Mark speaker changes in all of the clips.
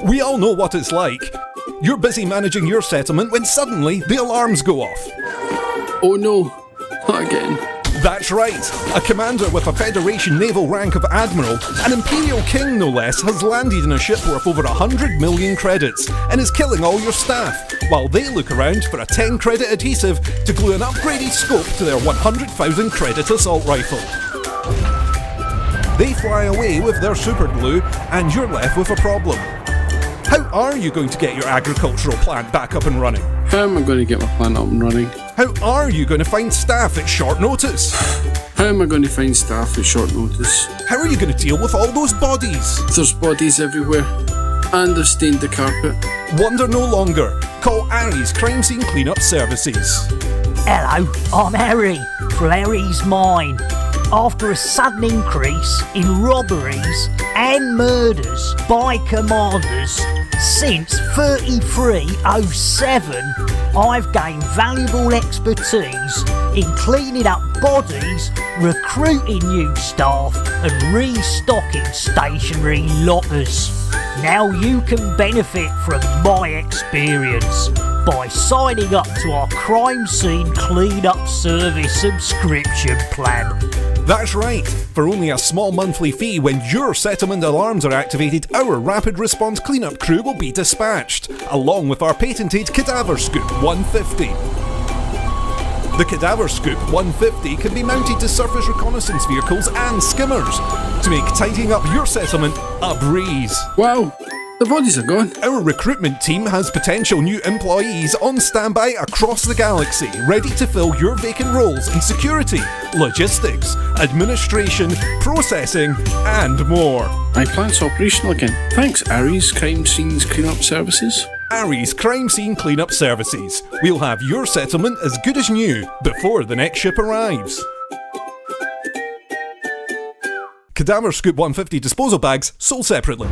Speaker 1: We all know what it's like. You're busy managing your settlement when suddenly the alarms go off.
Speaker 2: Oh no, not again.
Speaker 1: That's right. A commander with a Federation naval rank of Admiral, an Imperial King no less, has landed in a ship worth over 100 million credits and is killing all your staff, while they look around for a 10 credit adhesive to glue an upgraded scope to their 100,000 credit assault rifle. They fly away with their super glue and you're left with a problem. How are you going to get your agricultural plant back up and running?
Speaker 2: How am I going to get my plant up and running?
Speaker 1: How are you going to find staff at short notice?
Speaker 2: How am I going to find staff at short notice?
Speaker 1: How are you going to deal with all those bodies?
Speaker 2: There's bodies everywhere, and they've stained the carpet.
Speaker 1: Wonder no longer. Call Aries Crime Scene Cleanup Services.
Speaker 3: Hello, I'm Harry, from Harry's Mine. After a sudden increase in robberies and murders by commanders since 3307, I've gained valuable expertise in cleaning up bodies, recruiting new staff and restocking stationary lockers. Now you can benefit from my experience by signing up to our Crime Scene Cleanup Service subscription plan.
Speaker 1: That's right. For only a small monthly fee, when your settlement alarms are activated, our rapid response cleanup crew will be dispatched, along with our patented Cadaver Scoop 150. The Cadaver Scoop 150 can be mounted to surface reconnaissance vehicles and skimmers to make tidying up your settlement a breeze.
Speaker 2: Wow, the bodies are gone.
Speaker 1: Our recruitment team has potential new employees on standby across the galaxy, ready to fill your vacant roles in security, logistics, administration, processing, and more.
Speaker 2: My plant's operational again. Thanks, Aries Crime Scenes Cleanup Services.
Speaker 1: Aries Crime Scene Cleanup Services. We'll have your settlement as good as new before the next ship arrives. Cadaver Scoop 150 disposal bags sold separately.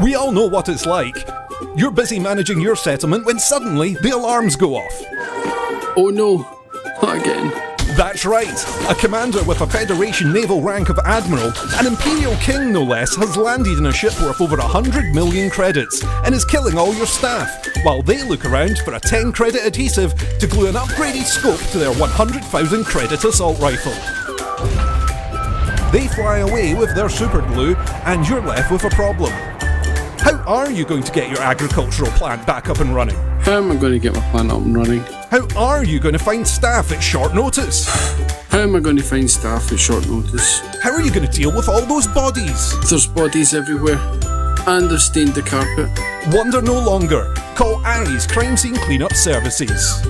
Speaker 1: We all know what it's like. You're busy managing your settlement when suddenly the alarms go off.
Speaker 2: Oh no, not again.
Speaker 1: That's right. A commander with a Federation naval rank of Admiral, an Imperial King no less, has landed in a ship worth over 100 million credits and is killing all your staff, while they look around for a 10 credit adhesive to glue an upgraded scope to their 100,000 credit assault rifle. They fly away with their super glue and you're left with a problem. How are you going to get your agricultural plant back up and running?
Speaker 2: How am I going to get my plant up and running?
Speaker 1: How are you going to find staff at short notice?
Speaker 2: How am I going to find staff at short notice?
Speaker 1: How are you going to deal with all those bodies?
Speaker 2: There's bodies everywhere, and they've stained the carpet.
Speaker 1: Wonder no longer. Call Aries Crime Scene Cleanup Services.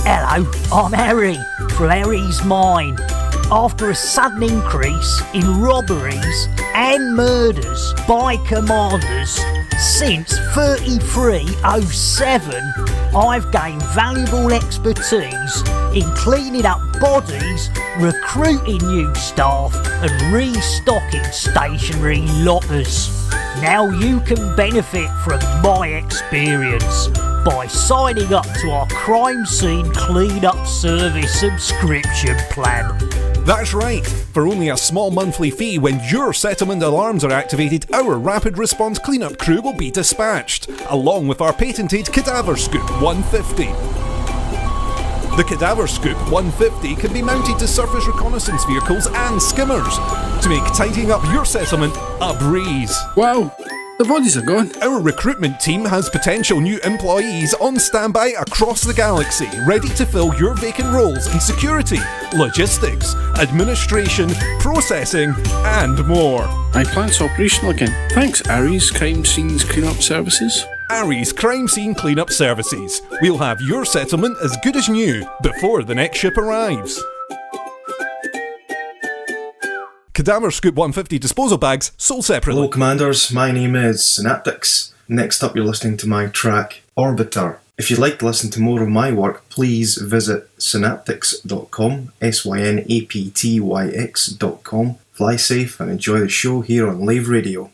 Speaker 3: Hello, I'm Harry, from Harry's Mine. After a sudden increase in robberies and murders by commanders since 3307, I've gained valuable expertise in cleaning up bodies, recruiting new staff and restocking stationary lockers. Now you can benefit from my experience by signing up to our Crime Scene Cleanup Service subscription plan.
Speaker 1: That's right. For only a small monthly fee, when your settlement alarms are activated, our rapid response cleanup crew will be dispatched, along with our patented Cadaver Scoop 150. The Cadaver Scoop 150 can be mounted to surface reconnaissance vehicles and skimmers to make tidying up your settlement a breeze.
Speaker 2: Wow, the bodies are gone.
Speaker 1: Our recruitment team has potential new employees on standby across the galaxy, ready to fill your vacant roles in security, logistics, administration, processing, and more.
Speaker 2: My plant's operational again. Thanks, Aries Crime Scenes Cleanup Services.
Speaker 1: Aries Crime Scene Cleanup Services. We'll have your settlement as good as new before the next ship arrives. Cadaver Scoop 150 disposal bags sold separately.
Speaker 4: Hello Commanders, my name is Synaptics. Next up you're listening to my track Orbiter. If you'd like to listen to more of my work, please visit synaptics.com, synaptyx.com. Fly safe and enjoy the show here on Lave Radio.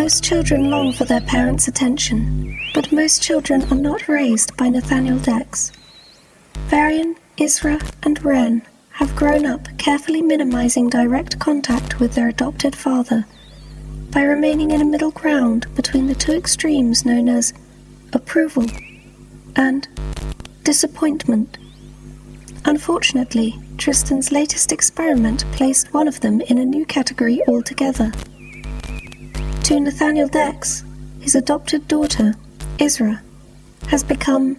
Speaker 5: Most children long for their parents' attention, but most children are not raised by Nathaniel Dex. Varian, Isra, and Ren have grown up carefully minimizing direct contact with their adopted father by remaining in a middle ground between the two extremes known as approval and disappointment. Unfortunately, Tristan's latest experiment placed one of them in a new category altogether. To Nathaniel Dex, his adopted daughter, Isra, has become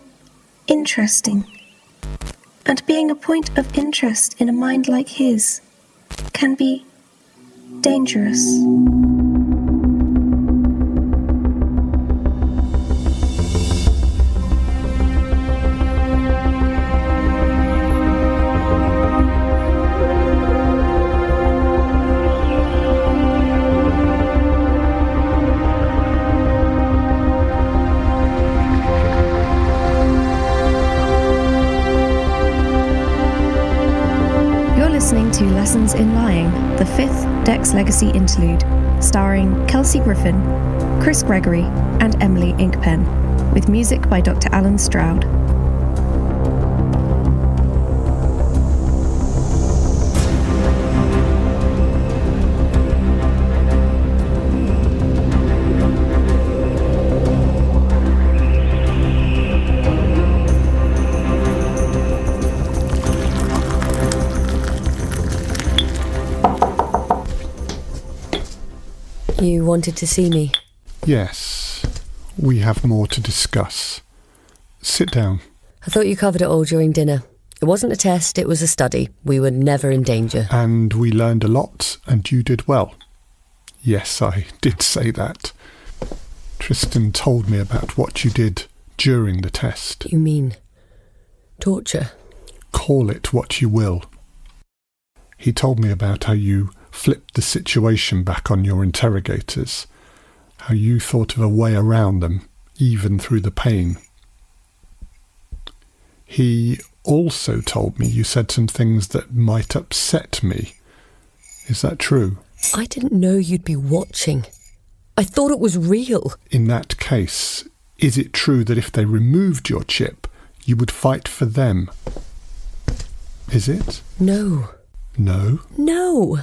Speaker 5: interesting. And being a point of interest in a mind like his can be dangerous. Listening to Lessons in Lying, the 5th Dex Legacy interlude, starring Kelsey Griffin, Chris Gregory, and Emily Inkpen, with music by Dr Allen Stroud.
Speaker 6: You wanted to see me?
Speaker 7: Yes, we have more to discuss. Sit down.
Speaker 6: I thought you covered it all during dinner. It wasn't a test, it was a study. We were never in danger.
Speaker 7: And we learned a lot, and you did well. Yes, I did say that. Tristan told me about what you did during the test.
Speaker 6: You mean torture?
Speaker 7: Call it what you will. He told me about how you flipped the situation back on your interrogators, how you thought of a way around them, even through the pain. He also told me you said some things that might upset me. Is that true?
Speaker 6: I didn't know you'd be watching. I thought it was real.
Speaker 7: In that case, is it true that if they removed your chip, you would fight for them? Is it?
Speaker 6: No.
Speaker 7: No?
Speaker 6: No.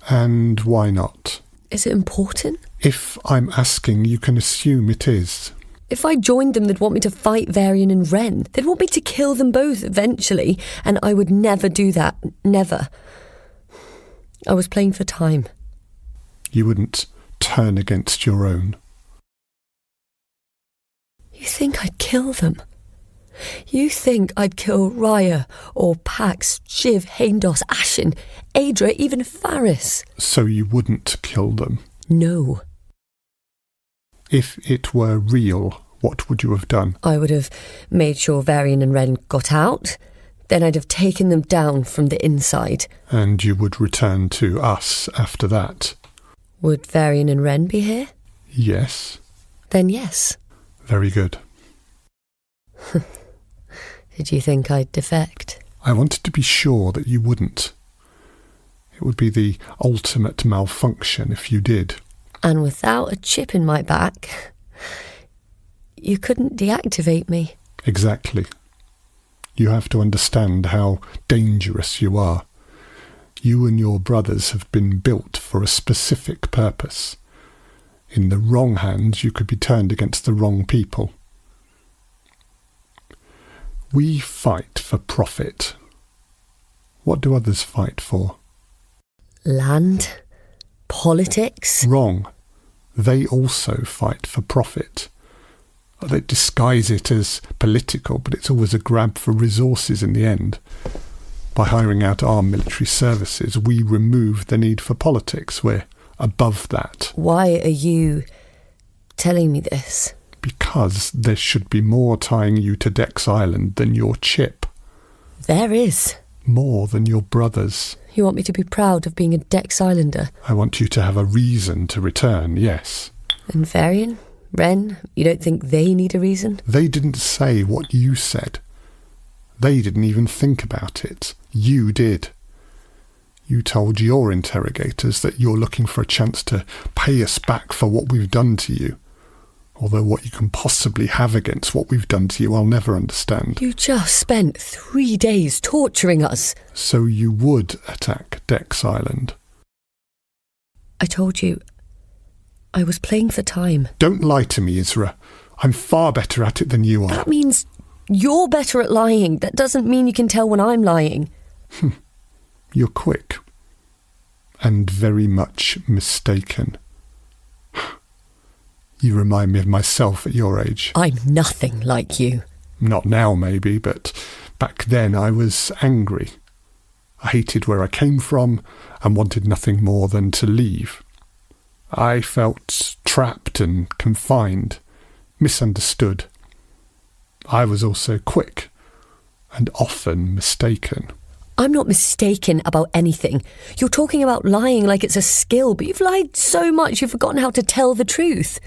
Speaker 7: And why not?
Speaker 6: Is it important?
Speaker 7: If I'm asking, you can assume it is.
Speaker 6: If I joined them, they'd want me to fight Varian and Ren. They'd want me to kill them both eventually, and I would never do that. Never. I was playing for time.
Speaker 7: You wouldn't turn against your own.
Speaker 6: You think I'd kill them? You think I'd kill Raya, or Pax, Shiv, Haindos, Ashen, Aedra, even Faris?
Speaker 7: So you wouldn't kill them?
Speaker 6: No.
Speaker 7: If it were real, what would you have done?
Speaker 6: I would have made sure Varian and Ren got out. Then I'd have taken them down from the inside.
Speaker 7: And you would return to us after that?
Speaker 6: Would Varian and Ren be here?
Speaker 7: Yes.
Speaker 6: Then yes.
Speaker 7: Very good.
Speaker 6: Did you think I'd defect?
Speaker 7: I wanted to be sure that you wouldn't. It would be the ultimate malfunction if you did.
Speaker 6: And without a chip in my back, you couldn't deactivate me.
Speaker 7: Exactly. You have to understand how dangerous you are. You and your brothers have been built for a specific purpose. In the wrong hands, you could be turned against the wrong people. We fight for profit. What do others fight for?
Speaker 6: Land? Politics?
Speaker 7: Wrong. They also fight for profit. They disguise it as political, but it's always a grab for resources in the end. By hiring out our military services, we remove the need for politics. We're above that.
Speaker 6: Why are you telling me this?
Speaker 7: Because there should be more tying you to Dex Island than your chip.
Speaker 6: There is.
Speaker 7: More than your brothers.
Speaker 6: You want me to be proud of being a Dex Islander?
Speaker 7: I want you to have a reason to return, yes.
Speaker 6: And Varian? Ren? You don't think they need a reason?
Speaker 7: They didn't say what you said. They didn't even think about it. You did. You told your interrogators that you're looking for a chance to pay us back for what we've done to you. Although what you can possibly have against what we've done to you, I'll never understand.
Speaker 6: You just spent 3 days torturing us.
Speaker 7: So you would attack Dex Island?
Speaker 6: I told you, I was playing for time.
Speaker 7: Don't lie to me, Isra. I'm far better at it than you are.
Speaker 6: That means you're better at lying. That doesn't mean you can tell when I'm lying.
Speaker 7: You're quick. And very much mistaken. You remind me of myself at your age.
Speaker 6: I'm nothing like you.
Speaker 7: Not now, maybe, but back then I was angry. I hated where I came from and wanted nothing more than to leave. I felt trapped and confined, misunderstood. I was also quick and often mistaken.
Speaker 6: I'm not mistaken about anything. You're talking about lying like it's a skill, but you've lied so much you've forgotten how to tell the truth.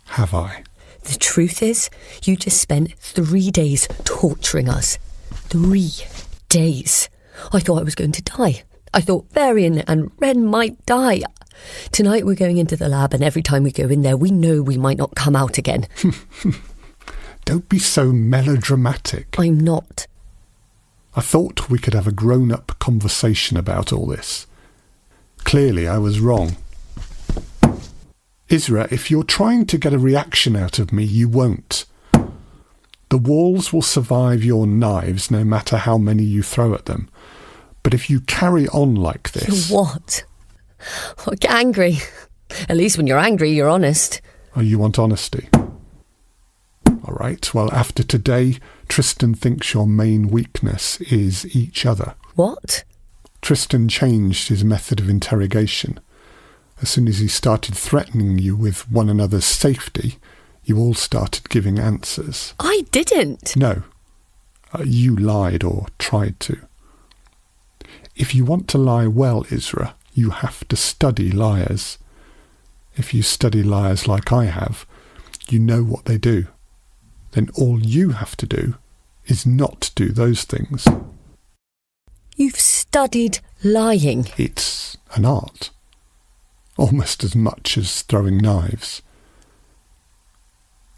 Speaker 7: Have I?
Speaker 6: The truth is, you just spent 3 days torturing us. 3 days. I thought I was going to die. I thought Varian and Ren might die. Tonight we're going into the lab, and every time we go in there, we know we might not come out again.
Speaker 7: Don't be so melodramatic.
Speaker 6: I'm not.
Speaker 7: I thought we could have a grown-up conversation about all this. Clearly I was wrong. Isra, if you're trying to get a reaction out of me, you won't. The walls will survive your knives no matter how many you throw at them. But if you carry on like this...
Speaker 6: You what? Oh, get angry. At least when you're angry, you're honest.
Speaker 7: Oh, you want honesty? All right, well, after today, Tristan thinks your main weakness is each other.
Speaker 6: What?
Speaker 7: Tristan changed his method of interrogation. As soon as he started threatening you with one another's safety, you all started giving answers.
Speaker 6: I didn't.
Speaker 7: No. You lied or tried to. If you want to lie well, Isra, you have to study liars. If you study liars like I have, you know what they do. Then all you have to do is not do those things.
Speaker 6: You've studied lying.
Speaker 7: It's an art. Almost as much as throwing knives.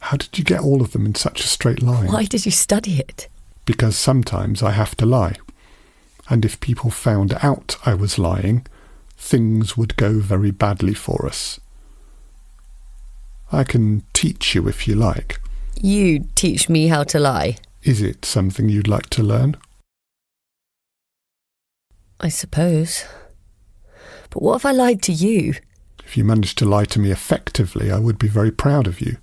Speaker 7: How did you get all of them in such a straight line?
Speaker 6: Why did you study it?
Speaker 7: Because sometimes I have to lie. And if people found out I was lying, things would go very badly for us. I can teach you if you like.
Speaker 6: You teach me how to lie.
Speaker 7: Is it something you'd like to learn?
Speaker 6: I suppose. But what if I lied to you?
Speaker 7: If you managed to lie to me effectively, I would be very proud of you.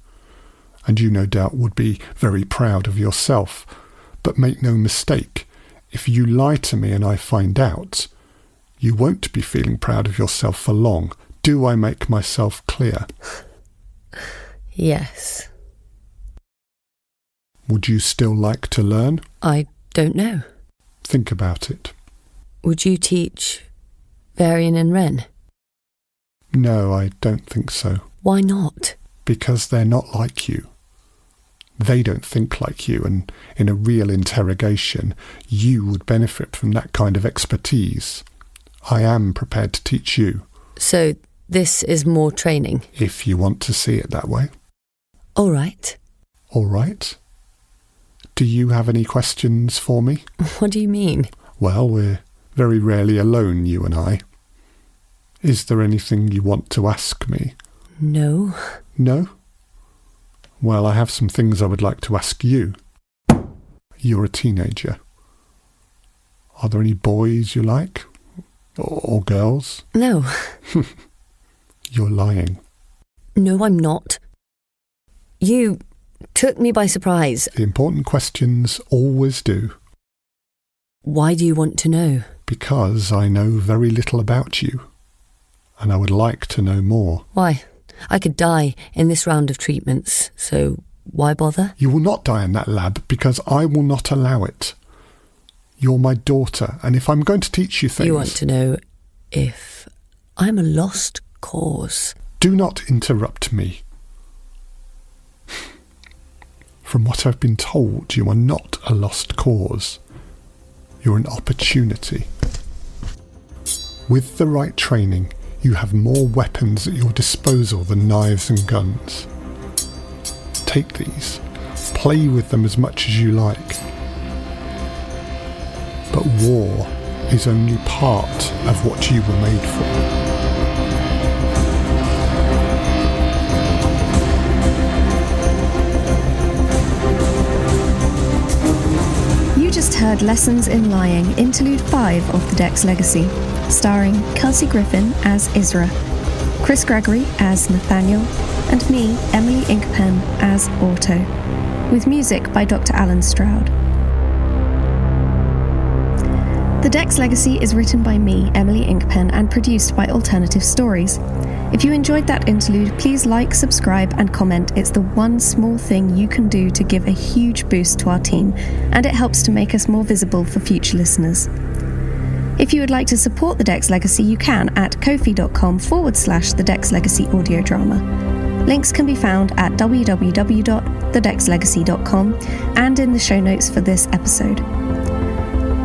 Speaker 7: And you no doubt would be very proud of yourself. But make no mistake, if you lie to me and I find out, you won't be feeling proud of yourself for long. Do I make myself clear?
Speaker 6: Yes.
Speaker 7: Would you still like to learn?
Speaker 6: I don't know.
Speaker 7: Think about it.
Speaker 6: Would you teach Varian and Ren?
Speaker 7: No, I don't think so.
Speaker 6: Why not?
Speaker 7: Because they're not like you. They don't think like you, and in a real interrogation, you would benefit from that kind of expertise. I am prepared to teach you.
Speaker 6: So this is more training?
Speaker 7: If you want to see it that way.
Speaker 6: All right.
Speaker 7: All right. Do you have any questions for me?
Speaker 6: What do you mean?
Speaker 7: Well, we're very rarely alone, you and I. Is there anything you want to ask me?
Speaker 6: No.
Speaker 7: No? Well, I have some things I would like to ask you. You're a teenager. Are there any boys you like? Or girls?
Speaker 6: No.
Speaker 7: You're lying.
Speaker 6: No, I'm not. You took me by surprise.
Speaker 7: The important questions always do.
Speaker 6: Why do you want to know?
Speaker 7: Because I know very little about you, and I would like to know more.
Speaker 6: Why? I could die in this round of treatments, so why bother?
Speaker 7: You will not die in that lab because I will not allow it. You're my daughter, and if I'm going to teach you things...
Speaker 6: You want to know if I'm a lost cause.
Speaker 7: Do not interrupt me. From what I've been told, you are not a lost cause. You're an opportunity. With the right training, you have more weapons at your disposal than knives and guns. Take these, play with them as much as you like. But war is only part of what you were made for.
Speaker 5: You just heard Lessons in Lying, Interlude 5 of The Dex Legacy, starring Kelsey Griffin as Isra, Chris Gregory as Nathaniel, and me, Emily Inkpen, as Otto, with music by Dr Allen Stroud. The Dex Legacy is written by me, Emily Inkpen, and produced by Alternative Stories. If you enjoyed that interlude, please like, subscribe, and comment. It's the one small thing you can do to give a huge boost to our team, and it helps to make us more visible for future listeners. If you would like to support The Dex Legacy, you can at ko-fi.com/The Dex Legacy audio drama. Links can be found at www.thedexlegacy.com and in the show notes for this episode.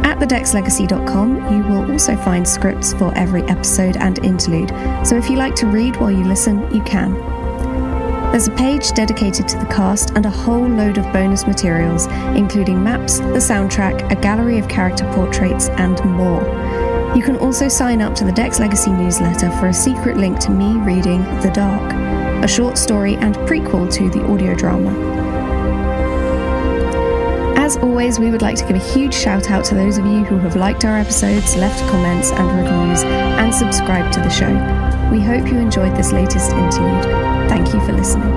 Speaker 5: At thedexlegacy.com, you will also find scripts for every episode and interlude, so if you like to read while you listen, you can. There's a page dedicated to the cast and a whole load of bonus materials, including maps, the soundtrack, a gallery of character portraits, and more. You can also sign up to the Dex Legacy newsletter for a secret link to me reading The Dark, a short story and prequel to the audio drama. As always, we would like to give a huge shout out to those of you who have liked our episodes, left comments and reviews, and subscribed to the show. We hope you enjoyed this latest interlude. Thank you for listening.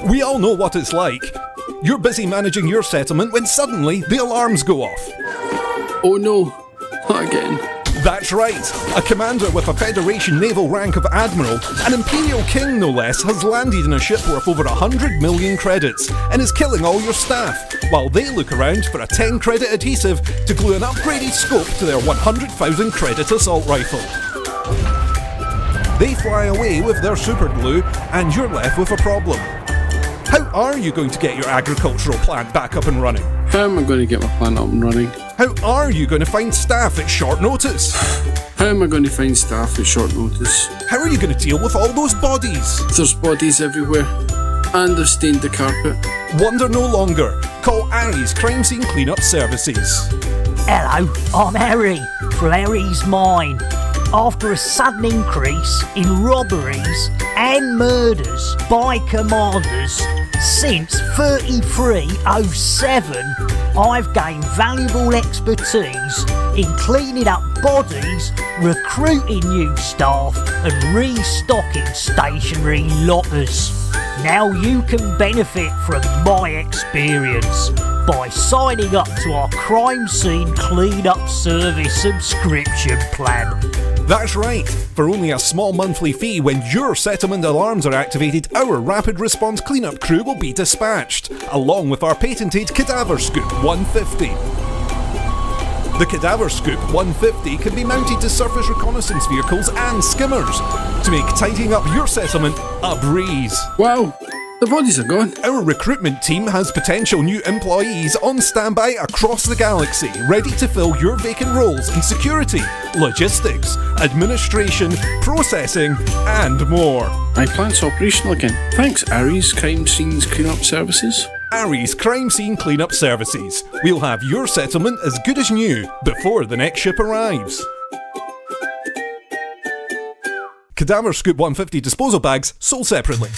Speaker 1: We all know what it's like. You're busy managing your settlement when suddenly the alarms go off.
Speaker 2: Oh no, not again.
Speaker 1: That's right. A commander with a Federation naval rank of Admiral, an Imperial King no less, has landed in a ship worth over 100 million credits and is killing all your staff, while they look around for a 10 credit adhesive to glue an upgraded scope to their 100,000 credit assault rifle. They fly away with their super glue and you're left with a problem. How are you going to get your agricultural plant back up and running?
Speaker 2: How am I going to get my plant up and running?
Speaker 1: How are you going to find staff at short notice?
Speaker 2: How am I going to find staff at short notice?
Speaker 1: How are you going to deal with all those bodies?
Speaker 2: There's bodies everywhere, and they've stained the carpet.
Speaker 1: Wonder no longer. Call Aries Crime Scene Cleanup Services.
Speaker 3: Hello, I'm Harry, from Harry's Mine. After a sudden increase in robberies and murders by commanders since 3307, I've gained valuable expertise in cleaning up bodies, recruiting new staff and restocking stationary lockers. Now you can benefit from my experience by signing up to our Crime Scene Cleanup Service subscription plan.
Speaker 1: That's right. For only a small monthly fee, when your settlement alarms are activated, our rapid response cleanup crew will be dispatched, along with our patented Cadaver Scoop 150. The Cadaver Scoop 150 can be mounted to surface reconnaissance vehicles and skimmers to make tidying up your settlement a breeze.
Speaker 2: Wow, the bodies are gone.
Speaker 1: Our recruitment team has potential new employees on standby across the galaxy, ready to fill your vacant roles in security, logistics, administration, processing, and more.
Speaker 2: My plant's operational again. Thanks, Aries Crime Scenes Cleanup Services.
Speaker 1: Aries Crime Scene Cleanup Services. We'll have your settlement as good as new before the next ship arrives. Cadaver Scoop 150 disposal bags sold separately.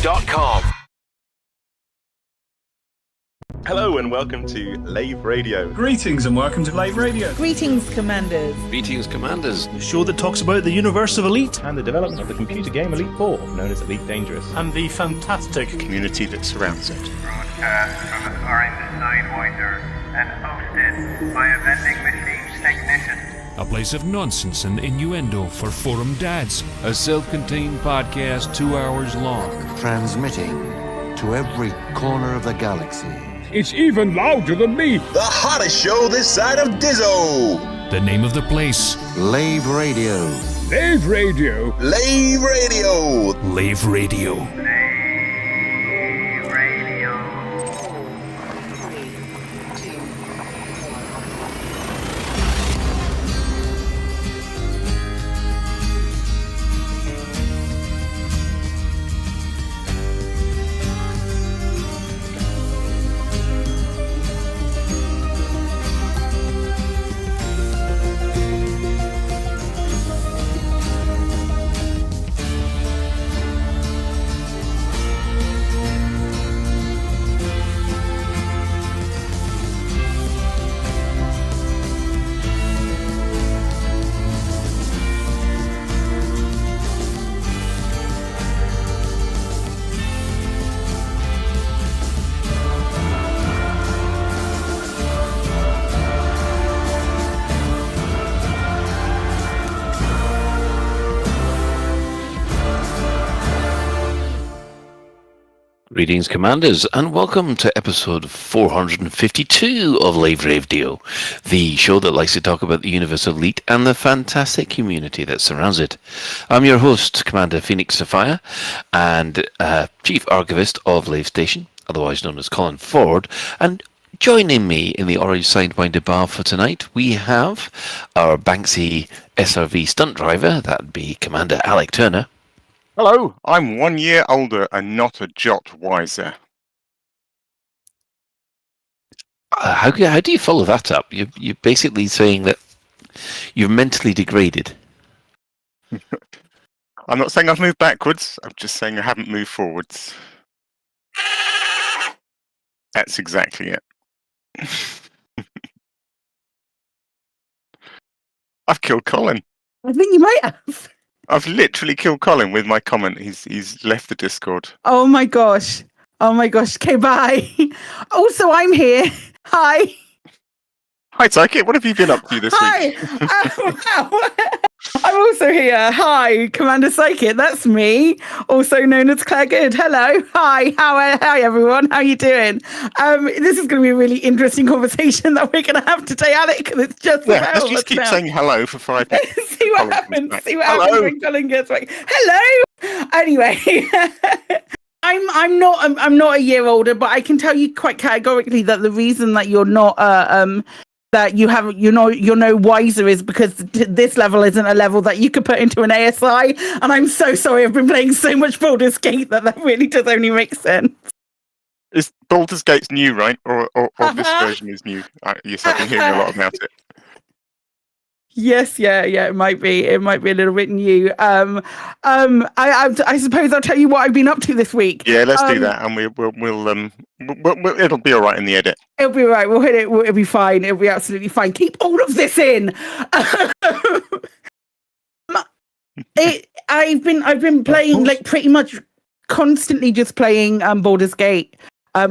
Speaker 8: cmdrs.com.
Speaker 9: Hello and welcome to Lave Radio.
Speaker 10: Greetings and welcome to Lave Radio.
Speaker 11: Greetings, Commanders.
Speaker 2: Greetings, Commanders.
Speaker 10: The show that talks about the universe of Elite
Speaker 9: And the development of the computer game Elite 4, known as Elite Dangerous.
Speaker 10: and the fantastic
Speaker 2: Community that surrounds it.
Speaker 12: Broadcast from the current Sidewinder and hosted by a vending machine technician.
Speaker 13: A place of nonsense and innuendo for forum dads. A self-contained podcast 2 hours long.
Speaker 14: Transmitting to every corner of the galaxy.
Speaker 13: It's even louder than me.
Speaker 8: The hottest show this side of Dizzo.
Speaker 13: The name of the place.
Speaker 14: Lave Radio.
Speaker 13: Lave Radio.
Speaker 8: Lave Radio.
Speaker 13: Lave Radio.
Speaker 12: Lave Radio.
Speaker 2: Greetings, Commanders, and welcome to episode 452 of Lave Radio, the show that likes to talk about the universe of Elite and the fantastic community that surrounds it. I'm your host, Commander Fininsh Sapphire, and Chief Archivist of Lave Station, otherwise known as Colin Ford, and joining me in the Orange Sidewinder bar for tonight, we have our Banksy SRV stunt driver, that'd be Commander Alec Turner.
Speaker 15: Hello, I'm 1 year older and not a jot wiser.
Speaker 2: How do you follow that up? You're basically saying that you're mentally degraded.
Speaker 15: I'm not saying I've moved backwards, I'm just saying I haven't moved forwards. That's exactly it. I've killed Colin.
Speaker 11: I think you might have.
Speaker 15: I've literally killed Colin with my comment. He's left the Discord.
Speaker 11: Oh my gosh. Okay, bye. Also, I'm here. Hi.
Speaker 15: Hi, Psykit. What have you been up to this week?
Speaker 11: Wow. I'm also here. Hi, Commander Psykit. That's me, also known as Claire Good. Hello. Hi. Hi, everyone. How are you doing? This is going to be a really interesting conversation that we're going to have today, Alec, because it's just
Speaker 15: let's just keep saying hello for 5 minutes.
Speaker 11: See what happens. Happens when Colin gets back. Hello. Anyway. I'm not a year older, but I can tell you quite categorically that the reason that you're not that you're no wiser is because this level isn't a level that you could put into an ASI, and I'm so sorry. I've been playing so much Baldur's Gate that really does only make sense.
Speaker 15: Is Baldur's Gate's new, right? Or this version is new? Yes, I've been hearing a lot about it.
Speaker 11: Yes, yeah, it might be. It might be a little bit new. I suppose I'll tell you what I've been up to this week.
Speaker 15: Yeah, let's do that, and we'll it'll be all right in the edit.
Speaker 11: It'll be all right. We'll hit it. It'll be fine. It'll be absolutely fine. Keep all of this in. I've been playing like pretty much constantly just playing Baldur's Gate.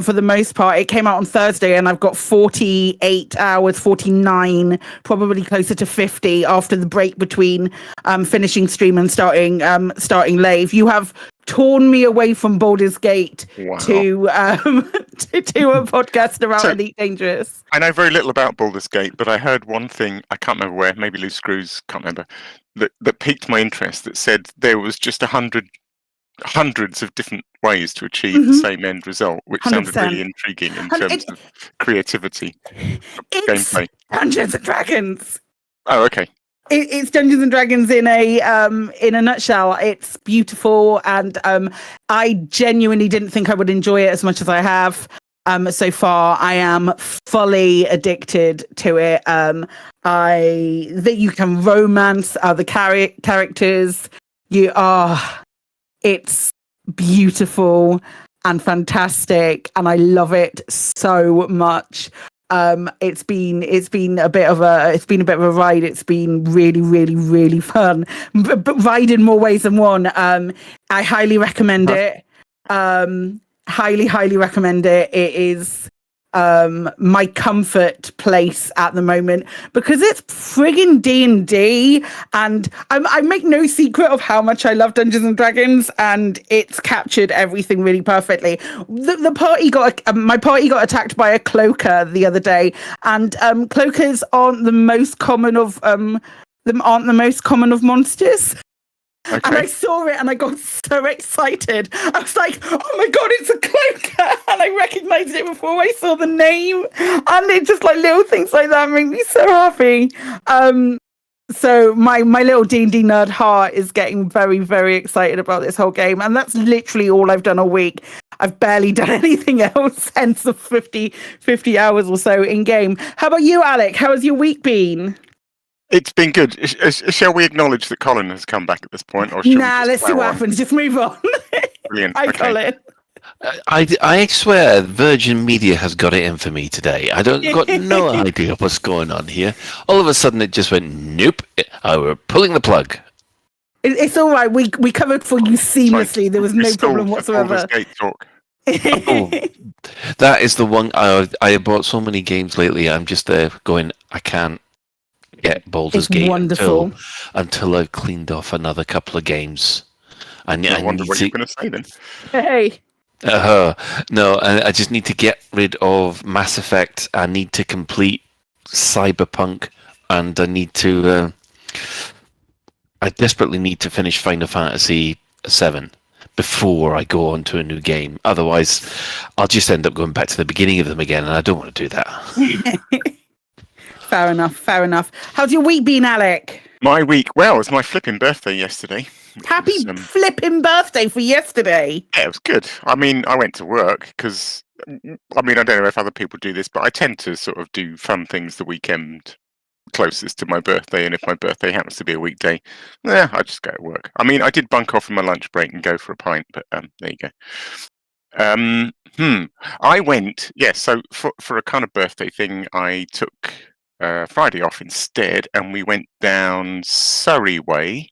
Speaker 11: For the most part, it came out on Thursday, and I've got 48 hours, 49, probably closer to 50 after the break between finishing stream and starting Lave. You have torn me away from Baldur's Gate to a podcast about Elite Dangerous.
Speaker 15: I know very little about Baldur's Gate, but I heard one thing, I can't remember where, maybe Loose Screws, can't remember, that piqued my interest, that said there was just hundreds of different ways to achieve the same end result, which 100%. Sounded really intriguing in terms of creativity, gameplay.
Speaker 11: Dungeons and Dragons.
Speaker 15: Oh, okay.
Speaker 11: It's Dungeons and Dragons in a nutshell. It's beautiful, and I genuinely didn't think I would enjoy it as much as I have. So far, I am fully addicted to it. That you can romance other characters. It's beautiful and fantastic, and I love it so much. It's been a bit of a ride. It's been really, really, really fun, but ride in more ways than one. I highly recommend it. Highly recommend it. It is my comfort place at the moment because it's friggin' D&D, and I make no secret of how much I love Dungeons and Dragons, and it's captured everything really perfectly. The party my party got attacked by a cloaker the other day, and cloakers aren't the most common of monsters.
Speaker 15: Okay.
Speaker 11: And I saw it and I got so excited. I was like, oh my God, it's a cloaker. And I recognized it before I saw the name. And it just like little things like that make me so happy. So my little D&D nerd heart is getting very, very excited about this whole game. And that's literally all I've done all week. I've barely done anything else, hence the 50 hours or so in game. How about you, Alec? How has your week been?
Speaker 15: It's been good. Shall we acknowledge that Colin has come back at this point? Or
Speaker 11: let's see what happens. Just move on.
Speaker 15: Brilliant.
Speaker 11: Hi,
Speaker 15: Okay.
Speaker 11: Colin.
Speaker 2: I swear Virgin Media has got it in for me today. I got no idea what's going on here. All of a sudden it just went, nope, we're pulling the plug.
Speaker 11: It's all right. We covered for you seamlessly. There was no problem whatsoever.
Speaker 15: Talk.
Speaker 2: Oh, that is the one. I bought so many games lately. I'm just there going, I can't get Baldur's Gate until I've cleaned off another couple of games.
Speaker 15: I wonder what you're going to say then.
Speaker 11: Hey.
Speaker 2: No, I just need to get rid of Mass Effect. I need to complete Cyberpunk, and I desperately need to finish Final Fantasy VII before I go on to a new game. Otherwise, I'll just end up going back to the beginning of them again, and I don't want to do that.
Speaker 11: Fair enough. How's your week been, Alec?
Speaker 15: My week? Well, it was my flipping birthday yesterday.
Speaker 11: Happy flipping birthday for yesterday.
Speaker 15: Yeah, it was good. I mean, I went to work because, I don't know if other people do this, but I tend to sort of do fun things the weekend closest to my birthday, and if my birthday happens to be a weekday, I just go to work. I mean, I did bunk off in my lunch break and go for a pint, but there you go. I went, so for a kind of birthday thing, I took Friday off instead, and we went down Surrey way.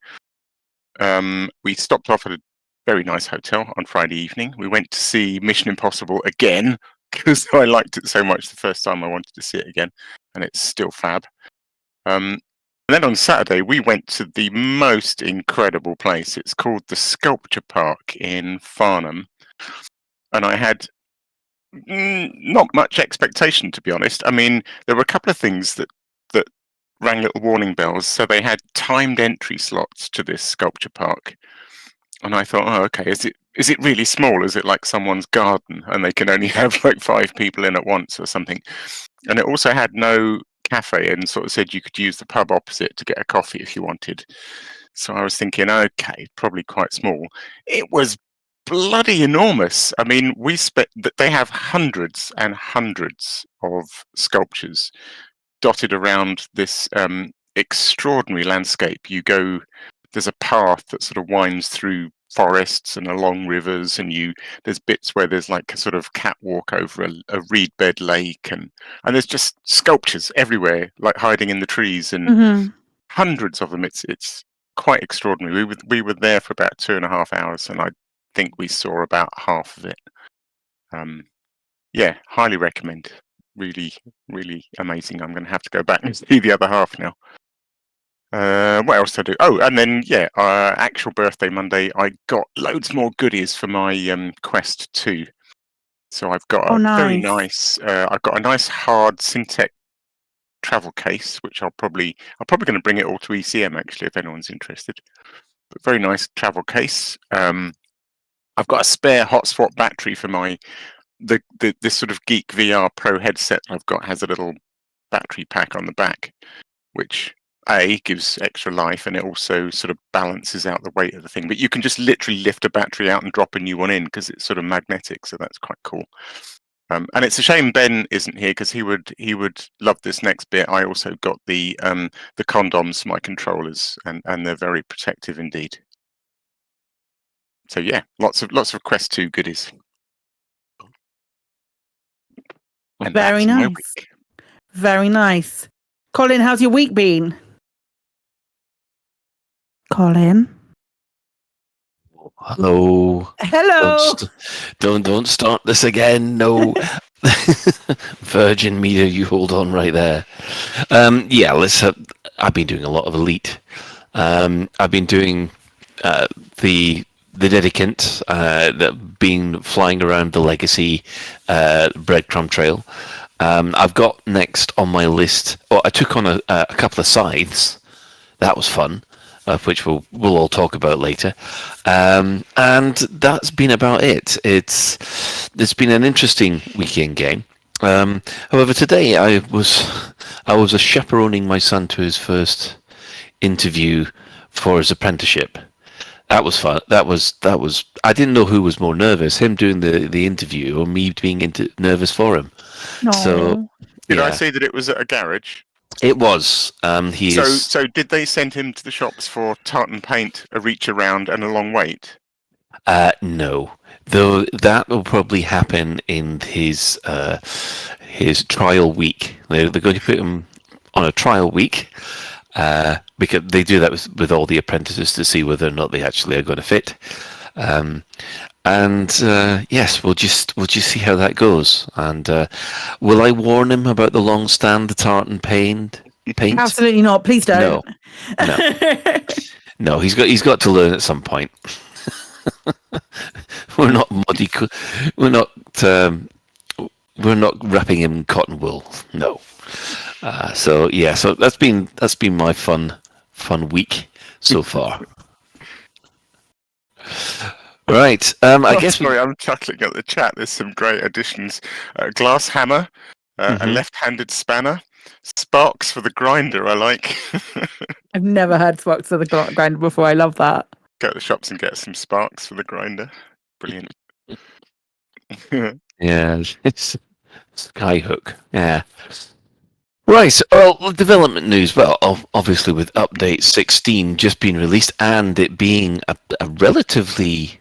Speaker 15: We stopped off at a very nice hotel on Friday evening. We went to see Mission Impossible again because I liked it so much the first time. I wanted to see it again, and it's still fab. And then on Saturday we went to the most incredible place. It's called the Sculpture Park in Farnham, and I had not much expectation, to be honest. I mean, there were a couple of things that rang little warning bells. So they had timed entry slots to this sculpture park, and I thought, oh, okay, is it really small? Is it like someone's garden and they can only have like 5 people in at once or something? And it also had no cafe, and sort of said you could use the pub opposite to get a coffee if you wanted. So I was thinking, okay, probably quite small. It was bloody enormous. I mean, they have hundreds and hundreds of sculptures dotted around this extraordinary landscape. There's a path that sort of winds through forests and along rivers, and there's bits where there's like a sort of catwalk over a reed bed lake, and there's just sculptures everywhere, like hiding in the trees, and hundreds of them. It's quite extraordinary. We were there for about 2.5 hours, and I think we saw about half of it. Highly recommend. Really, really amazing. I'm going to have to go back and see the other half now. What else did I do? Oh, and then actual birthday Monday, I got loads more goodies for my Quest 2. So I've got very nice. I've got a nice hard Syntec travel case, which I'm probably going to bring it all to ECM actually, if anyone's interested. But very nice travel case. I've got a spare hotspot battery for my this sort of Geek VR Pro headset I've got. Has a little battery pack on the back, which gives extra life, and it also sort of balances out the weight of the thing. But you can just literally lift a battery out and drop a new one in because it's sort of magnetic, so that's quite cool. And it's a shame Ben isn't here because he would love this next bit. I also got the condoms, my controllers, and they're very protective indeed. So yeah, lots of Quest 2 goodies. And
Speaker 11: Very
Speaker 15: that's my
Speaker 11: nice.
Speaker 15: week.
Speaker 11: Very nice. Colin, how's your week been? Colin.
Speaker 2: Hello.
Speaker 11: Hello.
Speaker 2: Don't start this again. No. Virgin media, you hold on right there. Yeah, I've been doing a lot of Elite. I've been doing the Dedicant, that been flying around the Legacy breadcrumb trail. I've got next on my list. Oh, I took on a couple of scythes. That was fun, which we'll all talk about later. And that's been about it. It's been an interesting weekend game. However, today I was chaperoning my son to his first interview for his apprenticeship. That was fun. That was. I didn't know who was more nervous, him doing the interview or me being nervous for him.
Speaker 11: No.
Speaker 2: So
Speaker 15: Did I
Speaker 2: yeah.
Speaker 15: say that it was at a garage?
Speaker 2: It was.
Speaker 15: So did they send him to the shops for tartan paint, a reach around, and a long wait?
Speaker 2: No, though that will probably happen in his trial week. They're going to put him on a trial week because they do that with all the apprentices to see whether or not they actually are going to fit. Yes, we'll just see how that goes. And will I warn him about the long stand, the tartan paint?
Speaker 11: Absolutely not. Please don't.
Speaker 2: No. He's got to learn at some point. We're not muddy. We're not wrapping him in cotton wool. No. So that's been my fun week so far. Right. I guess.
Speaker 15: Sorry, I'm chuckling at the chat. There's some great additions. Glass hammer, a left-handed spanner, sparks for the grinder. I like.
Speaker 11: I've never heard sparks for the grinder before. I love that.
Speaker 15: Go to the shops and get some sparks for the grinder. Brilliant.
Speaker 2: Yeah, it's Skyhook. Yeah. Right. Well, development news. Well, obviously with update 16 just being released and it being a relatively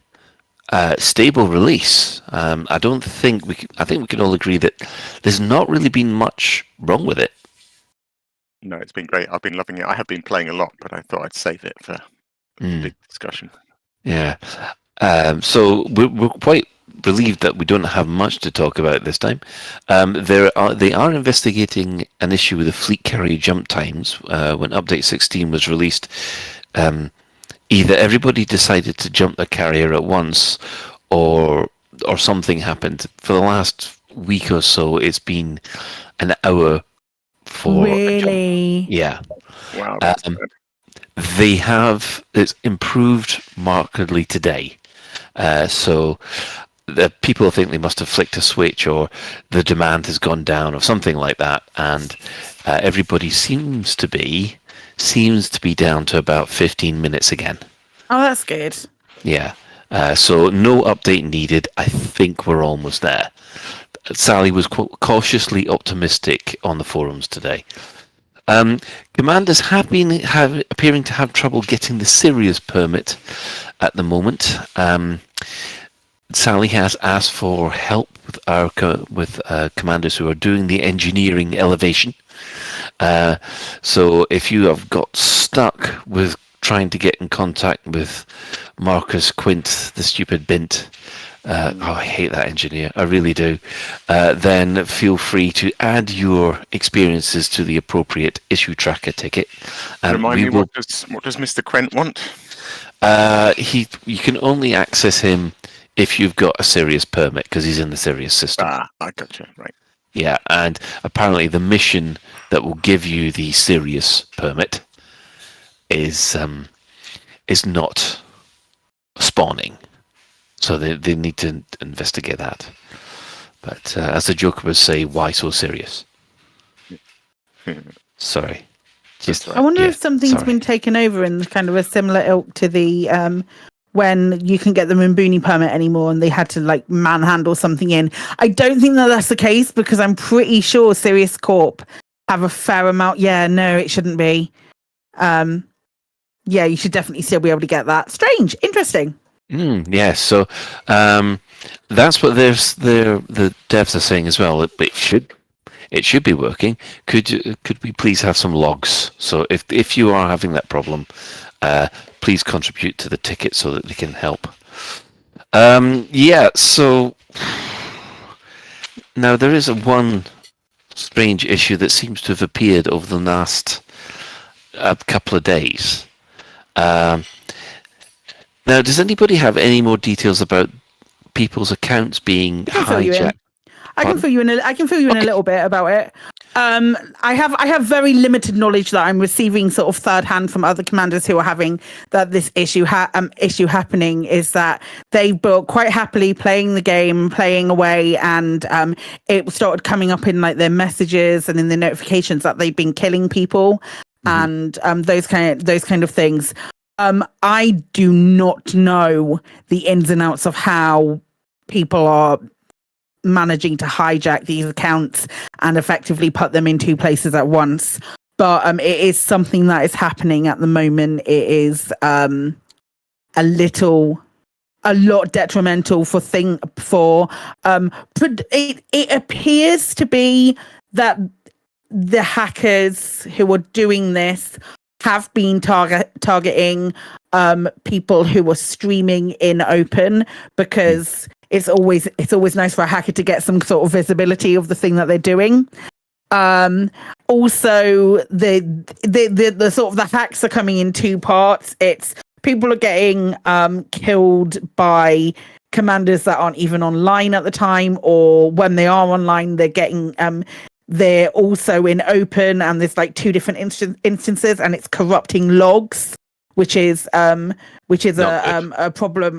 Speaker 2: stable release, I think we can all agree that there's not really been much wrong with it.
Speaker 15: No, it's been great. I've been loving it. I have been playing a lot, but I thought I'd save it for big discussion.
Speaker 2: Yeah. So we're quite relieved that we don't have much to talk about this time. They are investigating an issue with the fleet carrier jump times. When update 16 was released, either everybody decided to jump the carrier at once, or something happened. For the last week or so, it's been an hour for
Speaker 11: really.
Speaker 2: A jump. Yeah.
Speaker 15: Wow. That's good.
Speaker 2: It's improved markedly today. So the people think they must have flicked a switch, or the demand has gone down, or something like that, and everybody seems to be down to about 15 minutes again.
Speaker 11: Oh, that's good.
Speaker 2: Yeah. So no update needed. I think we're almost there. Sally was cautiously optimistic on the forums today. Commanders have been appearing to have trouble getting the Sirius permit at the moment. Sally has asked for help with commanders who are doing the engineering elevation. So if you have got stuck with trying to get in contact with Marcus Quint, the stupid bint, I hate that engineer, I really do, then feel free to add your experiences to the appropriate issue tracker ticket.
Speaker 15: Remind me, what does Mr. Quent want?
Speaker 2: You can only access him if you've got a Sirius permit, because he's in the Sirius system.
Speaker 15: I gotcha, right.
Speaker 2: Yeah, and apparently the mission that will give you the Sirius permit is not spawning. So they need to investigate that. But as the Joker would say, why so serious? Sorry.
Speaker 11: I wonder if something's been taken over in kind of a similar ilk to the when you can get the Moonbooney permit anymore and they had to like manhandle something in. I don't think that's the case, because I'm pretty sure Sirius Corp have a fair amount. Yeah, no, it shouldn't be. Yeah, you should definitely still be able to get that. Strange. Interesting.
Speaker 2: Yes, so that's what the devs are saying as well. It should be working. Could we please have some logs? So if you are having that problem, please contribute to the ticket so that they can help. So now there is one strange issue that seems to have appeared over the last couple of days. Now, does anybody have any more details about people's accounts being hijacked?
Speaker 11: I can fill you in a little bit about it. I have very limited knowledge that I'm receiving sort of third hand from other commanders who are having this issue happening. Is that they were quite happily playing the game, playing away, and it started coming up in like their messages and in the notifications that they've been killing people and those kind of things. I do not know the ins and outs of how people are managing to hijack these accounts and effectively put them in two places at once. But it is something that is happening at the moment. It is a lot detrimental it appears to be that the hackers who are doing this have been targeting people who are streaming in open, because it's always nice for a hacker to get some sort of visibility of the thing that they're doing. Also, the sort of the hacks are coming in two parts. It's people are getting killed by commanders that aren't even online at the time, or when they are online, they're getting they're also in open, and there's like two different instances, and it's corrupting logs, which is a problem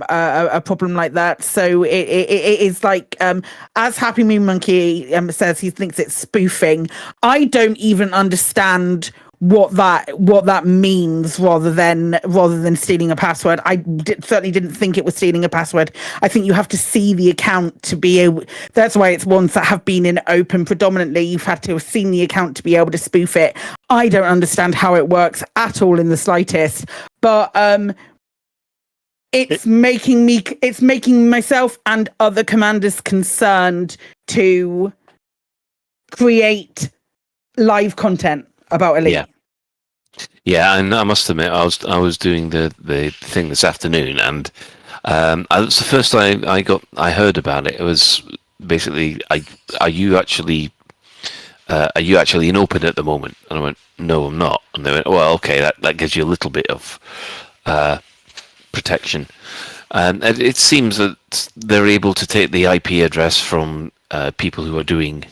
Speaker 11: like that. So it is like as Happy Moon Monkey says, he thinks it's spoofing. I don't even understand what that means, rather than stealing a password. I certainly didn't think it was stealing a password. I think you have to see the account to be able. That's why it's ones that have been in open predominantly. You've had to have seen the account to be able to spoof it. I don't understand how it works at all in the slightest. But it's making myself and other commanders concerned to create live content about Elite.
Speaker 2: Yeah, and I must admit, I was doing the thing this afternoon, and it's the first time I heard about it. It was basically, are you actually in open at the moment? And I went, no, I'm not. And they went, well, okay, that gives you a little bit of protection. And it seems that they're able to take the IP address from people who are doing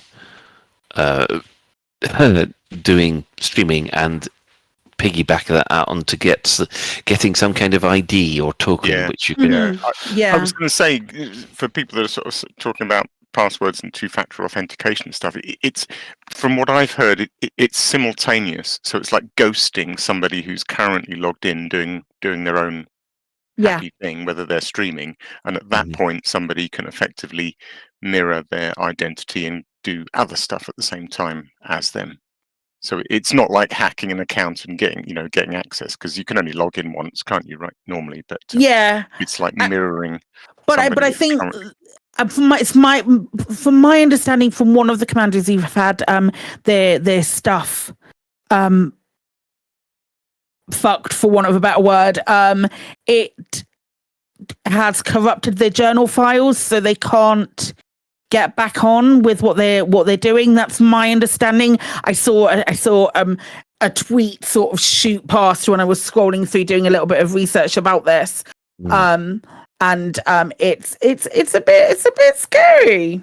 Speaker 2: streaming and piggyback that out onto getting some kind of ID or token, which you can.
Speaker 15: I was going to say, for people that are sort of talking about passwords and two-factor authentication stuff, it's from what I've heard, it's simultaneous. So it's like ghosting somebody who's currently logged in doing their own happy thing, whether they're streaming, and at that point somebody can effectively mirror their identity and do other stuff at the same time as them. So it's not like hacking an account and getting access, because you can only log in once, can't you? Right, normally, but it's like mirroring.
Speaker 11: But I think from my understanding from one of the commanders who've had their stuff fucked, for want of a better word, it has corrupted their journal files, so they can't get back on with what they're doing. That's my understanding. I saw a tweet sort of shoot past when I was scrolling through doing a little bit of research about this. And it's a bit scary.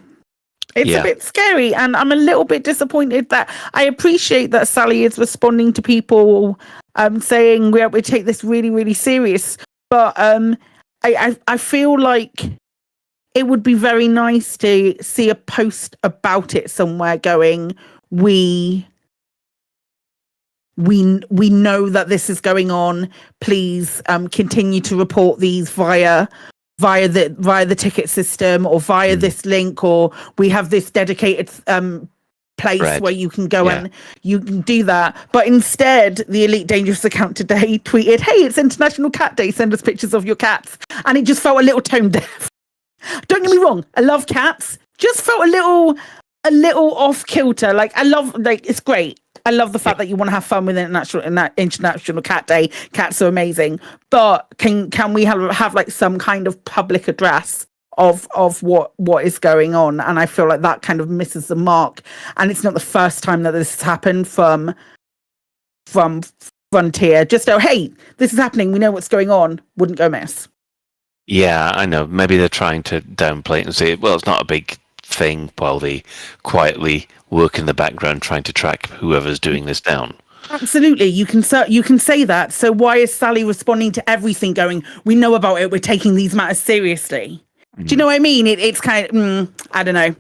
Speaker 11: It's a bit scary, and I'm a little bit disappointed that I appreciate that Sally is responding to people saying we take this really, really serious. But I feel like it would be very nice to see a post about it somewhere going, we know that this is going on. Please continue to report these via the ticket system, or via this link, or we have this dedicated place where you can go and you can do that. But instead, the Elite Dangerous account today tweeted, "Hey, it's International Cat Day. Send us pictures of your cats." And it just felt a little tone deaf. Don't get me wrong, I love cats. Just felt a little off kilter. Like it's great. I love the fact that you want to have fun with International Cat Day. Cats are amazing. But can we have like some kind of public address of what is going on? And I feel like that kind of misses the mark. And it's not the first time that this has happened from Frontier. Just hey, this is happening. We know what's going on. Wouldn't go miss.
Speaker 2: Yeah, I know. Maybe they're trying to downplay it and say, well, it's not a big thing, while they quietly work in the background trying to track whoever's doing this down.
Speaker 11: Absolutely, you can say that. So why is Sally responding to everything going, we know about it, we're taking these matters seriously? Do you know what I mean? It's kind of, I don't know.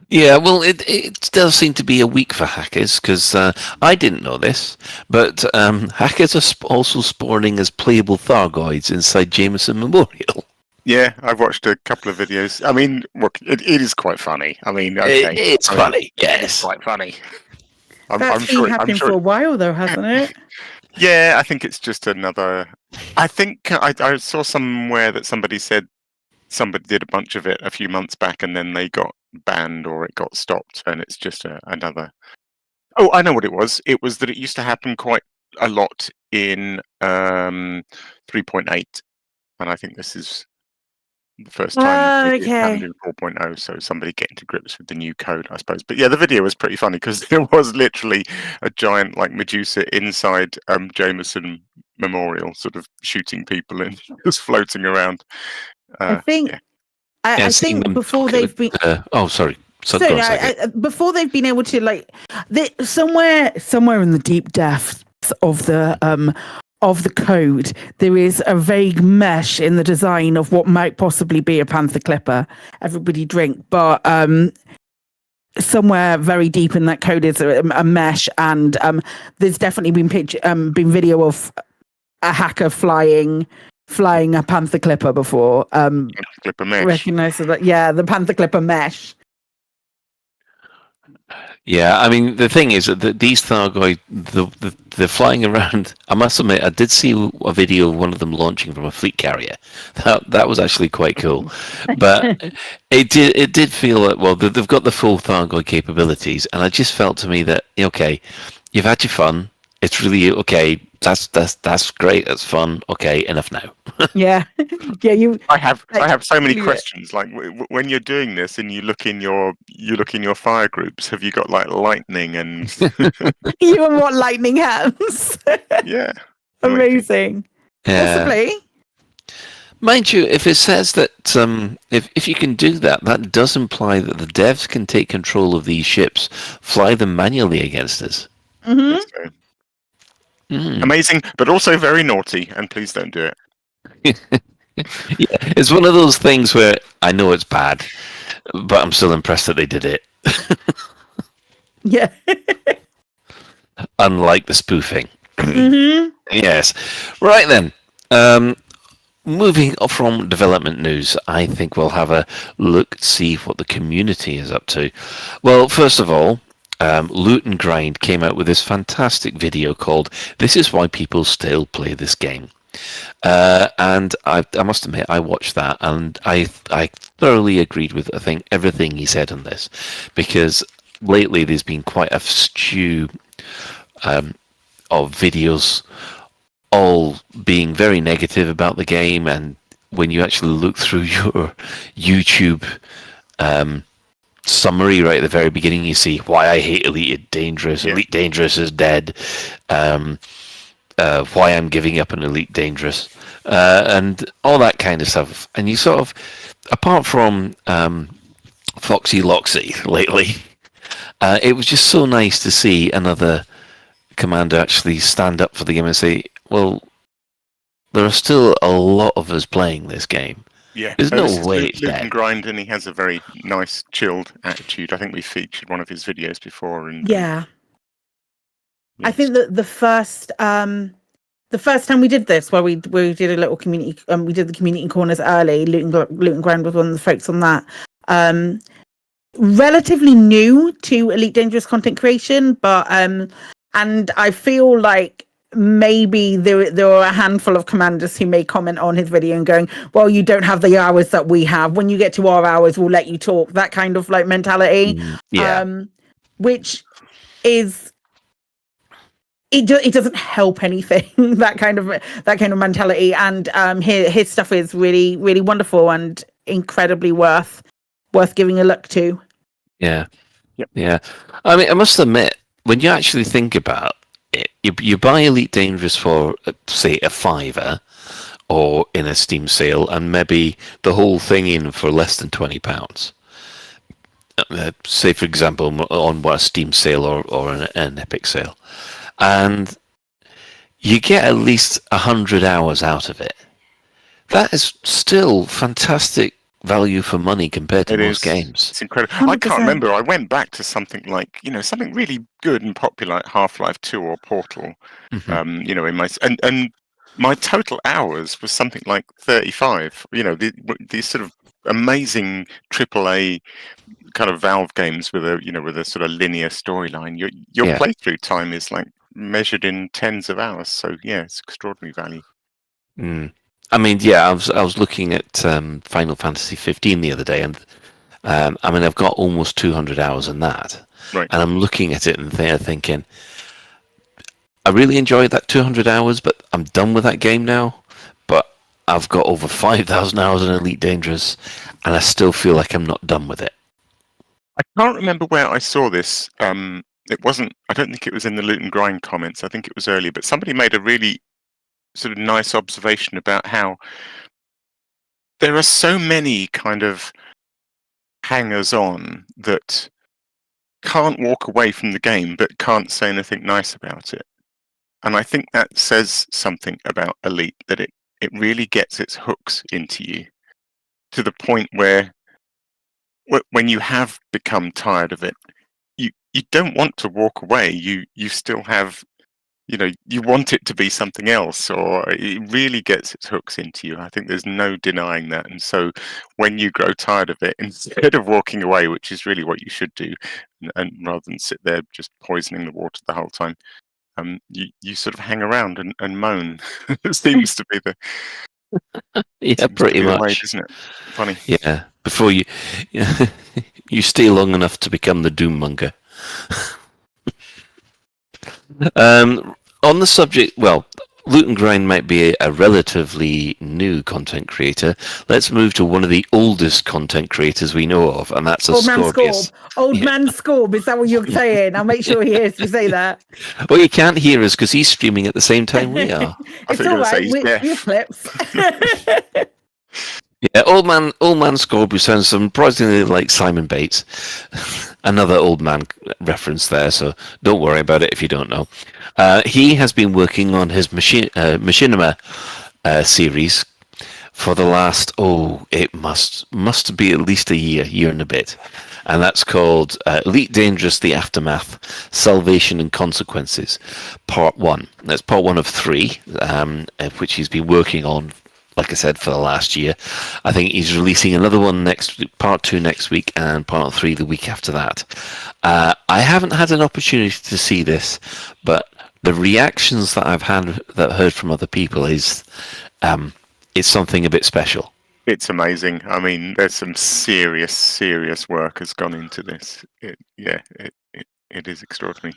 Speaker 2: Yeah, well, it does seem to be a week for hackers, because I didn't know this, but hackers are also spawning as playable Thargoids inside Jameson Memorial.
Speaker 15: Yeah, I've watched a couple of videos. I mean, look, it is quite funny. I mean, okay.
Speaker 2: It's funny, yes.
Speaker 15: It's quite funny.
Speaker 11: That's been happening for a while, though, hasn't it?
Speaker 15: Yeah, I think it's just another... I think I saw somewhere that somebody said somebody did a bunch of it a few months back and then they got banned or it got stopped, and it's just another... Oh, I know what it was. It was that it used to happen quite a lot in 3.8, and I think this is the first time it happened in 4.0, so somebody getting to grips with the new code, I suppose. But yeah, the video was pretty funny because there was literally a giant like Medusa inside Jameson Memorial, sort of shooting people and just floating around.
Speaker 11: I think before they've been.
Speaker 2: Sorry.
Speaker 11: Before they've been able to somewhere in the deep depths of the code, there is a vague mesh in the design of what might possibly be a panther clipper. Everybody drink, but somewhere very deep in that code is a mesh, and there's definitely been video of a hacker flying a panther clipper before.
Speaker 15: Clipper mesh.
Speaker 11: Recognize that? Yeah, the panther clipper mesh.
Speaker 2: Yeah, I mean, the thing is that these Thargoid, they're flying around. I must admit, I did see a video of one of them launching from a fleet carrier. That was actually quite cool. But it did feel like, well, they've got the full Thargoid capabilities, and it just felt to me that, okay, you've had your fun. It's really, okay, that's great, that's fun. Okay, enough now.
Speaker 11: Yeah.
Speaker 15: I have so many questions. Like when you're doing this and you look in your fire groups, have you got like lightning and
Speaker 11: you and what lightning hands?
Speaker 15: Yeah.
Speaker 11: Amazing.
Speaker 2: Yeah.
Speaker 11: Possibly.
Speaker 2: Mind you, if it says that if you can do that, that does imply that the devs can take control of these ships, fly them manually against us.
Speaker 11: Mm-hmm.
Speaker 15: Amazing, but also very naughty, and please don't do it.
Speaker 2: Yeah, it's one of those things where I know it's bad, but I'm still impressed that they did it.
Speaker 11: Yeah.
Speaker 2: Unlike the spoofing.
Speaker 11: Mm-hmm.
Speaker 2: Yes. Right then. Moving from development news, I think we'll have a look, see what the community is up to. Well, first of all, Loot and Grind came out with this fantastic video called "This is Why People Still Play This Game," and I must admit I watched that and I thoroughly agreed with I think everything he said on this, because lately there's been quite a stew of videos all being very negative about the game, and when you actually look through your YouTube summary right at the very beginning, you see why I hate Elite Dangerous. Yeah. Elite Dangerous is dead. Why I'm giving up on Elite Dangerous, and all that kind of stuff. And you sort of, apart from Foxy Loxy lately, it was just so nice to see another commander actually stand up for the game and say, well, there are still a lot of us playing this game.
Speaker 15: Yeah,
Speaker 2: there's no way it's
Speaker 15: Loot
Speaker 2: dead.
Speaker 15: and Grind, and he has a very nice, chilled attitude. I think we featured one of his videos before. And
Speaker 11: yeah. I think that the first time we did this, where we did a little community, we did the community corners early. Loot and Grind was one of the folks on that. relatively new to Elite Dangerous content creation, but and I feel like maybe there are a handful of commanders who may comment on his video and going, well, you don't have the hours that we have. When you get to our hours, we'll let you talk. That kind of like mentality. Which is it doesn't help anything. that kind of mentality. And his stuff is really, really wonderful and incredibly worth giving a look to.
Speaker 2: Yeah. Yeah. I mean, I must admit, when you actually think about it, you buy Elite Dangerous for, say, a $5 or in a Steam sale, and maybe the whole thing in for less than £20. Say, for example, on a Steam sale or an Epic sale. And you get at least 100 hours out of it. That is still fantastic value for money compared to most games.
Speaker 15: It's incredible.
Speaker 11: 100%.
Speaker 15: I can't remember. I went back to something like, something really good and popular like Half-Life 2 or Portal. In my total hours was something like 35. These sort of amazing AAA kind of Valve games with a sort of linear storyline. Your playthrough time is like measured in tens of hours. So yeah, it's extraordinary value.
Speaker 2: I mean, I was looking at Final Fantasy 15 the other day, and I mean, I've got almost 200 hours in that,
Speaker 15: right?
Speaker 2: And I'm looking at it and thinking, I really enjoyed that 200 hours, but I'm done with that game now. But I've got over 5,000 hours in Elite Dangerous, and I still feel like I'm not done with it.
Speaker 15: I can't remember where I saw this. It wasn't. I don't think it was in the Loot and Grind comments. I think it was earlier, but somebody made a really sort of nice observation about how there are so many kind of hangers-on that can't walk away from the game but can't say anything nice about it. And I think that says something about Elite, that it really gets its hooks into you to the point where when you have become tired of it, you don't want to walk away. You still have, you want it to be something else, or it really gets its hooks into you. I think there's no denying that. And so when you grow tired of it, instead of walking away, which is really what you should do, and rather than sit there just poisoning the water the whole time, you sort of hang around and moan. It seems to be the
Speaker 2: pretty much,
Speaker 15: way, isn't it? Funny.
Speaker 2: Yeah, before you stay long enough to become the doommonger. On the subject, well, Loot and Grind might be a relatively new content creator. Let's move to one of the oldest content creators we know of, and that's
Speaker 11: Old Man
Speaker 2: Scorpius.
Speaker 11: Old Man Scorb, is that what you're saying? I'll make sure he hears you say that.
Speaker 2: Well, you can't hear us because he's streaming at the same time we are.
Speaker 11: It's all right, we're flips.
Speaker 2: Yeah, Old Man Scorb, who sounds surprisingly like Simon Bates. Another old man reference there, so don't worry about it if you don't know. He has been working on his Machinima series for the last, it must be at least a year and a bit. And that's called Elite Dangerous, The Aftermath, Salvation and Consequences, Part 1. That's Part 1 of 3, which he's been working on, like I said, for the last year. I think he's releasing another one Part 2 next week, and Part 3 the week after that. I haven't had an opportunity to see this, but the reactions that I've heard from other people is it's something a bit special.
Speaker 15: It's amazing. I mean, there's some serious work has gone into this. It is extraordinary.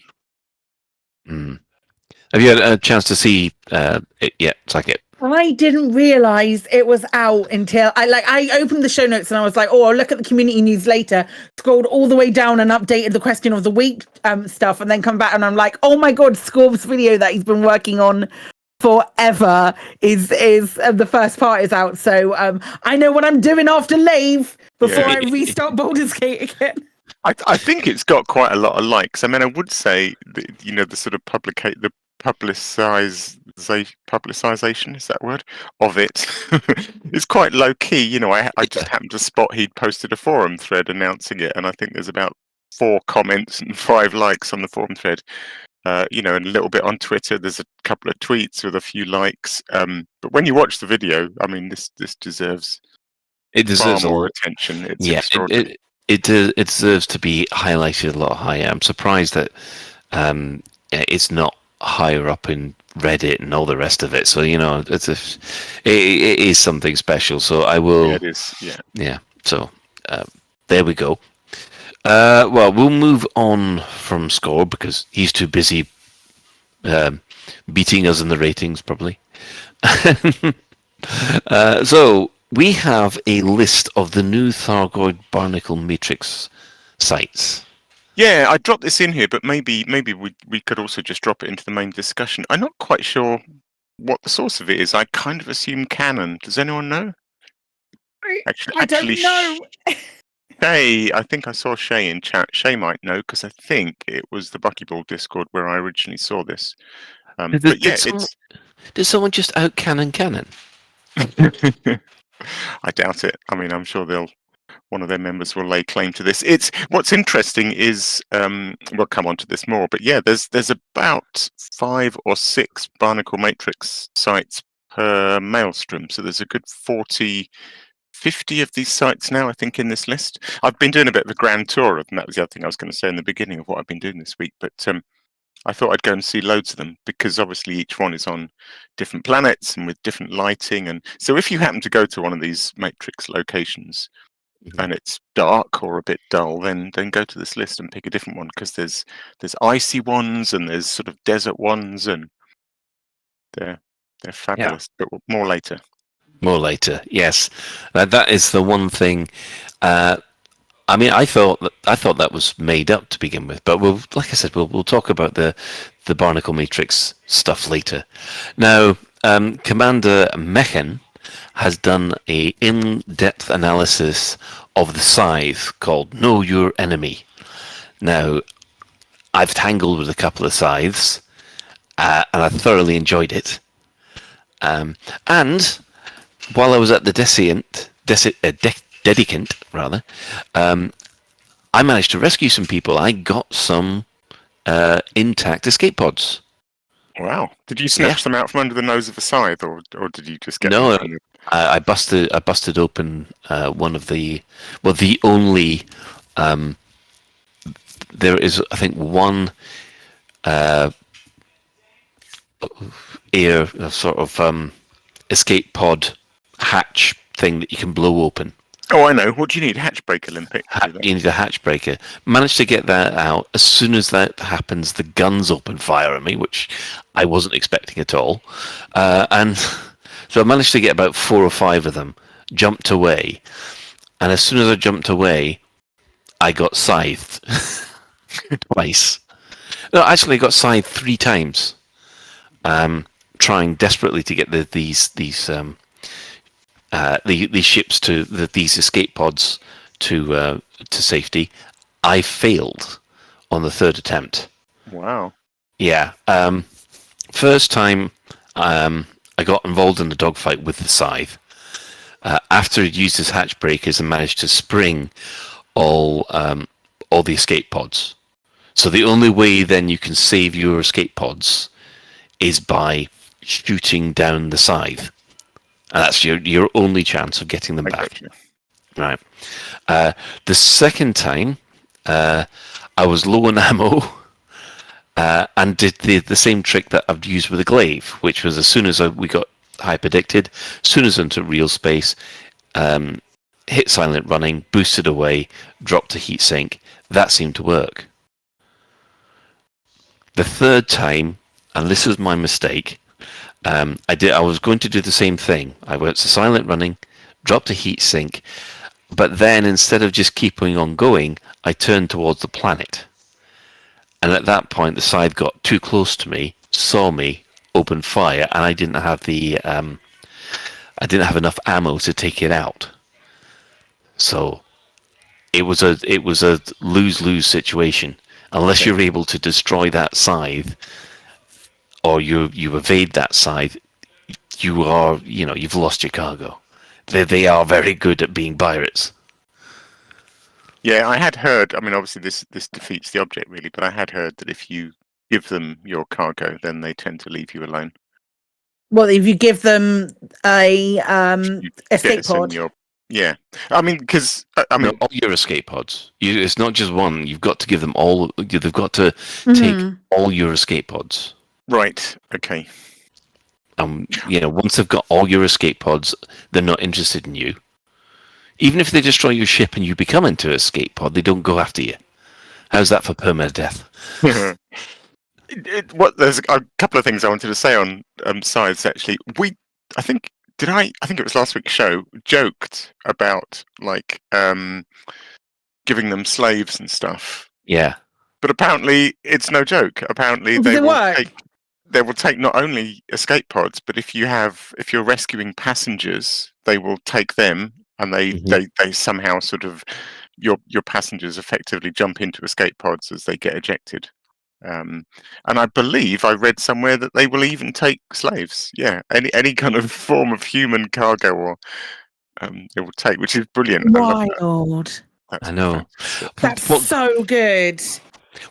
Speaker 2: Have you had a chance to see it yet, Psykit?
Speaker 11: I didn't realise it was out until I opened the show notes and I was like, I'll look at the community news later, scrolled all the way down and updated the question of the week stuff, and then come back and I'm like, oh my god, Scorb's video that he's been working on forever is the first part is out. So I know what I'm doing after Lave before I restart Baldur's Gate again.
Speaker 15: I think it's got quite a lot of likes. I mean, I would say that, the sort of publicization, is that word, of it is quite low key. I just happened to spot he'd posted a forum thread announcing it, and I think there's about 4 comments and 5 likes on the forum thread. And a little bit on Twitter. There's a couple of tweets with a few likes. But when you watch the video, I mean, this deserves far more attention. It's extraordinary.
Speaker 2: it deserves to be highlighted a lot higher. I'm surprised that it's not higher up in Reddit and all the rest of it. So it is something special. So I will.
Speaker 15: Yeah, it is. Yeah.
Speaker 2: Yeah. So there we go. Well, we'll move on from Score because he's too busy beating us in the ratings, probably. So we have a list of the new Thargoid Barnacle Matrix sites.
Speaker 15: Yeah, I dropped this in here, but maybe we could also just drop it into the main discussion. I'm not quite sure what the source of it is. I kind of assume canon. Does anyone know?
Speaker 11: I don't know.
Speaker 15: Shay, I think I saw Shay in chat. Shay might know because I think it was the Buckyball Discord where I originally saw this.
Speaker 2: Did someone just out canon?
Speaker 15: I doubt it. I mean, I'm sure one of their members will lay claim to this. What's interesting is we'll come on to this more, but yeah, there's about 5 or 6 Barnacle Matrix sites per Maelstrom, so there's a good 50 of these sites now, I think, in this list. I've been doing a bit of a grand tour of them. That was the other thing I was going to say in the beginning of what I've been doing this week, but I thought I'd go and see loads of them because obviously each one is on different planets and with different lighting. And so if you happen to go to one of these Matrix locations and it's dark or a bit dull, then go to this list and pick a different one because there's icy ones and there's sort of desert ones and they're fabulous. Yeah. But more later.
Speaker 2: More later, yes. That is the one thing. I mean, I thought that was made up to begin with, but like I said, we'll talk about the Barnacle Matrix stuff later. Now, Commander Mechen has done a in-depth analysis of the scythe called Know Your Enemy. Now, I've tangled with a couple of scythes, and I thoroughly enjoyed it. And while I was at the Dedicant, rather, I managed to rescue some people. I got some intact escape pods.
Speaker 15: Wow! Did you snatch them out from under the nose of a scythe, or did you just get?
Speaker 2: No, I busted open one of the only. There is, I think, one air sort of escape pod hatch thing that you can blow open.
Speaker 15: Oh, I know. What do you need? Hatch breaker, Olympic?
Speaker 2: You need a hatch breaker. Managed to get that out. As soon as that happens, the guns open fire at me, which I wasn't expecting at all. And so I managed to get about 4 or 5 of them, jumped away. And as soon as I jumped away, I got scythed twice. No, actually, I got scythed 3 times, trying desperately to get these ships to these escape pods to safety. I failed on the 3rd attempt.
Speaker 15: Wow.
Speaker 2: Yeah. First time I got involved in the dogfight with the scythe. After he used his hatch breakers and managed to spring all the escape pods. So the only way then you can save your escape pods is by shooting down the scythe. And that's your only chance of getting them back. Right. The second time, I was low on ammo and did the same trick that I've used with the glaive, which was as soon as we got hyperdicted, as soon as into real space, hit silent running, boosted away, dropped to heat sink. That seemed to work. The third time, and this was my mistake, I was going to do the same thing. I went to silent running, dropped a heat sink, but then instead of just keeping on going, I turned towards the planet. And at that point, the scythe got too close to me, saw me, opened fire, and I didn't have enough ammo to take it out. So it was a lose-lose situation. Unless you're able to destroy that scythe, or you evade that scythe, you've lost your cargo. They are very good at being pirates.
Speaker 15: Yeah, I had heard. I mean, obviously this defeats the object really, but I had heard that if you give them your cargo, then they tend to leave you alone.
Speaker 11: Well, if you give them a escape pod.
Speaker 15: Yeah, I mean, because I mean,
Speaker 2: all your escape pods. It's not just one. You've got to give them all. They've got to take all your escape pods.
Speaker 15: Right. Okay.
Speaker 2: Once they've got all your escape pods, they're not interested in you. Even if they destroy your ship and you become into an escape pod, they don't go after you. How's that for permadeath?
Speaker 15: There's a couple of things I wanted to say on sides actually. I think it was last week's show, joked about like giving them slaves and stuff.
Speaker 2: Yeah.
Speaker 15: But apparently it's no joke. Apparently they will take not only escape pods, but if you're rescuing passengers, they will take them, and they somehow sort of your passengers effectively jump into escape pods as they get ejected. And I believe I read somewhere that they will even take slaves. Yeah, any kind of form of human cargo, or it will take, which is brilliant.
Speaker 11: Wild.
Speaker 2: I know.
Speaker 11: That's so good.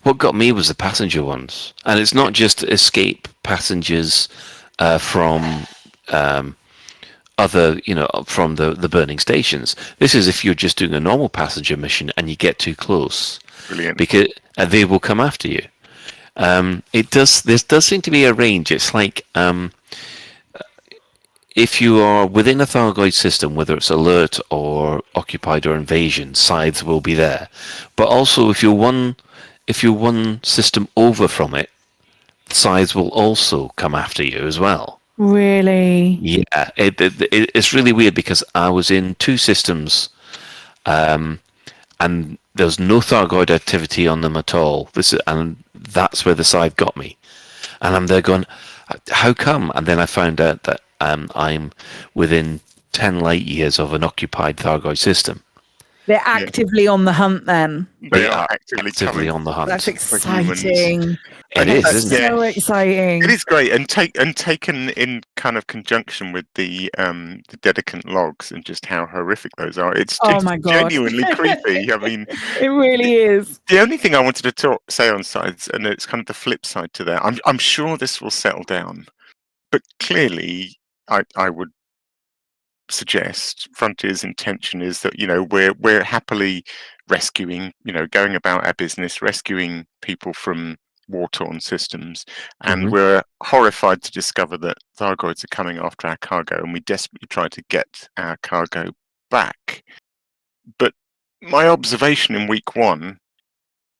Speaker 2: What got me was the passenger ones, and it's not just escape passengers from other, from the burning stations. This is if you're just doing a normal passenger mission and you get too close.
Speaker 15: Brilliant.
Speaker 2: Because they will come after you. There does seem to be a range. It's like if you are within a Thargoid system, whether it's alert or occupied or invasion, scythes will be there. But also, if you're one system over from it, scythes will also come after you as well.
Speaker 11: Really?
Speaker 2: Yeah, it's really weird because I was in two systems, and there's no Thargoid activity on them at all. And that's where the scythe got me. And I'm there going, how come? And then I found out that I'm within 10 light years of an occupied Thargoid system.
Speaker 11: They're actively on the hunt then.
Speaker 2: They are actively on the hunt.
Speaker 11: That's exciting.
Speaker 2: It is, isn't it?
Speaker 11: So exciting.
Speaker 15: It is great, and taken in kind of conjunction with the Dedicant logs and just how horrific those are. It's just
Speaker 11: my God.
Speaker 15: genuinely creepy. I mean,
Speaker 11: it really is.
Speaker 15: The only thing I wanted to say on sides, and it's kind of the flip side to that. I'm sure this will settle down, but clearly, I would suggest Frontier's intention is that we're happily rescuing, going about our business, rescuing people from war-torn systems, and we're horrified to discover that Thargoids are coming after our cargo, and we desperately try to get our cargo back. But my observation in week one,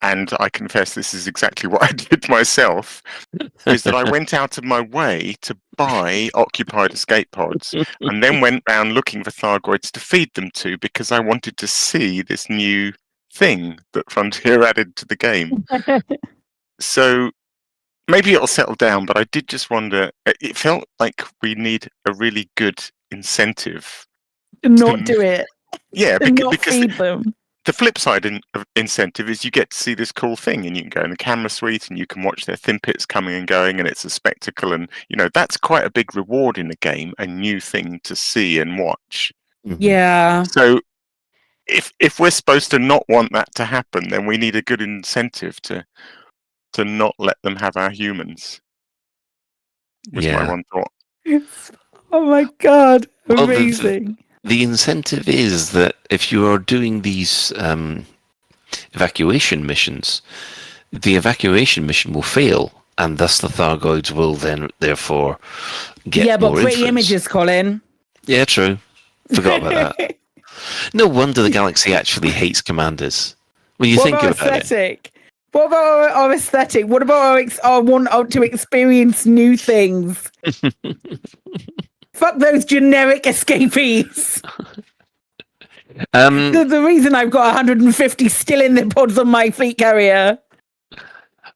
Speaker 15: and I confess this is exactly what I did myself, is that I went out of my way to buy occupied escape pods and then went round looking for Thargoids to feed them to, because I wanted to see this new thing that Frontier added to the game. So maybe it'll settle down, but I did just wonder, it felt like we need a really good incentive.
Speaker 11: Not do it.
Speaker 15: Yeah,
Speaker 11: because feed them.
Speaker 15: The flip side of incentive is you get to see this cool thing, and you can go in the camera suite and you can watch their thin pits coming and going, and it's a spectacle, and that's quite a big reward in the game, a new thing to see and watch.
Speaker 11: Yeah.
Speaker 15: So if we're supposed to not want that to happen, then we need a good incentive to not let them have our humans. Was my one thought.
Speaker 11: Oh my God. Amazing.
Speaker 2: The incentive is that if you are doing these evacuation missions, the evacuation mission will fail, and thus the Thargoids will then therefore get more
Speaker 11: but pretty
Speaker 2: influence.
Speaker 11: images, Colin.
Speaker 2: Yeah, true. Forgot about that. No wonder the galaxy actually hates commanders. When you think about
Speaker 11: aesthetic? What about our aesthetic? What about our want to experience new things? Fuck those generic escapees. The reason I've got 150 still in the pods on my fleet carrier.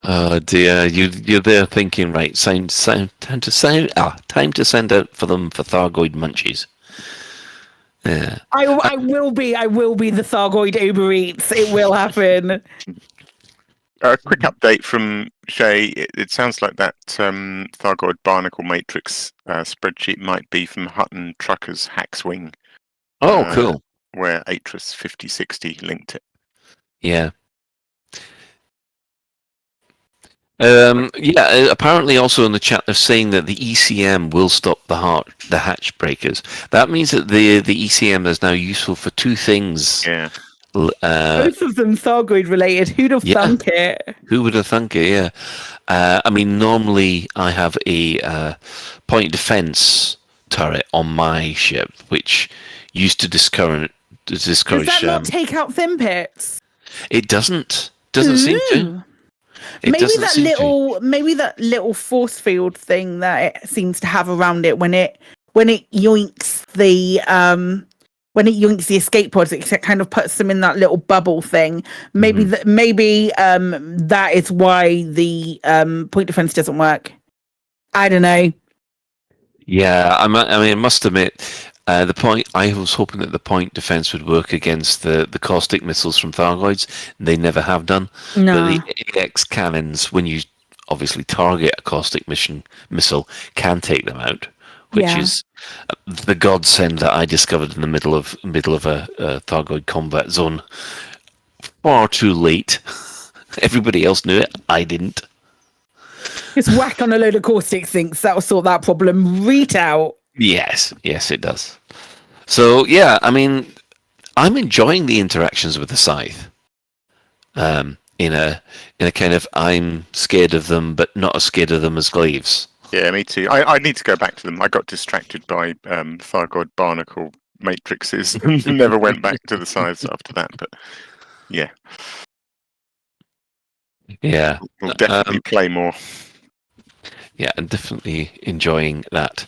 Speaker 2: Oh dear, you're there thinking, right? Time to send out for them for Thargoid munchies. Yeah,
Speaker 11: I will be the Thargoid Uber Eats. It will happen.
Speaker 15: A quick update from Shay. It sounds like that Thargoid Barnacle Matrix spreadsheet might be from Hutton Truckers Hackswing.
Speaker 2: Oh, cool.
Speaker 15: Where Atris 5060 linked it.
Speaker 2: Yeah. Apparently also in the chat they're saying that the ECM will stop the hatch breakers. That means that the ECM is now useful for two things.
Speaker 15: Yeah.
Speaker 11: Both of them Thargoid related. Who'd have thunk it?
Speaker 2: Who would have thunk it, yeah. I mean, normally I have a point defense turret on my ship, which used to discourage...
Speaker 11: Does that not take out thin pits?
Speaker 2: It doesn't. Doesn't seem to.
Speaker 11: Maybe that little force field thing that it seems to have around it when it yoinks the escape pods, it kind of puts them in that little bubble thing. Maybe that is why the point defense doesn't work. I don't know.
Speaker 2: Yeah, I mean, I must admit, I was hoping that the point defense would work against the caustic missiles from Thargoids. They never have done.
Speaker 11: No.
Speaker 2: But the AX cannons, when you obviously target a caustic missile, can take them out, which is the godsend that I discovered in the middle of a Thargoid combat zone. Far too late. Everybody else knew it. I didn't.
Speaker 11: Just whack on a load of caustic sinks. That'll sort that problem right out.
Speaker 2: Yes, it does. So yeah, I mean, I'm enjoying the interactions with the scythe. In a kind of I'm scared of them, but not as scared of them as glaives.
Speaker 15: Yeah, me too. I need to go back to them. I got distracted by Thargoid barnacle matrices and never went back to the scythes after that. But yeah, we'll definitely play more.
Speaker 2: Yeah, and definitely enjoying that.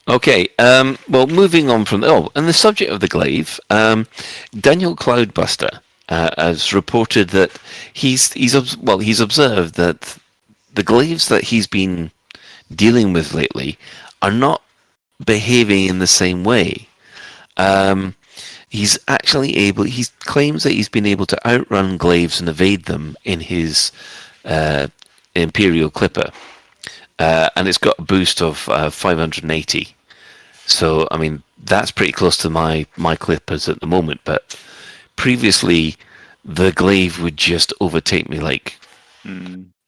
Speaker 2: Okay, well, moving on from... and the subject of the glaive, Daniel Cloudbuster has reported that he's observed that the glaives that he's been dealing with lately are not behaving in the same way. He claims that he's been able to outrun glaives and evade them in his Imperial Clipper. And it's got a boost of 580. So, I mean, that's pretty close to my clippers at the moment. But previously, the glaive would just overtake me like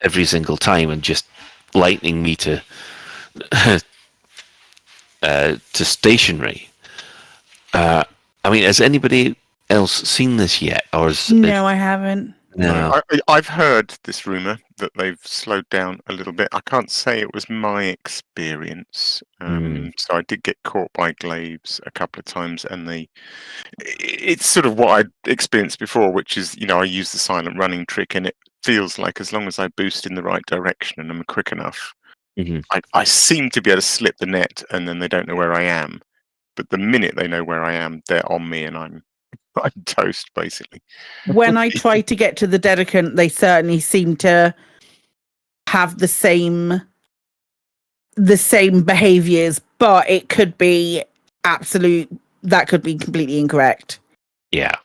Speaker 2: every single time and just lightning me to stationary. I mean, has anybody else seen this yet?
Speaker 11: No, I haven't.
Speaker 2: No.
Speaker 15: I've heard this rumor that they've slowed down a little bit. I can't say it was my experience. So I did get caught by glaives a couple of times, and it's sort of what I'd experienced before, which is, I use the silent running trick, and it feels like as long as I boost in the right direction and I'm quick enough, I seem to be able to slip the net, and then they don't know where I am. But the minute they know where I am, they're on me, and I'm toast, basically.
Speaker 11: When I try to get to the Dedicant, they certainly seem to have the same behaviors, but it could be that could be completely incorrect.
Speaker 2: Yeah,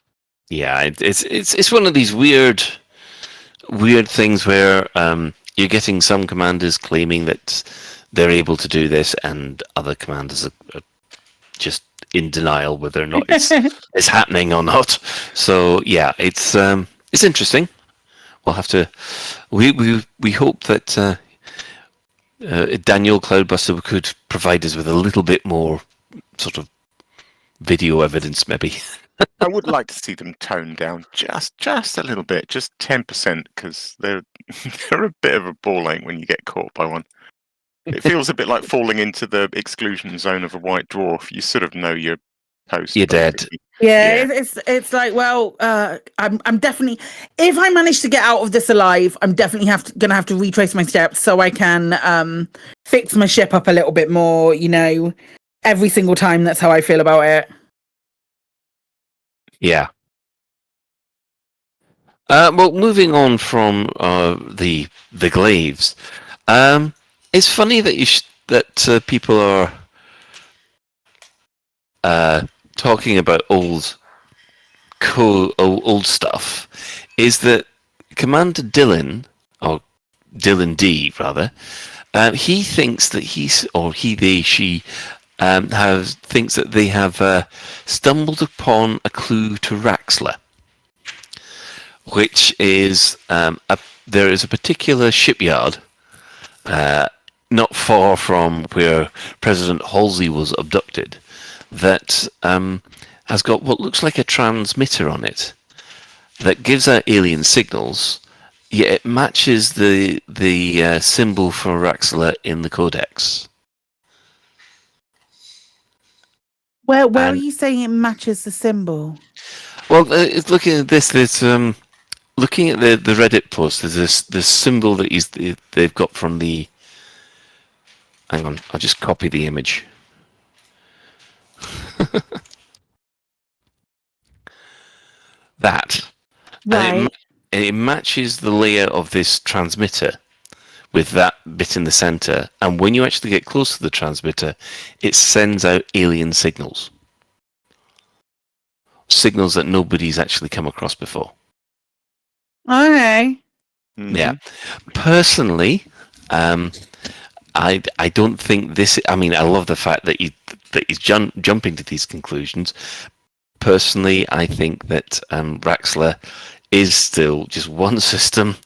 Speaker 2: it's one of these weird things where you're getting some commanders claiming that they're able to do this, and other commanders are just in denial whether or not it's happening or not. So yeah, it's interesting. We'll have to. We hope that Daniel Cloudbuster could provide us with a little bit more sort of video evidence, maybe.
Speaker 15: I would like to see them toned down just a little bit, just 10%, because they're a bit of a ball ache when you get caught by one. It feels a bit like falling into the exclusion zone of a white dwarf. You sort of know you're toast.
Speaker 2: You're dead.
Speaker 11: Yeah, it's like, well, I'm definitely, if I manage to get out of this alive, I'm definitely gonna have to retrace my steps so I can fix my ship up a little bit more. Every single time. That's how I feel about it.
Speaker 2: Yeah. Well, moving on from the glaives. It's funny that people are talking about old stuff. Is that Commander Dylan, or Dylan D rather? He thinks that she thinks that they have stumbled upon a clue to Raxxla, which is there is a particular shipyard not far from where President Halsey was abducted that has got what looks like a transmitter on it that gives out alien signals, yet it matches the symbol for Raxxla in the codex.
Speaker 11: Where are you saying it matches the symbol?
Speaker 2: Well, it's looking at this. There's looking at the Reddit post. There's this symbol that they've got from the. Hang on, I'll just copy the image. That.
Speaker 11: Right.
Speaker 2: And it matches the layer of this transmitter with that bit in the center. And when you actually get close to the transmitter, it sends out alien signals. Signals that nobody's actually come across before.
Speaker 11: Okay.
Speaker 15: Mm-hmm.
Speaker 2: Yeah. Personally, I don't think this. I mean, I love the fact that he's jumping to these conclusions. Personally, I think that Raxxla is still just one system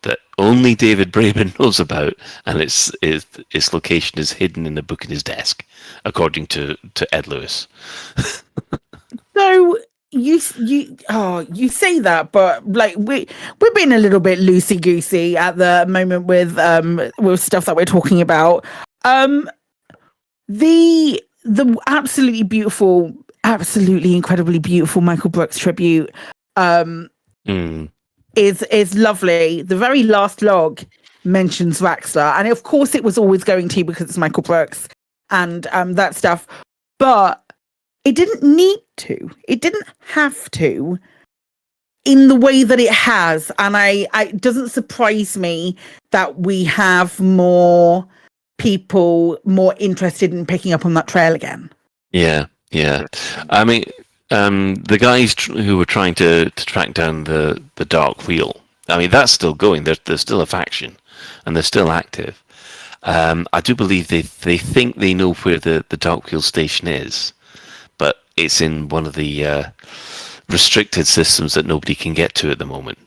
Speaker 2: that only David Braben knows about, and its location is hidden in a book in his desk, according to Ed Lewis.
Speaker 11: So you say that, but like we're being a little bit loosey goosey at the moment with stuff that we're talking about. The absolutely beautiful, absolutely incredibly beautiful Michael Brooks tribute is lovely. The very last log mentions Raxxla, and of course it was always going to because it's Michael Brooks and that stuff, but it didn't need to. It didn't have to in the way that it has. And it doesn't surprise me that we have more people more interested in picking up on that trail again.
Speaker 2: Yeah. I mean, the guys who were trying to track down the Dark Wheel, I mean, that's still going. There's still a faction, and they're still active. I do believe they think they know where the Dark Wheel station is, but it's in one of the restricted systems that nobody can get to at the moment.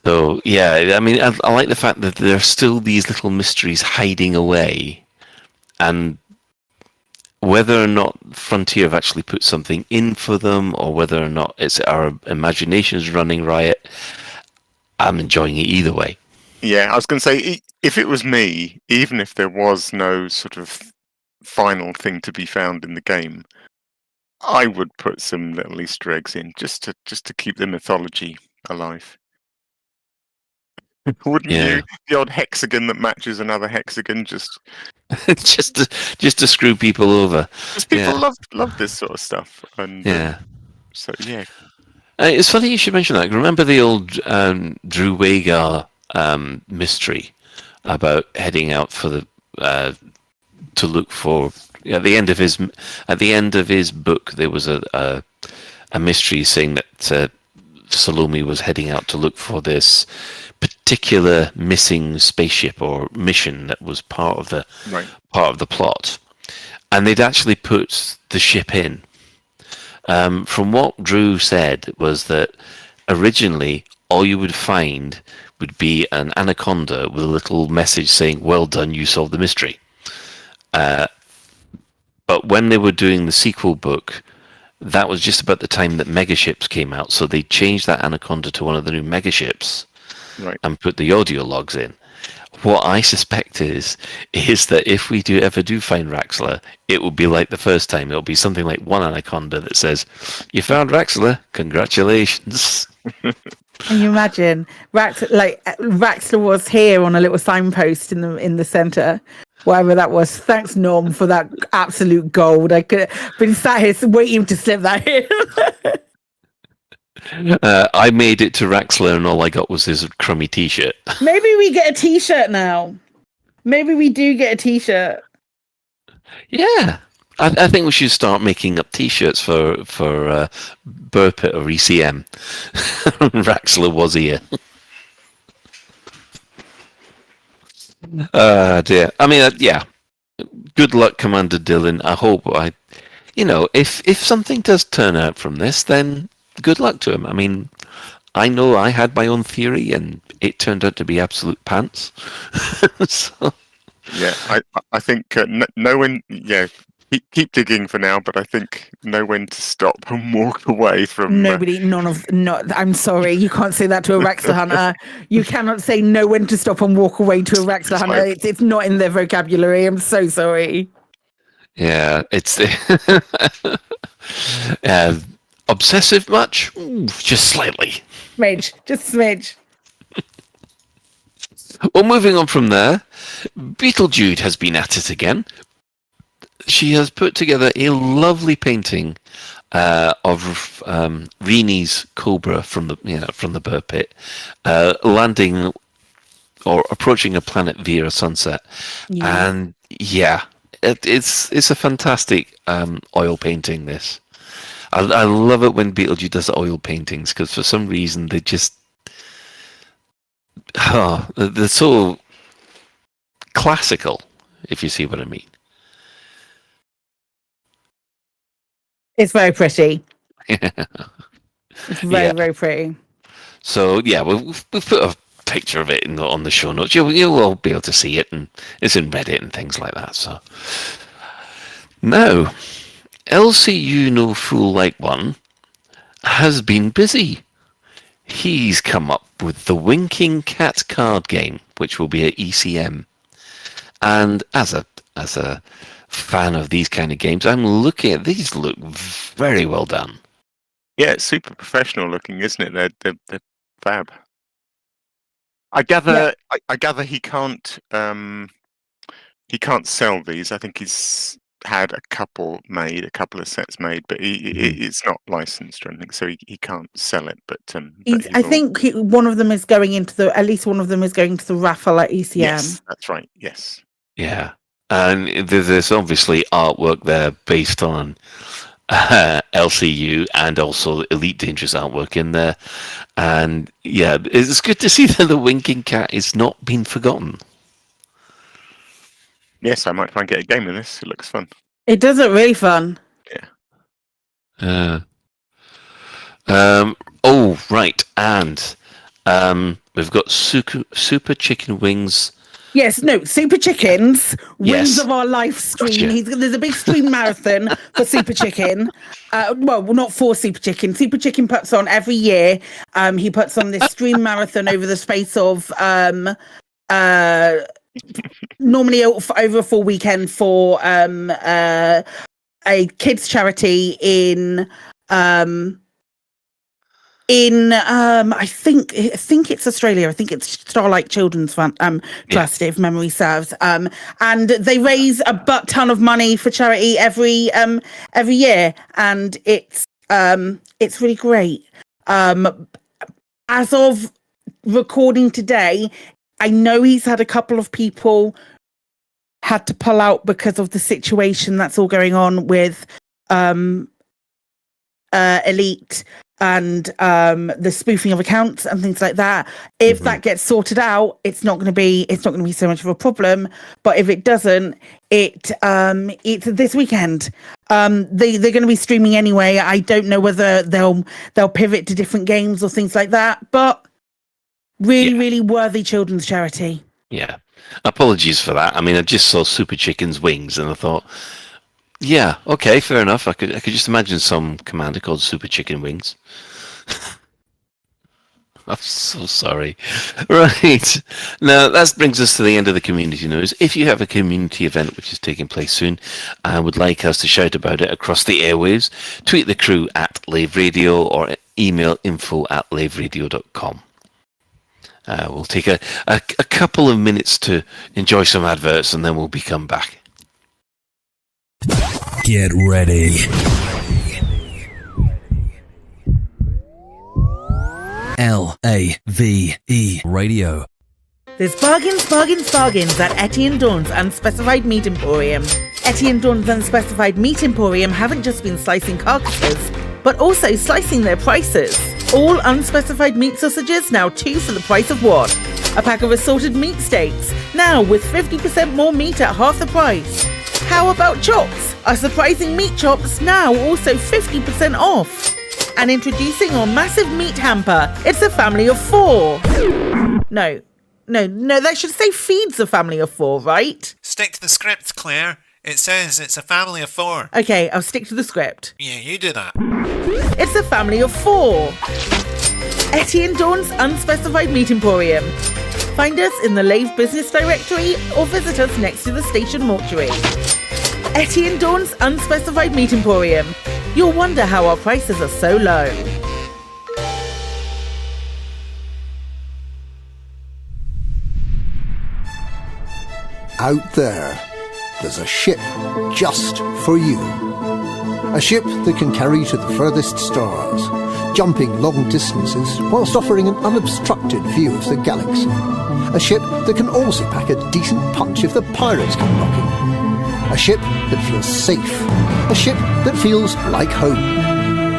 Speaker 2: So, yeah, I mean, I like the fact that there are still these little mysteries hiding away, and whether or not Frontier have actually put something in for them, or whether or not it's our imaginations running riot, I'm enjoying it either way.
Speaker 15: Yeah, I was going to say, if it was me, even if there was no sort of final thing to be found in the game, I would put some little Easter eggs in just to keep the mythology alive. Wouldn't you? The odd hexagon that matches another hexagon, just
Speaker 2: to screw people over.
Speaker 15: Because people love this sort of stuff, and so yeah.
Speaker 2: It's funny you should mention that. Remember the old Drew Wagar mystery about heading out for the to look for at the end of his book there was a mystery saying that Salome was heading out to look for this particular missing spaceship or mission that was part of the plot, and they'd actually put the ship in. From what Drew said was that originally all you would find would be an anaconda with a little message saying, "Well done, you solved the mystery." But when they were doing the sequel book, that was just about the time that megaships came out, so they changed that anaconda to one of the new megaships and put the audio logs in. What I suspect is that if we ever do find Raxxla, it will be like the first time. It'll be something like one anaconda that says, "You found Raxxla, congratulations."
Speaker 11: Can you imagine Raxxla was here on a little signpost in the center, whatever that was. Thanks, Norm, for that absolute gold. I could have been sat here waiting to slip that in.
Speaker 2: I made it to Raxxla and all I got was his crummy t-shirt.
Speaker 11: Maybe we get a t-shirt now. Maybe we do get a t-shirt.
Speaker 2: Yeah. I think we should start making up t-shirts for Burpit or ECM. Raxxla was here. Dear. I mean, yeah. Good luck, Commander Dillon. I hope if something does turn out from this, then good luck to him. I mean, I know I had my own theory, and it turned out to be absolute pants. So.
Speaker 15: Yeah, I think know when. Yeah, keep digging for now, but I think know when to stop and walk away from.
Speaker 11: I'm sorry, you can't say that to a Raxxla hunter. You cannot say know when to stop and walk away to a Raxxla hunter. It's not in their vocabulary. I'm so sorry.
Speaker 2: Yeah, it's obsessive much? Ooh, just slightly.
Speaker 11: Just smidge.
Speaker 2: Well, moving on from there, Beetlejude has been at it again. She has put together a lovely painting of Rini's cobra from the bird pit, landing or approaching a planet via a sunset, and it's a fantastic oil painting. This I love it when Beetlejuice does oil paintings, because for some reason they just they're so classical, if you see what I mean.
Speaker 11: It's very pretty. It's very pretty.
Speaker 2: So we've put a picture of it on the show notes. You'll all be able to see it, and it's in Reddit and things like that. So now, LCU No Fool Like One has been busy. He's come up with the Winking Cat card game, which will be at ECM. And as a fan of these kind of games, I'm looking at these. Look very well done.
Speaker 15: Yeah, it's super professional looking, isn't it? They're fab. I gather he can't sell these. I think he's had a couple of sets made, but it's not licensed or anything, so he can't sell it. But
Speaker 11: I think one of them is going into the raffle at ECM.
Speaker 15: Yes, that's right. Yes.
Speaker 2: Yeah, and there's obviously artwork there based on LCU and also Elite Dangerous artwork in there, and it's good to see that the Winking Cat is not been forgotten.
Speaker 15: Yes, I might try and get a game of this. It looks fun.
Speaker 11: It does look really fun.
Speaker 15: Yeah.
Speaker 2: Oh, right, and we've got super chicken wings.
Speaker 11: Yes, no, Super Chickens, Wings of Our Life stream. Gotcha. There's a big stream marathon for Super Chicken. Well, not for Super Chicken. Super Chicken puts on every year. He puts on this stream marathon over the space of normally over a full weekend for a kids charity in I think it's Australia. I think it's Starlight Children's Trust, if memory serves. And they raise a butt ton of money for charity every year, and it's really great. As of recording today, I know he's had a couple of people had to pull out because of the situation that's all going on with Elite and the spoofing of accounts and things like that. If that gets sorted out, it's not going to be so much of a problem. But if it doesn't, it's this weekend. They're going to be streaming anyway. I don't know whether they'll pivot to different games or things like that. But really worthy children's charity.
Speaker 2: Yeah, apologies for that. I mean, I just saw Super Chicken's wings, and I thought, yeah, okay, fair enough. I could just imagine some commander called Super Chicken Wings. I'm so sorry. Right. Now, that brings us to the end of the community news. If you have a community event which is taking place soon and would like us to shout about it across the airwaves, tweet the crew at Lave Radio or email info@laveradio.com. We'll take a couple of minutes to enjoy some adverts, and then we'll come back.
Speaker 16: Get ready. LAVE Radio.
Speaker 11: There's bargains at Etienne Dawn's Unspecified Meat Emporium. Etienne Dawn's Unspecified Meat Emporium haven't just been slicing carcasses, but also slicing their prices. All unspecified meat sausages now 2 for the price of 1. A pack of assorted meat steaks, now with 50% more meat at half the price. How about chops? Our surprising meat chops now also 50% off. And introducing our massive meat hamper. It's a family of 4. No, that should say feeds a family of 4, right?
Speaker 17: Stick to the script, Claire. It says it's a family of 4.
Speaker 11: Okay, I'll stick to the script.
Speaker 17: Yeah, you do that.
Speaker 11: It's a family of 4. Etty and Dawn's Unspecified Meat Emporium. Find us in the Lave business directory or visit us next to the station mortuary. Etty and Dawn's Unspecified Meat Emporium. You'll wonder how our prices are so low.
Speaker 18: Out there's a ship just for you. A ship that can carry you to the furthest stars, jumping long distances whilst offering an unobstructed view of the galaxy. A ship that can also pack a decent punch if the pirates come knocking. A ship that feels safe. A ship that feels like home.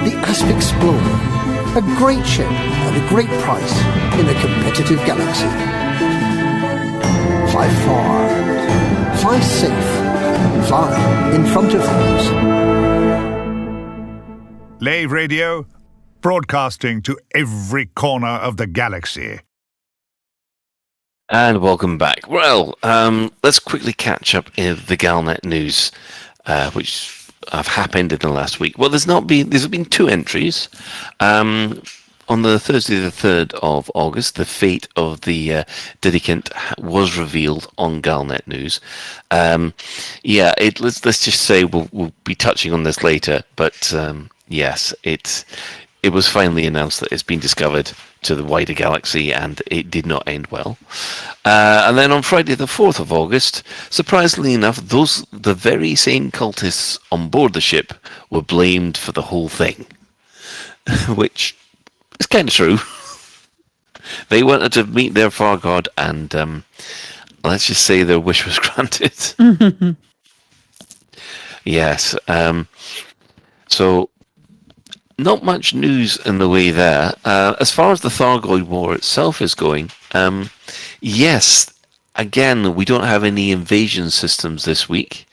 Speaker 18: The Asp Explorer. A great ship at a great price in a competitive galaxy. Fly far. Fly safe. Fly in front of things.
Speaker 19: Lave Radio, broadcasting to every corner of the galaxy.
Speaker 2: And welcome back. Well, let's quickly catch up in the Galnet news, which have happened in the last week. Well, there's been 2 entries. On the Thursday, the 3rd of August, the fate of the Didikant was revealed on Galnet News. Let's just say we'll be touching on this later, but yes, it was finally announced that it's been discovered to the wider galaxy, and it did not end well. And then on Friday, the 4th of August, surprisingly enough, the very same cultists on board the ship were blamed for the whole thing, which is kind of true. They wanted to meet their far god, and let's just say their wish was granted. Yes. So, not much news in the way there. As far as the Thargoid War itself is going, yes, again, we don't have any invasion systems this week.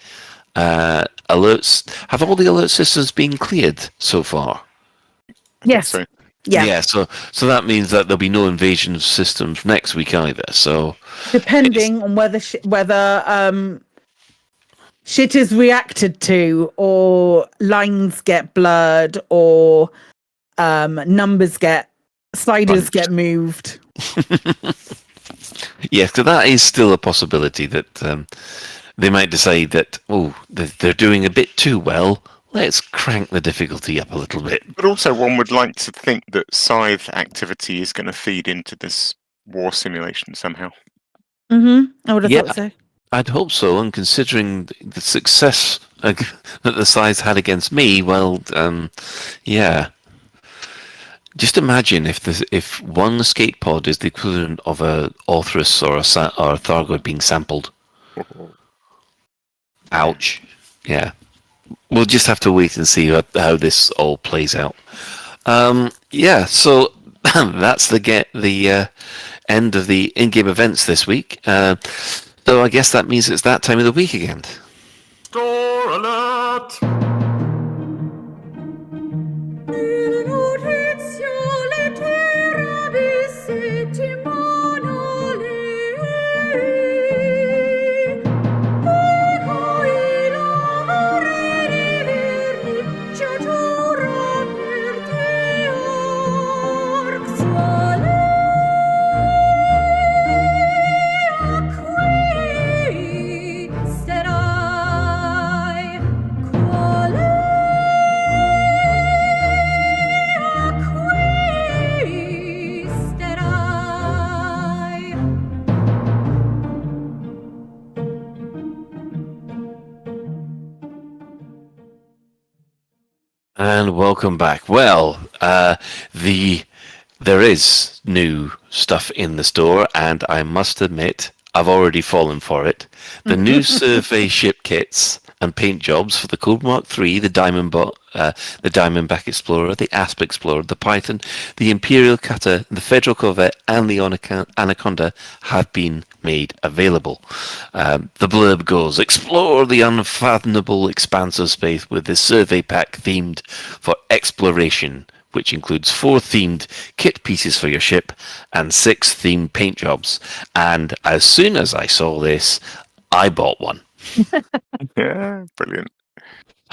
Speaker 2: Alerts. Have all the alert systems been cleared so far?
Speaker 11: Yes.
Speaker 2: Yeah, so that means that there'll be no invasion systems next week either. So
Speaker 11: depending on whether shit is reacted to, or lines get blurred, or sliders get moved.
Speaker 2: Yes, so that is still a possibility that they might decide that they're doing a bit too well. Let's crank the difficulty up a little bit.
Speaker 15: But also, one would like to think that Scythe activity is going to feed into this war simulation somehow.
Speaker 11: I would have thought so.
Speaker 2: I'd hope so, and considering the success that the Scythe had against me, well, yeah. Just imagine if one escape pod is the equivalent of a Orthrus or a Thargoid being sampled. Ouch. Yeah. We'll just have to wait and see how this all plays out. So that's the end of the in-game events this week. So I guess that means it's that time of the week again.
Speaker 20: Store alert!
Speaker 2: And welcome back. Well, there is new stuff in the store, and I must admit, I've already fallen for it. The new survey ship kits and paint jobs for the Cold Mark III, the Diamondback Explorer, the Asp Explorer, the Python, the Imperial Cutter, the Federal Corvette, and the Anaconda have been made available. The blurb goes, explore the unfathomable expanse of space with this survey pack themed for exploration which includes 4 themed kit pieces for your ship and 6 themed paint jobs. And as soon as I saw this, I bought one.
Speaker 15: Yeah, brilliant.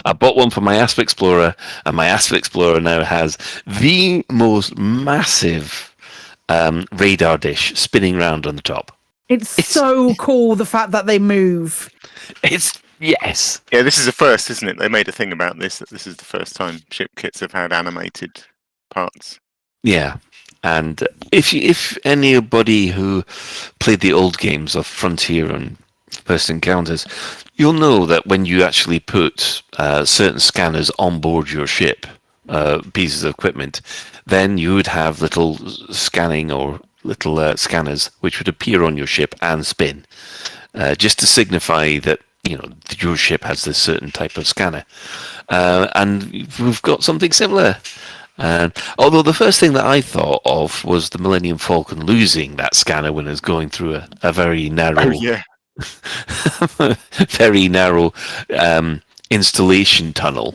Speaker 2: I bought one for my Asp Explorer, and my Asp Explorer now has the most massive radar dish spinning round on the top.
Speaker 11: It's so cool, the fact that they move.
Speaker 2: Yes.
Speaker 15: Yeah, this is a first, isn't it? They made a thing about this, that this is the first time ship kits have had animated parts.
Speaker 2: Yeah. And if anybody who played the old games of Frontier and First Encounters, you'll know that when you actually put certain scanners on board your ship, pieces of equipment, then you would have little scanning or little scanners which would appear on your ship and spin, just to signify that your ship has this certain type of scanner. And we've got something similar. Although the first thing that I thought of was the Millennium Falcon losing that scanner when it was going through a very narrow, very narrow installation tunnel.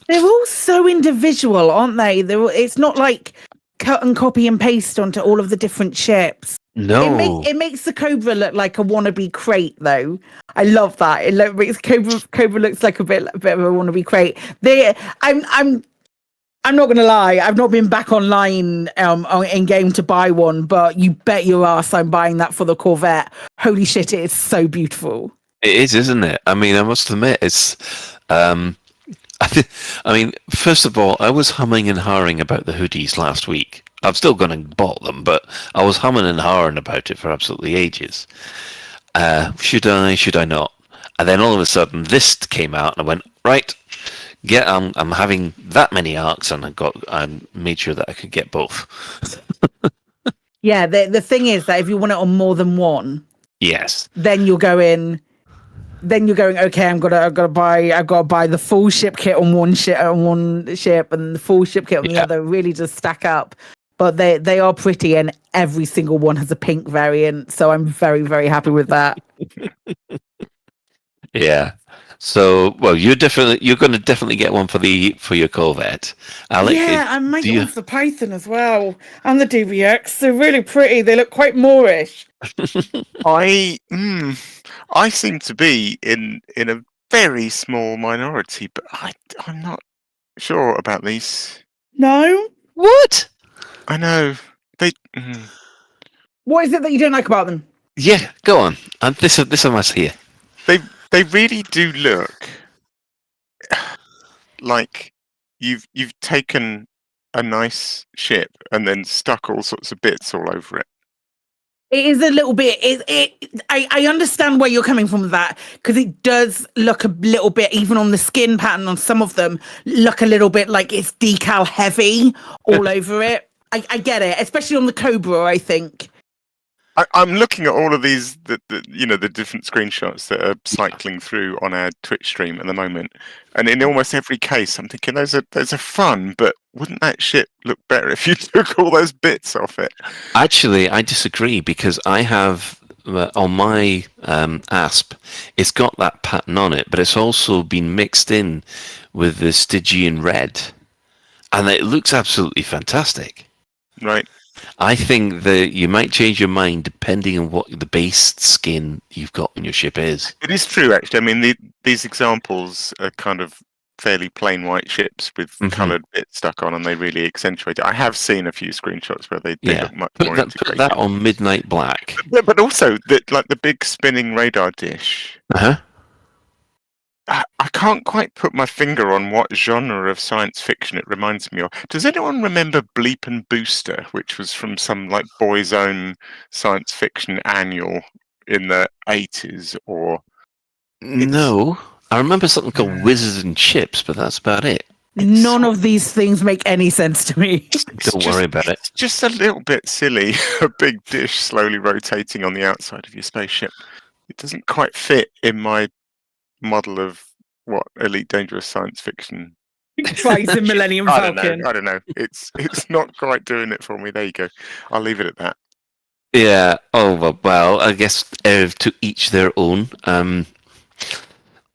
Speaker 11: They're all so individual, aren't they? It's not like cut and copy and paste onto all of the different ships.
Speaker 2: No.
Speaker 11: It makes the Cobra look like a wannabe crate, though. I love that. It makes Cobra looks like a bit of a wannabe crate. I'm not gonna lie. I've not been back online in game to buy one, but you bet your ass I'm buying that for the Corvette. Holy shit! It is so beautiful.
Speaker 2: It is, isn't it? I mean, I must admit, it's. I mean, first of all, I was humming and hawing about the hoodies last week. I've still gone and bought them, but I was humming and hawing about it for absolutely ages. Should I not? And then all of a sudden, this came out, and I went, right, I'm having that many arcs, and I made sure that I could get both.
Speaker 11: Yeah, the thing is that if you want it on more than one,
Speaker 2: yes,
Speaker 11: then you're going. Okay, I've got to buy the full ship kit on one ship, and the full ship kit on the other. Really just stack up, but they are pretty, and every single one has a pink variant. So I'm very, very happy with that.
Speaker 2: Yeah. So, well, you're going to definitely get one for your Corvette, Alec.
Speaker 11: Yeah, I might get one for the Python as well, and the DBX. They're really pretty. They look quite Moorish.
Speaker 15: I seem to be in a very small minority, but I'm not sure about these.
Speaker 11: No?
Speaker 2: What?
Speaker 15: I know.
Speaker 11: What is it that you don't like about them?
Speaker 2: Yeah, go on. This I must hear.
Speaker 15: They really do look like you've taken a nice ship and then stuck all sorts of bits all over it.
Speaker 11: It is a little bit. I understand where you're coming from with that, because it does look a little bit, even on the skin pattern on some of them, look a little bit like it's decal heavy all over it. I get it, especially on the Cobra, I think.
Speaker 15: I'm looking at all of these, the different screenshots that are cycling through on our Twitch stream at the moment, and in almost every case, I'm thinking those are fun, but wouldn't that ship look better if you took all those bits off it?
Speaker 2: Actually, I disagree, because I have on my Asp, it's got that pattern on it, but it's also been mixed in with the Stygian red, and it looks absolutely fantastic.
Speaker 15: Right.
Speaker 2: I think that you might change your mind depending on what the base skin you've got on your ship is.
Speaker 15: It is true, actually. I mean, these examples are kind of fairly plain white ships with coloured bits stuck on, and they really accentuate it. I have seen a few screenshots where they look much more integrated.
Speaker 2: Put that on Midnight Black.
Speaker 15: Yeah, but also the big spinning radar dish.
Speaker 2: Uh-huh.
Speaker 15: I can't quite put my finger on what genre of science fiction it reminds me of. Does anyone remember Bleep and Booster, which was from some Boys Own science fiction annual in the 80s?
Speaker 2: No, I remember something called Wizards and Chips, but that's about it.
Speaker 11: None of these things make any sense to me.
Speaker 2: Don't worry about it.
Speaker 15: It's just a little bit silly. A big dish slowly rotating on the outside of your spaceship. It doesn't quite fit in my model of what Elite Dangerous science fiction.
Speaker 11: Rising Millennium Falcon.
Speaker 15: I don't know. It's not quite doing it for me. There you go. I'll leave it at that.
Speaker 2: Yeah. Oh well. I guess to each their own. I'm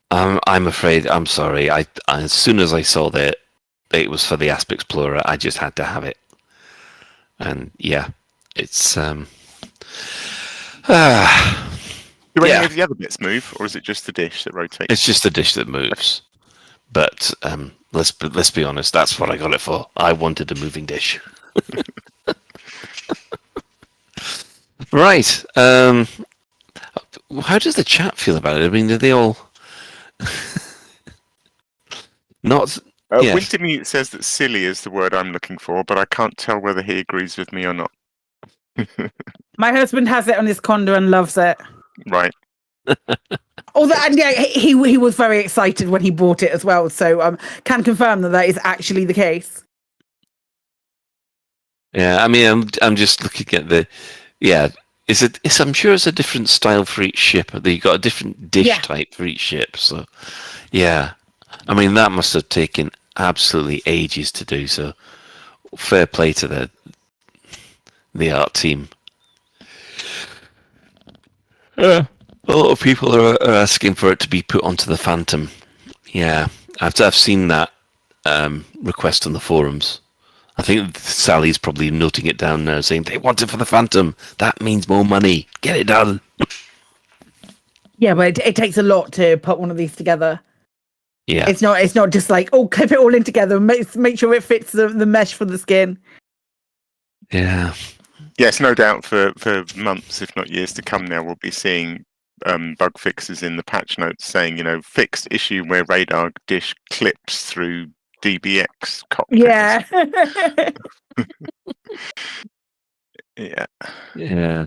Speaker 2: afraid. I'm sorry. I as soon as I saw it was for the Asp Explorer. I just had to have it. And yeah, it's
Speaker 15: Do any of the other bits move, or is it just the dish that rotates?
Speaker 2: It's just the dish that moves. But let's be honest, that's what I got it for. I wanted a moving dish. Right. How does the chat feel about it? I mean, do they all not? Yeah.
Speaker 15: Wintermute says that silly is the word I'm looking for, but I can't tell whether he agrees with me or not.
Speaker 11: My husband has it on his condo and loves it.
Speaker 15: Right.
Speaker 11: Although, and yeah, he was very excited when he bought it as well. So can confirm that is actually the case.
Speaker 2: Yeah, I mean, I'm just looking at the. Yeah, I'm sure it's a different style for each ship. You got a different dish type for each ship. So, yeah, I mean that must have taken absolutely ages to do. So, fair play to the art team. A lot of people are asking for it to be put onto the Phantom. Yeah, I've seen that request on the forums. I think Sally's probably noting it down now, saying they want it for the Phantom. That means more money. Get it done.
Speaker 11: Yeah, but it takes a lot to put one of these together.
Speaker 2: Yeah,
Speaker 11: it's not just like, oh, clip it all in together and make sure it fits the mesh for the skin.
Speaker 2: Yeah.
Speaker 15: Yes, no doubt for months, if not years to come now, we'll be seeing bug fixes in the patch notes saying, fixed issue where radar dish clips through DBX cockpit.
Speaker 11: Yeah.
Speaker 15: Yeah.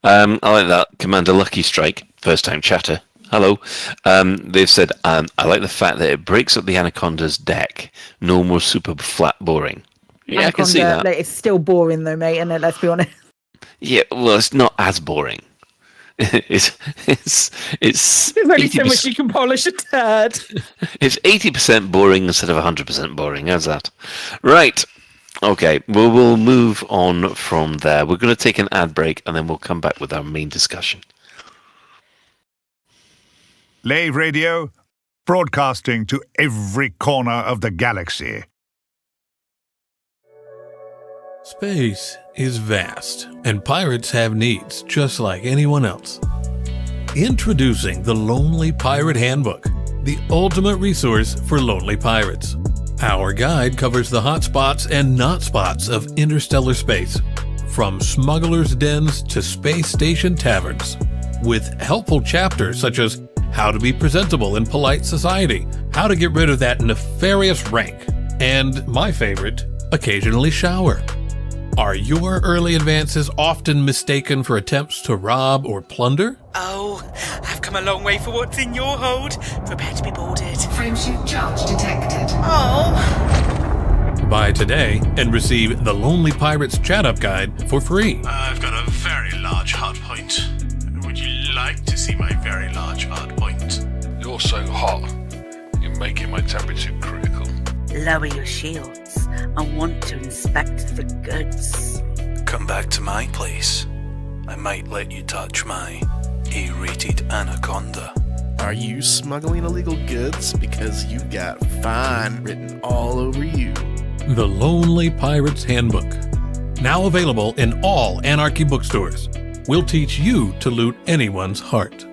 Speaker 2: I like that. Commander Lucky Strike, first time chatter. Hello. They've said, I like the fact that it breaks up the Anaconda's deck. No more super flat boring. Yeah,
Speaker 11: Anaconda,
Speaker 2: I can see that.
Speaker 11: It's still boring though, mate, and let's be honest.
Speaker 2: Yeah, well, it's not as boring. It's
Speaker 11: There's only so much you can polish a turd.
Speaker 2: It's 80% boring instead of 100% boring. How's that? Right. Okay. Well, we'll move on from there. We're going to take an ad break and then we'll come back with our main discussion.
Speaker 19: Lave Radio, broadcasting to every corner of the galaxy.
Speaker 13: Space is vast, and pirates have needs just like anyone else. Introducing the Lonely Pirate Handbook, the ultimate resource for lonely pirates. Our guide covers the hot spots and not spots of interstellar space, from smugglers' dens to space station taverns, with helpful chapters such as how to be presentable in polite society, how to get rid of that nefarious rank, and my favorite, occasionally shower. Are your early advances often mistaken for attempts to rob or plunder?
Speaker 21: Oh, I've come a long way for what's in your hold. Prepare to be boarded.
Speaker 22: Frameshift charge detected.
Speaker 21: Oh.
Speaker 13: Buy today and receive the Lonely Pirates Chat-Up Guide for free.
Speaker 23: I've got a very large hard point. Would you like to see my very large hard point?
Speaker 24: You're so hot. You're making my temperature critical.
Speaker 21: Lower your shields. I want to inspect the goods.
Speaker 24: Come back to my place. I might let you touch my A-rated Anaconda.
Speaker 25: Are you smuggling illegal goods? Because you've got fine written all over you.
Speaker 13: The Lonely Pirates Handbook. Now available in all Anarchy bookstores. We'll teach you to loot anyone's heart.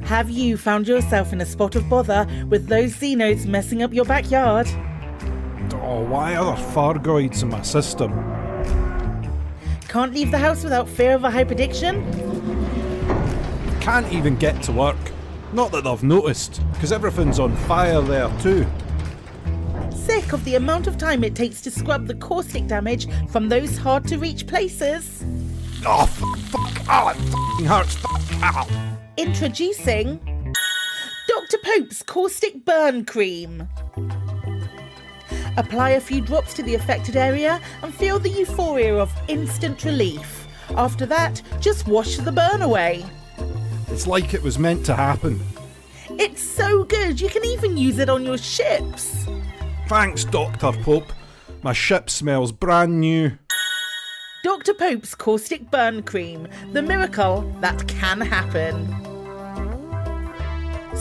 Speaker 11: Have you found yourself in a spot of bother with those Xenos messing up your backyard?
Speaker 26: Oh, why are there Thargoids in my system?
Speaker 11: Can't leave the house without fear of a hyperdiction?
Speaker 26: Can't even get to work. Not that they've noticed, because everything's on fire there too.
Speaker 11: Sick of the amount of time it takes to scrub the caustic damage from those hard-to-reach places?
Speaker 26: Oh, fuck! Oh, it fucking hurts! Fuck! Ow.
Speaker 11: Introducing Dr. Pope's Caustic Burn Cream. Apply a few drops to the affected area and feel the euphoria of instant relief. After that, just wash the burn away.
Speaker 26: It's like it was meant to happen.
Speaker 11: It's so good, you can even use it on your ships.
Speaker 26: Thanks, Dr. Pope. My ship smells brand new.
Speaker 11: Dr. Pope's Caustic Burn Cream, the miracle that can happen.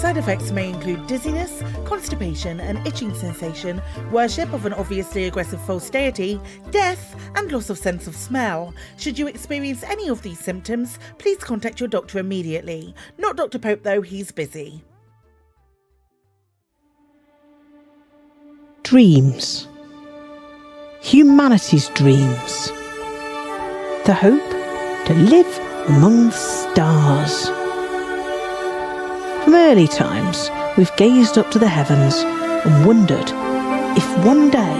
Speaker 11: Side effects may include dizziness, constipation, an itching sensation, worship of an obviously aggressive false deity, death, and loss of sense of smell. Should you experience any of these symptoms, please contact your doctor immediately. Not Dr. Pope though, he's busy.
Speaker 1: Dreams. Humanity's dreams. The hope to live among the stars. From early times, we've gazed up to the heavens and wondered if one day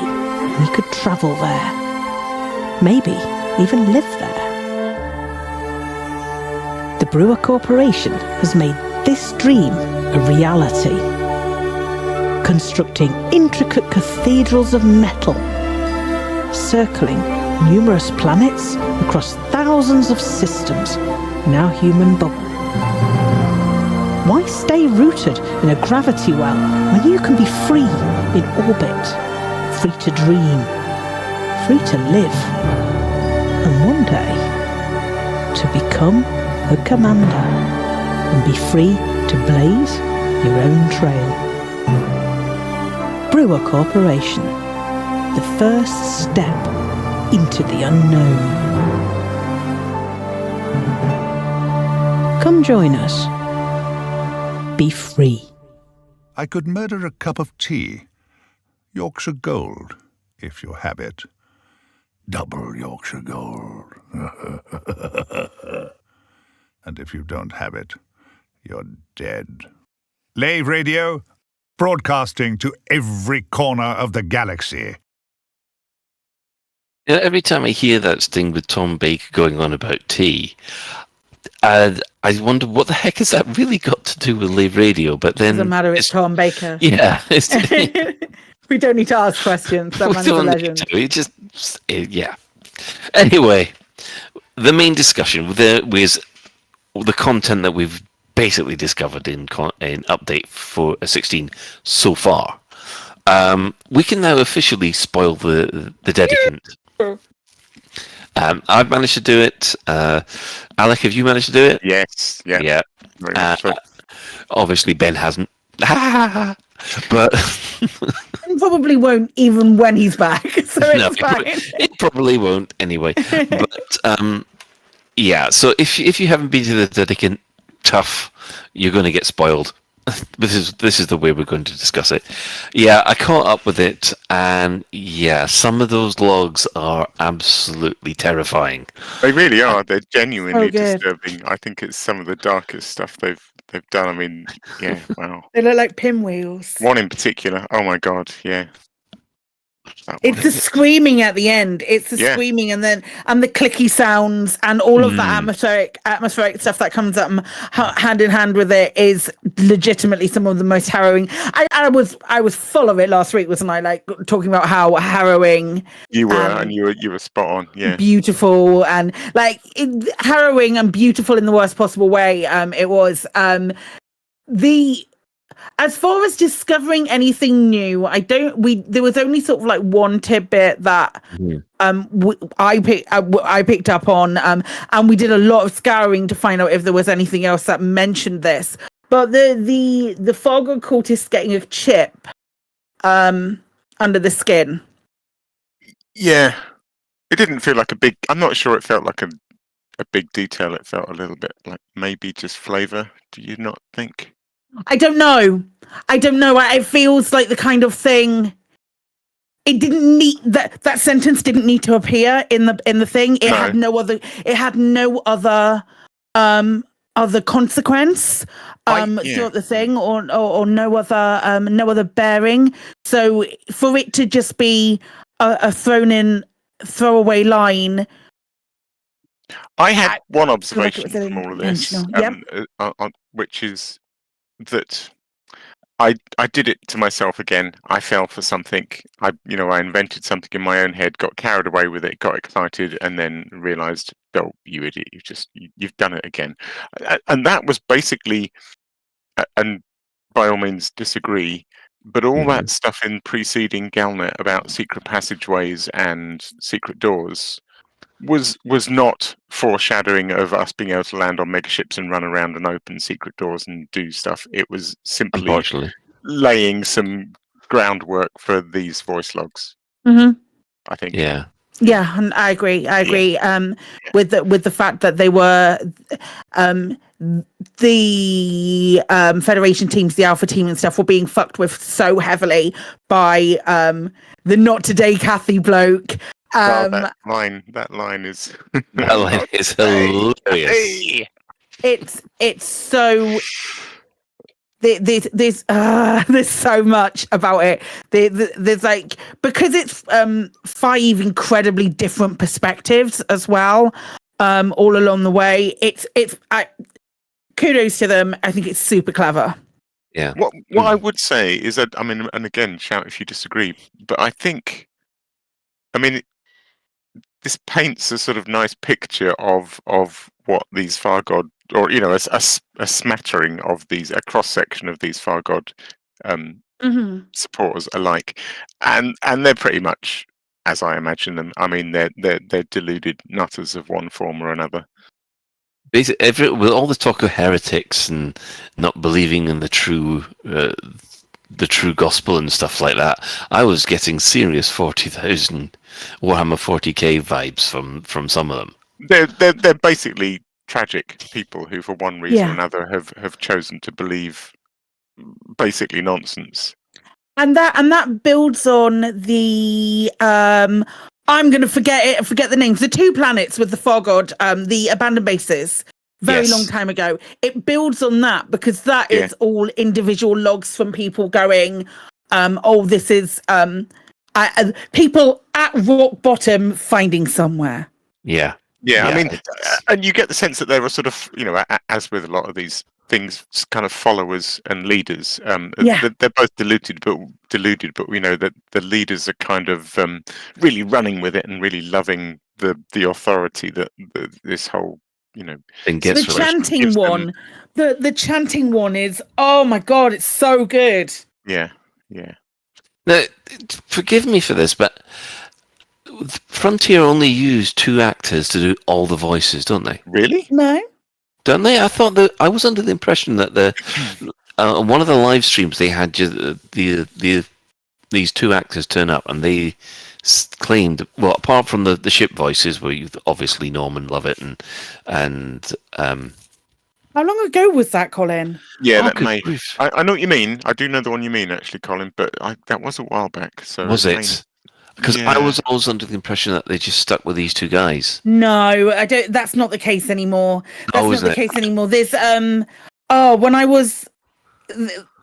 Speaker 1: we could travel there. Maybe even live there. The Brewer Corporation has made this dream a reality, constructing intricate cathedrals of metal, circling numerous planets across thousands of systems in our human bubble. Why stay rooted in a gravity well when you can be free in orbit, free to dream, free to live, and one day to become a commander and be free to blaze your own trail? Brewer Corporation, the first step into the unknown. Come join us. Be free.
Speaker 19: I could murder a cup of tea. Yorkshire Gold, if you have it. Double Yorkshire Gold. And if you don't have it, you're dead. Lave Radio, broadcasting to every corner of the galaxy.
Speaker 2: You know, every time I hear that sting with Tom Baker going on about tea, I wonder what the heck has that really got to do with Lave Radio? But then
Speaker 11: Doesn't matter, it's Tom Baker.
Speaker 2: Yeah.
Speaker 11: We don't need to ask questions. That man's a legend.
Speaker 2: Yeah. Anyway, the main discussion was the content that we've basically discovered in update for 16 so far. We can now officially spoil the dedicant. I've managed to do it. Alec, have you managed to do it?
Speaker 15: Yes. Yeah. Very much so.
Speaker 2: Obviously, Ben hasn't. But
Speaker 11: probably won't even when he's back. So it's fine.
Speaker 2: It probably won't anyway. But yeah. So if you haven't been to the dedicant, tough. You're going to get spoiled. This is the way we're going to discuss it. Yeah, I caught up with it, and yeah, some of those logs are absolutely terrifying.
Speaker 15: They really are. They're genuinely disturbing. I think it's some of the darkest stuff they've done. I mean, yeah, wow.
Speaker 11: They look like pinwheels.
Speaker 15: One in particular. Oh my god, yeah.
Speaker 11: It's the screaming at the end. It's the screaming, and then the clicky sounds, and all of the atmospheric stuff that comes up hand in hand with it is legitimately some of the most harrowing. I was full of it last week, wasn't I? Like talking about how harrowing
Speaker 15: you were, and you were spot on. Yeah,
Speaker 11: beautiful and harrowing and beautiful in the worst possible way. It was As far as discovering anything new, there was only sort of like one tidbit that I picked up on, and we did a lot of scouring to find out if there was anything else that mentioned this. But the Thargoid cultists getting a chip under the skin.
Speaker 15: Yeah, it didn't feel like a big. I'm not sure it felt like a big detail. It felt a little bit like maybe just flavour. Do you not think?
Speaker 11: I don't know. It feels like the kind of thing. It didn't need that sentence didn't need to appear in the thing. It had no other. It had no other other consequence throughout the thing, or no other bearing. So for it to just be a throwaway line.
Speaker 15: I had one observation from all of this, which is that I did it to myself again. I fell for something. I invented something in my own head, got carried away with it, got excited, and then realised, oh, you idiot! You've done it again. And that was basically, and by all means disagree, but all that stuff in preceding Galnet about secret passageways and secret doors was not foreshadowing of us being able to land on megaships and run around and open secret doors and do stuff. It was simply
Speaker 2: Unfortunately.
Speaker 15: laying some groundwork for these voice logs.
Speaker 11: Mm-hmm.
Speaker 15: I think.
Speaker 2: Yeah.
Speaker 11: Yeah, and I agree. With the fact that they were the Federation teams, the Alpha team and stuff, were being fucked with so heavily by the Not Today Kathy bloke.
Speaker 15: That line is
Speaker 2: that line is hilarious.
Speaker 11: It's so. There's so much about it. There's like, because it's 5 incredibly different perspectives as well, all along the way. Kudos to them. I think it's super clever.
Speaker 2: Yeah.
Speaker 15: What I would say is that, I mean, and again, shout if you disagree, but I think, I mean, this paints a sort of nice picture of what these Thargoid, or a smattering of these, a cross section of these Thargoid supporters are like, and they're pretty much as I imagine them. I mean, they're deluded nutters of one form or another.
Speaker 2: Basically, with all the talk of heretics and not believing in the true gospel and stuff like that, I was getting serious 40,000 Warhammer 40k vibes from some of them.
Speaker 15: They're basically tragic people who, for one reason or another, have chosen to believe basically nonsense.
Speaker 11: And that builds on the I'm going to forget the names. The 2 planets with the Thargoid, the abandoned bases, very long time ago. It builds on that because that is all individual logs from people going, this is people at rock bottom finding somewhere.
Speaker 2: Yeah.
Speaker 15: Yeah, I mean, and you get the sense that there are sort of, as with a lot of these things, kind of followers and leaders. They're both deluded, but we know that the leaders are kind of really running with it and really loving the authority that this whole
Speaker 2: thing gets.
Speaker 11: The chanting one, the chanting one is, oh my god, it's so good.
Speaker 15: Yeah.
Speaker 2: Now, forgive me for this, but Frontier only use 2 actors to do all the voices, don't they?
Speaker 15: Really?
Speaker 11: No.
Speaker 2: Don't they? I thought that I was under the impression that one of the live streams they had these 2 actors turn up and they claimed, well, apart from the ship voices, where you obviously Norman Lovett and
Speaker 11: how long ago was that, Colin?
Speaker 15: Yeah, I know what you mean. I do know the one you mean, actually, Colin. But that was a while back. So
Speaker 2: was it? Because I was always under the impression that they just stuck with these 2 guys.
Speaker 11: No, I don't. That's not the case anymore. That's not the case anymore. There's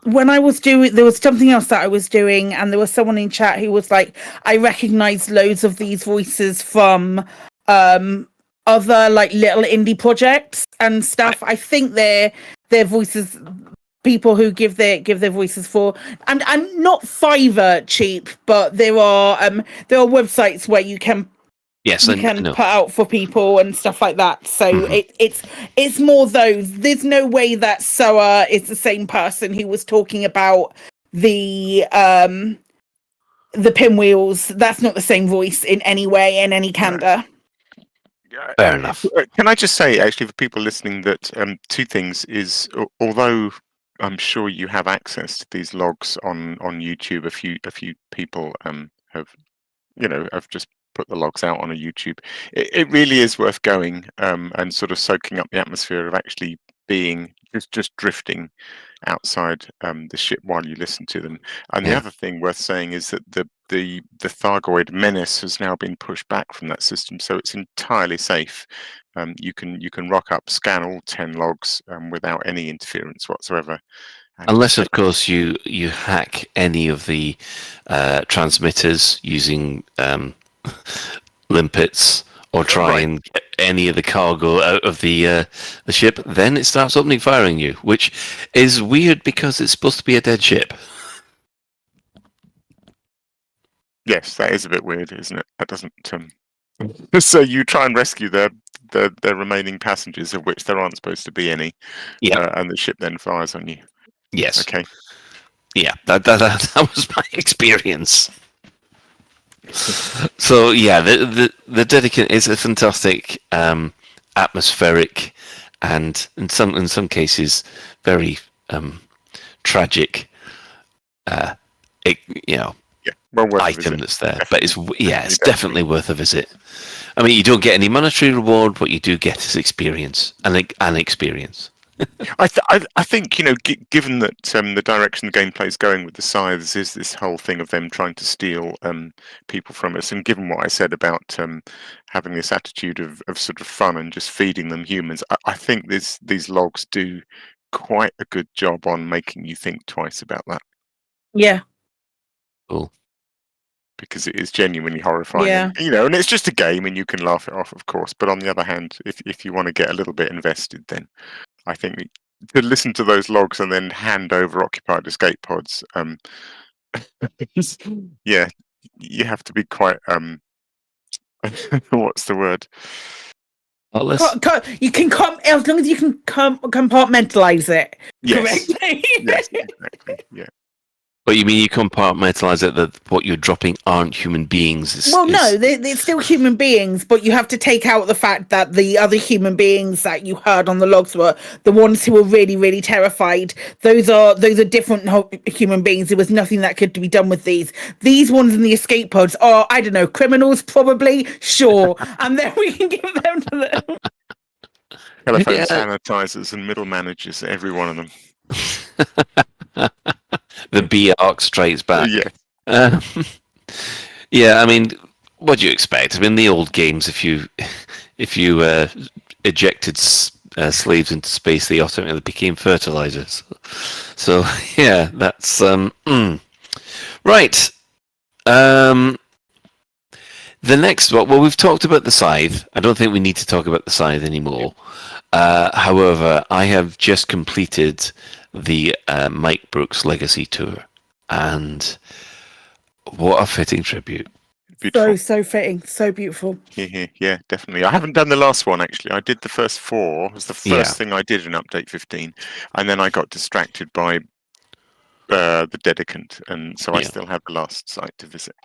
Speaker 11: when I was doing, there was something else that I was doing, and there was someone in chat who was like, I recognized loads of these voices from other like little indie projects and stuff. I think their voices, people who give their voices for, and not Fiverr cheap, but there are websites where you can put out for people and stuff like that. So it's more those. There's no way that Soa is the same person who was talking about the pinwheels. That's not the same voice in any way, in any candor.
Speaker 2: Fair enough.
Speaker 15: Can I just say, actually, for people listening, that 2 things is, although I'm sure you have access to these logs on YouTube. A few people have just put the logs out on a YouTube. It really is worth going and sort of soaking up the atmosphere of actually being just drifting outside the ship while you listen to them. And the other thing worth saying is that the Thargoid menace has now been pushed back from that system, so it's entirely safe. You can rock up, scan all 10 logs without any interference whatsoever.
Speaker 2: Unless, of course, you hack any of the transmitters using limpets, or try and get any of the cargo out of the ship, then it starts opening fire on you, which is weird because it's supposed to be a dead ship.
Speaker 15: Yes, that is a bit weird, isn't it? That doesn't. So you try and rescue the remaining passengers, of which there aren't supposed to be any. And the ship then fires on you.
Speaker 2: Yes.
Speaker 15: Okay.
Speaker 2: Yeah, that was my experience. So yeah, the Dedicant is a fantastic atmospheric and in some cases very tragic item that's there. But it's definitely worth a visit. I mean, you don't get any monetary reward, what you do get is experience and experience.
Speaker 15: I think given that the direction the gameplay is going with the scythes is this whole thing of them trying to steal people from us, and given what I said about having this attitude of sort of fun and just feeding them humans, I think these logs do quite a good job on making you think twice about that.
Speaker 11: Yeah.
Speaker 2: Cool.
Speaker 15: Because it is genuinely horrifying.
Speaker 11: Yeah.
Speaker 15: And it's just a game and you can laugh it off, of course. But on the other hand, if you want to get a little bit invested, then I think to listen to those logs and then hand over occupied escape pods, yeah, you have to be quite, what's the word?
Speaker 11: You can as long as you can compartmentalize it correctly.
Speaker 15: Yes, exactly. Yeah.
Speaker 2: But you mean you compartmentalize it that what you're dropping aren't human beings?
Speaker 11: No, they're still human beings, but you have to take out the fact that the other human beings that you heard on the logs were the ones who were really, really terrified. Those are different human beings. There was nothing that could be done with these. These ones in the escape pods are, I don't know, criminals probably, sure, and then we can give them to them.
Speaker 15: Telephone sanitizers and middle managers, every one of them.
Speaker 2: The B arc strikes back.
Speaker 15: Yeah.
Speaker 2: Yeah, I mean, what do you expect? I mean, the old games, if you ejected slaves into space, they automatically became fertilizers. So yeah, that's right. The next one. Well, we've talked about the scythe. I don't think we need to talk about the scythe anymore. However, I have just completed the Mike Brooks Legacy Tour, and what a fitting tribute.
Speaker 15: Beautiful.
Speaker 11: So fitting, so beautiful.
Speaker 15: Yeah, definitely. I haven't done the last one actually. I did the first 4. It was the first thing I did in Update 15, and then I got distracted by the Dedicant, and so I still have the last site to visit.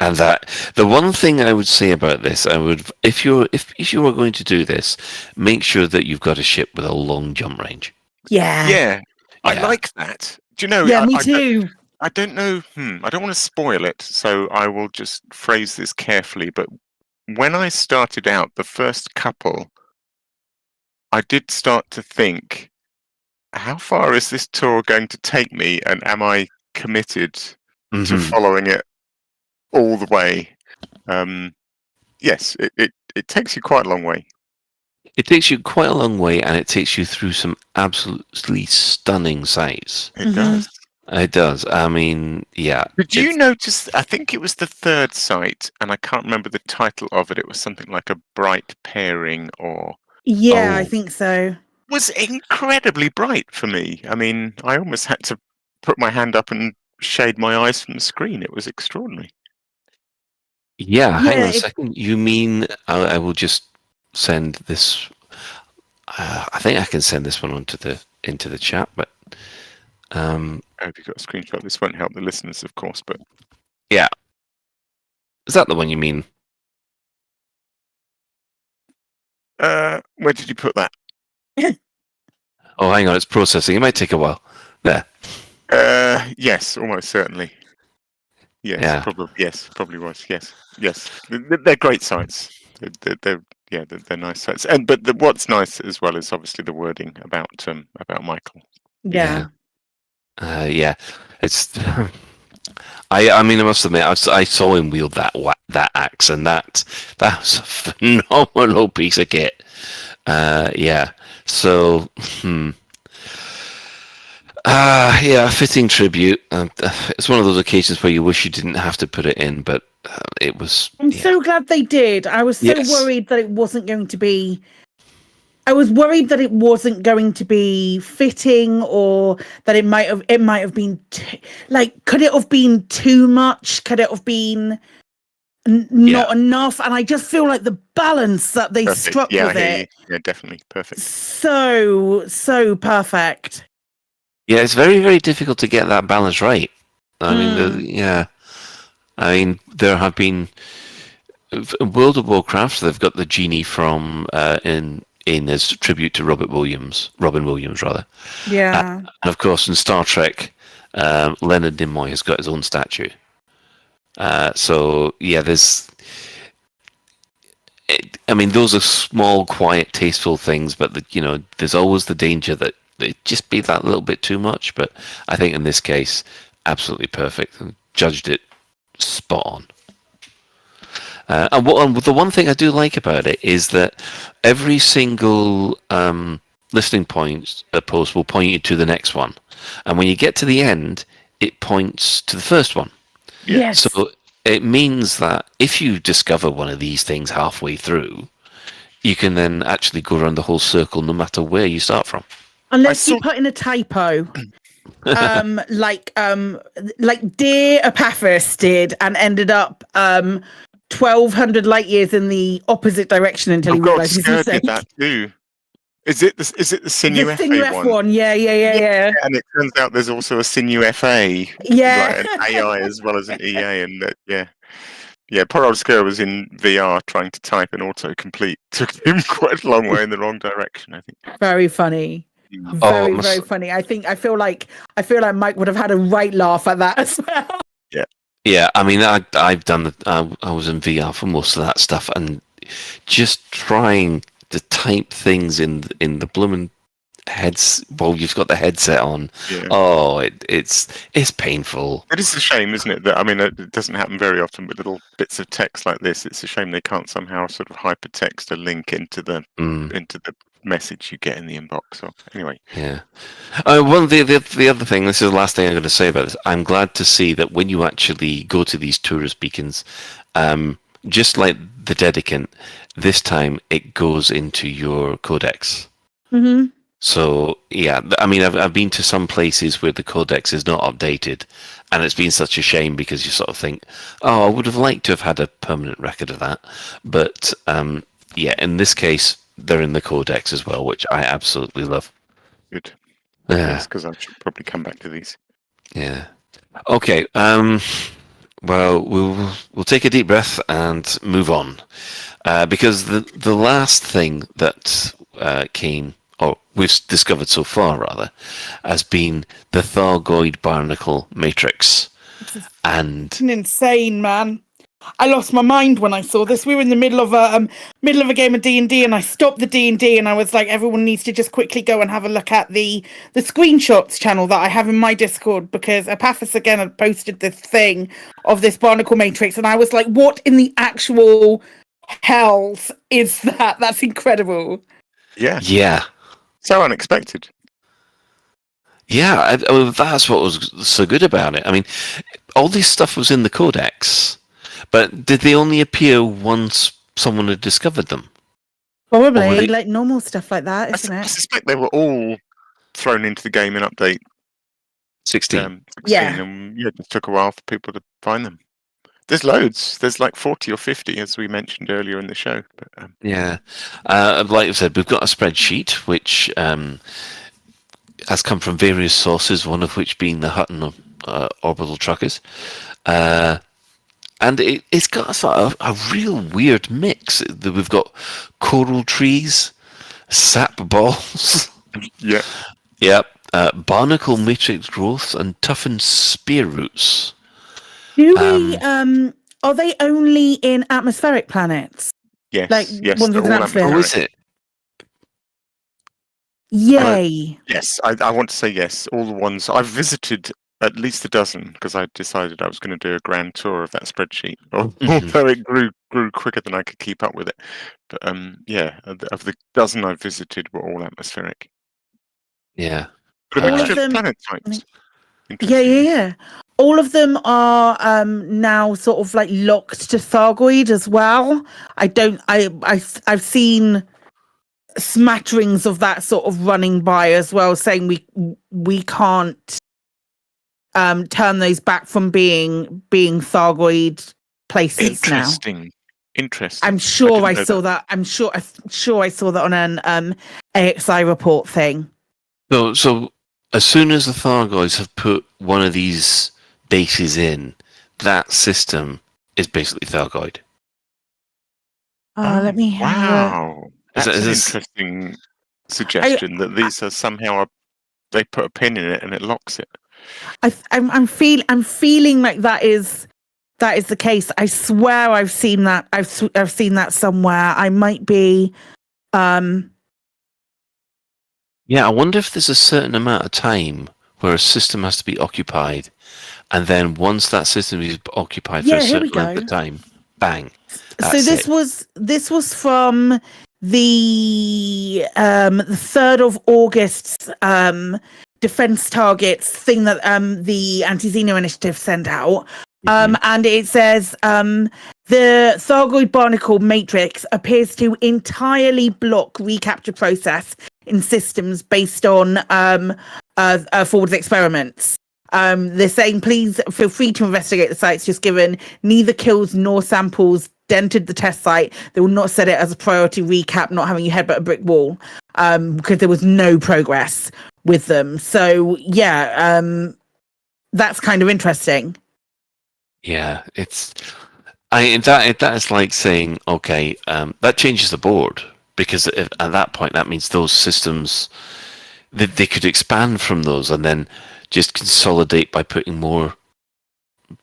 Speaker 2: And the one thing I would say about this, if you are going to do this, make sure that you've got a ship with a long jump range.
Speaker 11: Yeah.
Speaker 15: I like that. Do you know?
Speaker 11: Yeah, me too.
Speaker 15: I don't know. I don't want to spoil it, so I will just phrase this carefully. But when I started out, the first couple, I did start to think, how far is this tour going to take me, and am I committed to following it all the way? Yes, it takes you quite a long way.
Speaker 2: It takes you quite a long way, and it takes you through some absolutely stunning sights.
Speaker 15: It does.
Speaker 2: It does. I mean, yeah.
Speaker 15: Did you notice? I think it was the third site, and I can't remember the title of it. It was something like a bright pairing, or
Speaker 11: I think so.
Speaker 15: Was incredibly bright for me. I mean, I almost had to put my hand up and shade my eyes from the screen. It was extraordinary.
Speaker 2: Yeah, hang on a second. You mean I will just send this? I think I can send this one into the chat, but
Speaker 15: I hope you got a screenshot. This won't help the listeners, of course, but
Speaker 2: yeah, is that the one you mean?
Speaker 15: Where did you put that?
Speaker 2: Oh, hang on, it's processing. It might take a while. There.
Speaker 15: Yes, almost certainly. Yes,
Speaker 2: Yeah.
Speaker 15: probably was. Yes. They're great sites. They're nice sites. But what's nice as well is obviously the wording about Michael.
Speaker 11: Yeah.
Speaker 2: It's. I mean, I must admit, I saw him wield that axe, and that was a phenomenal piece of kit. So, fitting tribute. It's one of those occasions where you wish you didn't have to put it in, but it was.
Speaker 11: I'm so glad they did. I was so worried that it wasn't going to be. I was worried that it wasn't going to be fitting, or that it might have been could it have been too much? Could it have been not enough? And I just feel like the balance that they struck with it.
Speaker 15: Yeah, definitely perfect.
Speaker 11: So perfect.
Speaker 2: Yeah, it's very, very difficult to get that balance right. I mean, I mean, there have been in World of Warcraft, they've got the genie from in as tribute to Robin Williams, rather.
Speaker 11: Yeah.
Speaker 2: And of course, in Star Trek, Leonard Nimoy has got his own statue. So yeah, those are small, quiet, tasteful things, but there's always the danger that it just be that little bit too much. But I think in this case, absolutely perfect, and judged it spot on. And the one thing I do like about it is that every single listening post will point you to the next one, and when you get to the end, it points to the first one.
Speaker 11: Yes.
Speaker 2: So it means that if you discover one of these things halfway through, you can then actually go around the whole circle, no matter where you start from.
Speaker 11: Unless you put in a typo. Like dear Epaphras did, and ended up 1,200 light years in the opposite direction until he realised his mistake.
Speaker 15: Did that too. Is it the Sinew
Speaker 11: The
Speaker 15: FA
Speaker 11: Sinew one? Yeah.
Speaker 15: And it turns out there's also a Sinew FA.
Speaker 11: Yeah.
Speaker 15: Like an AI as well as an EA, and yeah. Poor old Skur was in VR trying to type an autocomplete. Took him quite a long way in the wrong direction, I think.
Speaker 11: Very funny. Very funny. I feel like Mike would have had a right laugh at that as well.
Speaker 2: Yeah. I mean, I've done I was in VR for most of that stuff, and just trying to type things in the blooming heads. Well, you've got the headset on.
Speaker 15: Yeah.
Speaker 2: Oh, it's painful.
Speaker 15: It is a shame, isn't it? That it doesn't happen very often with little bits of text like this. It's a shame they can't somehow sort of hypertext a link into the message you get in the inbox. So anyway,
Speaker 2: yeah. One the other thing. This is the last thing I'm going to say about this. I'm glad to see that when you actually go to these tourist beacons, just like the Dedicant, this time it goes into your codex.
Speaker 11: Mm-hmm.
Speaker 2: So yeah, I mean, I've been to some places where the codex is not updated, and it's been such a shame because you sort of think, oh, I would have liked to have had a permanent record of that. But yeah, in this case, they're in the codex as well, which I absolutely love.
Speaker 15: Good.
Speaker 2: Yeah,
Speaker 15: yes, because I should probably come back to these.
Speaker 2: Yeah. Okay. Well, we'll take a deep breath and move on, because the last thing that came, or we've discovered so far rather, has been the Thargoid barnacle matrix, and
Speaker 11: It's insane, man. I lost my mind when I saw this. We were in the middle of a game of D&D, and I stopped the D&D, and I was like, everyone needs to just quickly go and have a look at the screenshots channel that I have in my Discord, because Epaphras again had posted this thing of this barnacle matrix, and I was like, what in the actual hells is that? That's incredible.
Speaker 2: Yeah.
Speaker 15: So unexpected.
Speaker 2: Yeah, that's what was so good about it. I mean, all this stuff was in the codex, but did they only appear once someone had discovered them?
Speaker 11: Probably, like normal stuff like that, isn't
Speaker 15: I
Speaker 11: it?
Speaker 15: suspect they were all thrown into the game in update
Speaker 2: 16.
Speaker 11: Yeah.
Speaker 15: And it just took a while for people to find them. There's loads. There's like 40 or 50, as we mentioned earlier in the show. But,
Speaker 2: Yeah. Like I said, we've got a spreadsheet which has come from various sources, one of which being the Hutton orbital truckers. And it's got a sort of a real weird mix. We've got coral trees, sap balls.
Speaker 15: Yeah.
Speaker 2: Yep. Barnacle matrix growths and toughened spear roots.
Speaker 11: Do we? Are they only in atmospheric planets?
Speaker 15: Yes.
Speaker 11: Like
Speaker 15: yes,
Speaker 11: ones with
Speaker 15: they're
Speaker 11: an
Speaker 15: all
Speaker 11: atmosphere?
Speaker 2: Oh, is it?
Speaker 11: Yay!
Speaker 15: Yes, I want to say yes. All the ones I've visited, at least a dozen, because I decided I was going to do a grand tour of that spreadsheet. Although it grew quicker than I could keep up with it. But yeah, of the dozen I've visited, were all atmospheric.
Speaker 2: Yeah.
Speaker 15: But a mixture of planet types.
Speaker 11: Yeah. All of them are now sort of like locked to Thargoid as well. I've seen smatterings of that sort of running by as well, saying we can't turn those back from being Thargoid places now.
Speaker 15: Interesting.
Speaker 11: I'm sure I saw that. I'm sure I saw that on an AXI report thing.
Speaker 2: So as soon as the Thargoids have put one of these bases in, that system is basically Thargoid.
Speaker 11: Let me have
Speaker 15: Wow.
Speaker 2: Is
Speaker 15: That's
Speaker 2: it-
Speaker 15: an
Speaker 2: is this-
Speaker 15: interesting suggestion that these are somehow they put a pin in it and it locks it.
Speaker 11: I'm feeling like that is the case. I swear I've seen that. I've seen that somewhere. I might be.
Speaker 2: Yeah, I wonder if there's a certain amount of time where a system has to be occupied, and then once that system is occupied for a certain length of time, bang.
Speaker 11: So this was from the 3rd of August defense targets thing that the Anti-Xeno Initiative sent out. And it says the Thargoid barnacle matrix appears to entirely block recapture process in systems based on Ford's experiments. They're saying, please feel free to investigate the sites just given. Neither kills nor samples dented the test site. They will not set it as a priority recap, not having you headbutt a brick wall, because there was no progress with them. So yeah, that's kind of interesting.
Speaker 2: Yeah, that is like saying, okay, that changes the board, because at that point that means those systems they could expand from those and then just consolidate by putting more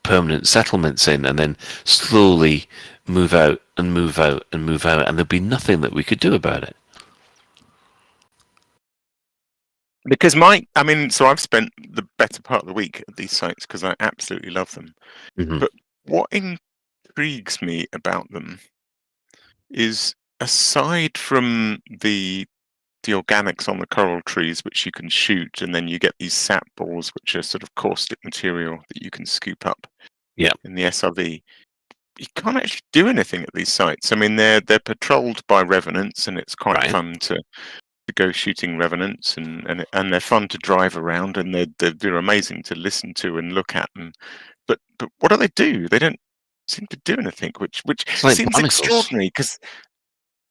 Speaker 2: permanent settlements in, and then slowly move out and move out and move out, and there'd be nothing that we could do about it.
Speaker 15: Because so I've spent the better part of the week at these sites because I absolutely love them. But what intrigues me about them is, aside from the organics on the coral trees, which you can shoot, and then you get these sap balls, which are sort of caustic material that you can scoop up in the SRV, you can't actually do anything at these sites. I mean, they're patrolled by revenants, and it's quite fun to go shooting revenants, and they're fun to drive around, and they're amazing to listen to and look at. But what do? They don't seem to do anything, which
Speaker 2: like
Speaker 15: seems
Speaker 2: barnacles.
Speaker 15: extraordinary, because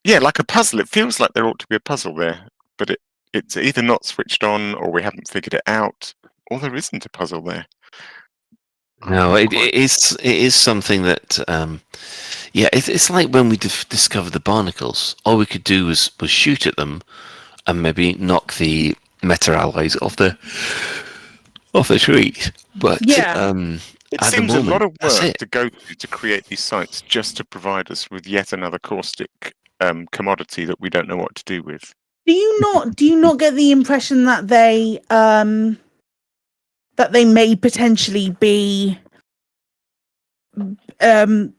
Speaker 15: like a puzzle. It feels like there ought to be a puzzle there, but it's either not switched on, or we haven't figured it out, or there isn't a puzzle there.
Speaker 2: No, it is something that, it's like when we discovered the barnacles. All we could do was shoot at them, and maybe knock the meta alloys off the trees. But
Speaker 15: it seems a lot of work to go to create these sites just to provide us with yet another caustic commodity that we don't know what to do with.
Speaker 11: Do you not get the impression that they may potentially be birthing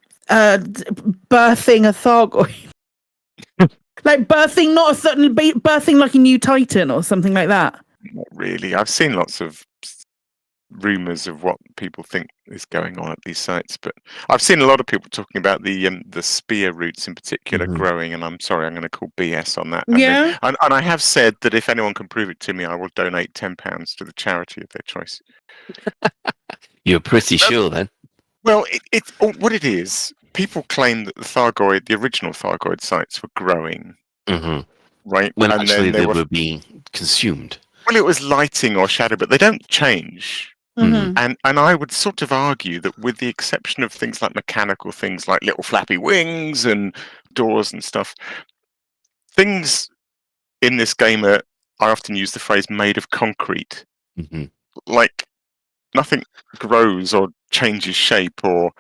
Speaker 11: a Thargoid? Like birthing like a new Titan or something like that?
Speaker 15: Not really. I've seen lots of rumours of what people think is going on at these sites, but I've seen a lot of people talking about the spear roots in particular growing, and I'm sorry, I'm going to call BS on that. And I have said that if anyone can prove it to me, I will donate £10 to the charity of their choice.
Speaker 2: You're pretty sure then?
Speaker 15: Well, it's what it is. People claim that the original Thargoid sites were growing, right?
Speaker 2: When
Speaker 15: and
Speaker 2: actually
Speaker 15: then
Speaker 2: they were being consumed.
Speaker 15: Well, it was lighting or shadow, but they don't change. And I would sort of argue that, with the exception of things like mechanical things like little flappy wings and doors and stuff, things in this game I often use the phrase made of concrete. Like, nothing grows or changes shape, or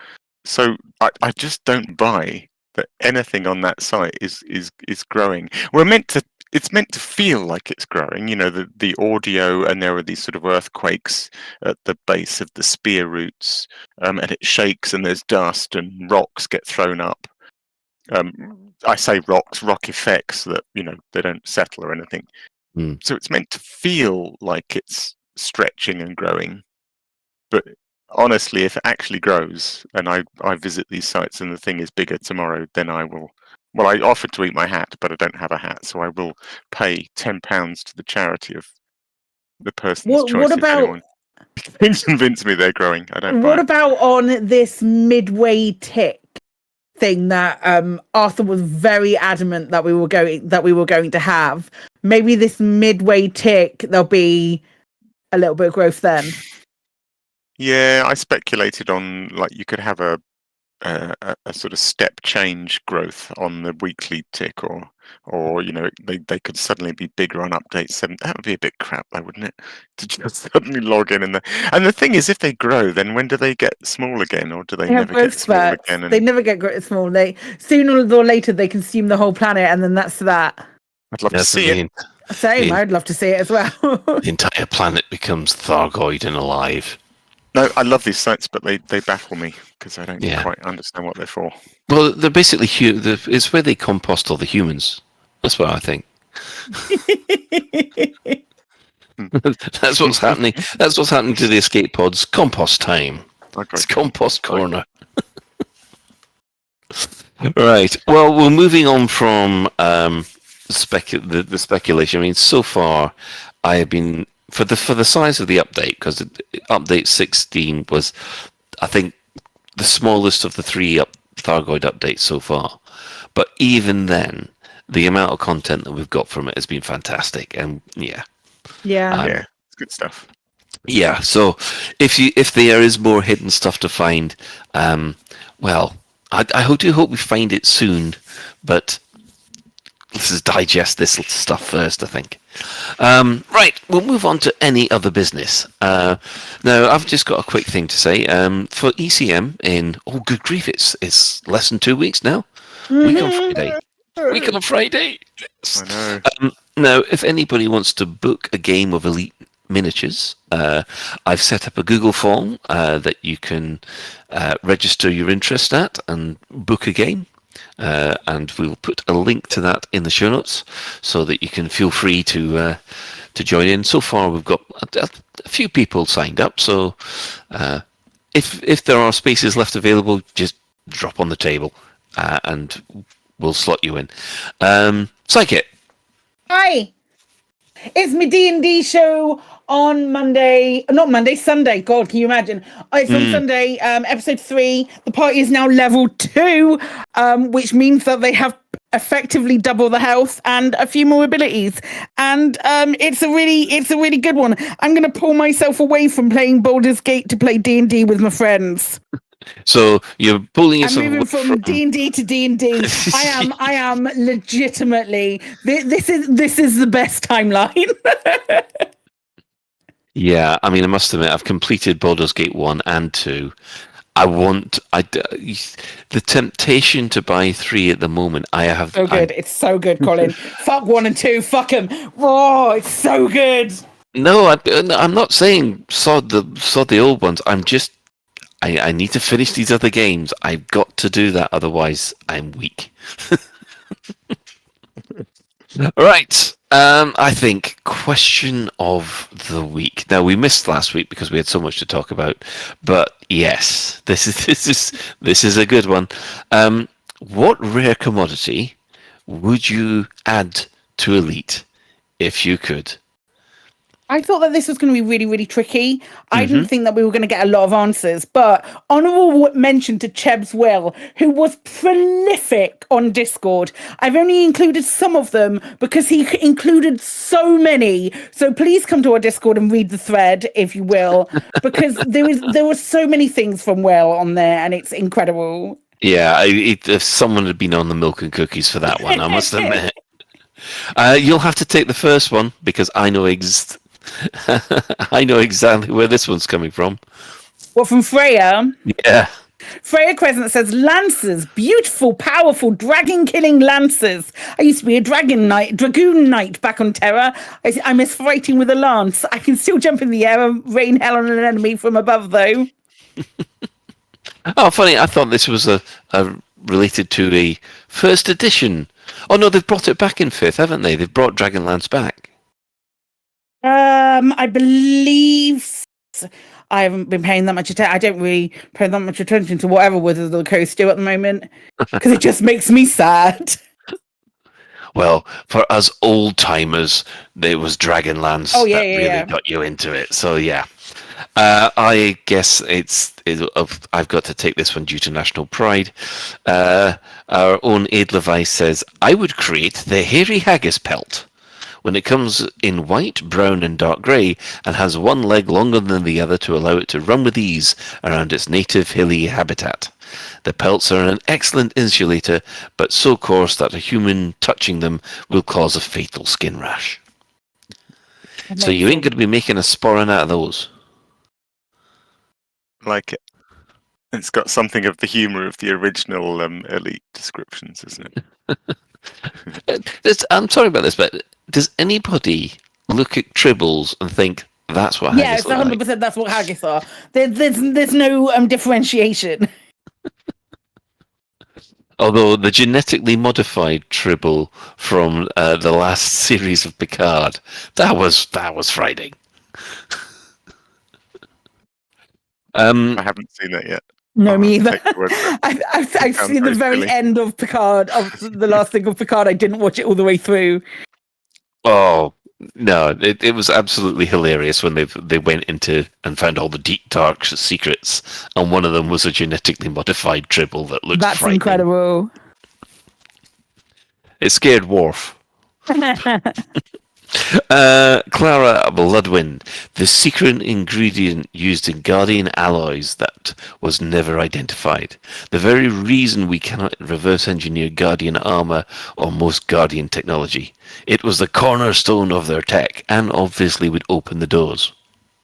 Speaker 15: so I just don't buy that anything on that site is growing. It's meant to feel like it's growing, the audio, and there are these sort of earthquakes at the base of the spear roots, and it shakes, and there's dust, and rocks get thrown up. I say rock effects that, they don't settle or anything. So it's meant to feel like it's stretching and growing. But honestly, if it actually grows, and I visit these sites and the thing is bigger tomorrow, then I will. Well, I offered to eat my hat, but I don't have a hat, so I will pay £10 to the charity of the person's choice.
Speaker 11: What about?
Speaker 15: Anyone can convince me they're growing. I don't.
Speaker 11: What about on this midway tick thing that Arthur was very adamant that we were going to have? Maybe this midway tick, there'll be a little bit of growth then.
Speaker 15: Yeah, I speculated on, like, you could have a a sort of step change growth on the weekly tick, or they could suddenly be bigger on update 7. That would be a bit crap, though, wouldn't it? To just suddenly log in there. And the thing is, if they grow, then when do they get small again, or do they never get small again?
Speaker 11: They never get small. Sooner or later they consume the whole planet, and then that's that.
Speaker 15: I'd love to see it.
Speaker 11: Same, I'd love to see it as well.
Speaker 2: The entire planet becomes Thargoid and alive.
Speaker 15: No, I love these sites, but they baffle me because I don't quite understand what they're for.
Speaker 2: Well, they're basically it's where they compost all the humans. That's what I think. That's what's happening. That's what's happening to the escape pods. Compost time. It's compost corner. Right. Well, we're moving on from the speculation. I mean, so far, I have been for the size of the update, because update 16 was, I think, the smallest of the 3 Thargoid updates so far. But even then, the amount of content that we've got from it has been fantastic, and yeah,
Speaker 15: it's good stuff.
Speaker 2: Yeah, so if there is more hidden stuff to find, well, I do hope we find it soon, but let's just digest this stuff first, I think. Right, we'll move on to any other business. Now, I've just got a quick thing to say. For ECM good grief, it's less than 2 weeks now. Week on Friday.
Speaker 15: I know.
Speaker 2: Now, if anybody wants to book a game of Elite Miniatures, I've set up a Google form that you can register your interest at and book a game. And we'll put a link to that in the show notes so that you can feel free to join in. So far, we've got a few people signed up. So if there are spaces left available, just drop on the table and we'll slot you in. Psykit.
Speaker 11: Hi. It's my D&D show on Sunday. God, can you imagine? It's on Sunday, episode 3. The party is now level 2, which means that they have effectively double the health and a few more abilities. And it's a really good one. I'm going to pull myself away from playing Baldur's Gate to play D&D with my friends.
Speaker 2: So you're pulling yourself.
Speaker 11: I'm moving from D&D to D&D. I am legitimately. This is the best timeline.
Speaker 2: Yeah, I mean, I must admit, I've completed Baldur's Gate 1 and 2. The temptation to buy 3 at the moment.
Speaker 11: So good. It's so good, Colin. Fuck 1 and 2. Fuck them. Oh, it's so good.
Speaker 2: No, I'm not saying sod the old ones. I'm just. I need to finish these other games. I've got to do that, otherwise I'm weak. Right. I think question of the week. Now, we missed last week because we had so much to talk about, but yes, this is a good one. What rare commodity would you add to Elite if you could?
Speaker 11: I thought that this was going to be really, really tricky. I didn't think that we were going to get a lot of answers, but honourable mention to Cheb's Will, who was prolific on Discord. I've only included some of them because he included so many. So please come to our Discord and read the thread, if you will, because there were so many things from Will on there, and it's incredible.
Speaker 2: Yeah, if someone had been on the milk and cookies for that one, I must admit. You'll have to take the first one because I know exactly where this one's coming from.
Speaker 11: What, from Freya?
Speaker 2: Yeah.
Speaker 11: Freya Crescent says, Lancers, beautiful, powerful, dragon-killing Lancers. I used to be a dragoon knight back on Terra. I miss fighting with a lance. I can still jump in the air and rain hell on an enemy from above, though.
Speaker 2: Oh, funny, I thought this was a related to a first edition. Oh, no, they've brought it back in 5th, haven't they? They've brought Dragonlance back.
Speaker 11: I believe I haven't been paying that much attention. I don't really pay that much attention to whatever Wizards of the Coast do at the moment because it just makes me sad.
Speaker 2: Well, for us old timers, there was Dragonlance that really got you into it. So yeah, I guess I've got to take this one due to national pride. Our own Aid Levi says, I would create the hairy haggis pelt. When it comes in white, brown and dark grey and has one leg longer than the other to allow it to run with ease around its native hilly habitat. The pelts are an excellent insulator, but so coarse that a human touching them will cause a fatal skin rash. So you ain't going to be making a sporran out of those.
Speaker 15: Like it. It's got something of the humour of the original Elite descriptions, isn't
Speaker 2: it? I'm sorry about this, but does anybody look at tribbles and think that's what haggis
Speaker 11: it's 100%.
Speaker 2: Like?
Speaker 11: That's what haggis are. There's no differentiation.
Speaker 2: Although the genetically modified tribble from the last series of Picard, that was frightening.
Speaker 15: I haven't seen that yet.
Speaker 11: No, me either. I've seen the very end of Picard, of the last thing of Picard. I didn't watch it all the way through.
Speaker 2: Oh no! It was absolutely hilarious when they went into and found all the deep dark secrets, and one of them was a genetically modified tribble that looked.
Speaker 11: That's incredible.
Speaker 2: It scared Worf. Clara Bloodwind, the secret ingredient used in Guardian alloys that was never identified. The very reason we cannot reverse engineer Guardian armor or most Guardian technology. It was the cornerstone of their tech and obviously would open the doors.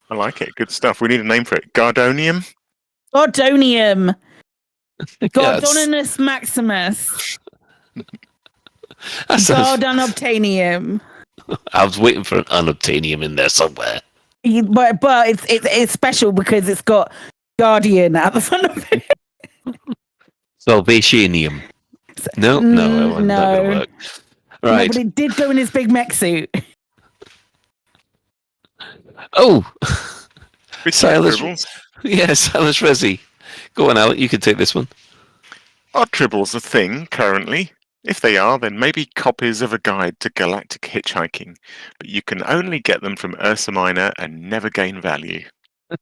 Speaker 15: I like it. Good stuff. We need a name for it. Gardonium?
Speaker 11: Gardonium.
Speaker 2: Yes.
Speaker 11: Gardonianus Maximus. Gardonobtainium.
Speaker 2: I was waiting for an unobtainium in there somewhere.
Speaker 11: But it's special because it's got Guardian at the front of it.
Speaker 2: Salvationium. No, not gonna work. Right.
Speaker 11: No, but it did go in his big mech suit.
Speaker 2: Oh, Silas. Yeah, Silas Resi. Go on, Alec. You can take this one.
Speaker 15: Are tribbles a thing currently? If they are, then maybe copies of a guide to galactic hitchhiking, but you can only get them from Ursa Minor and never gain value.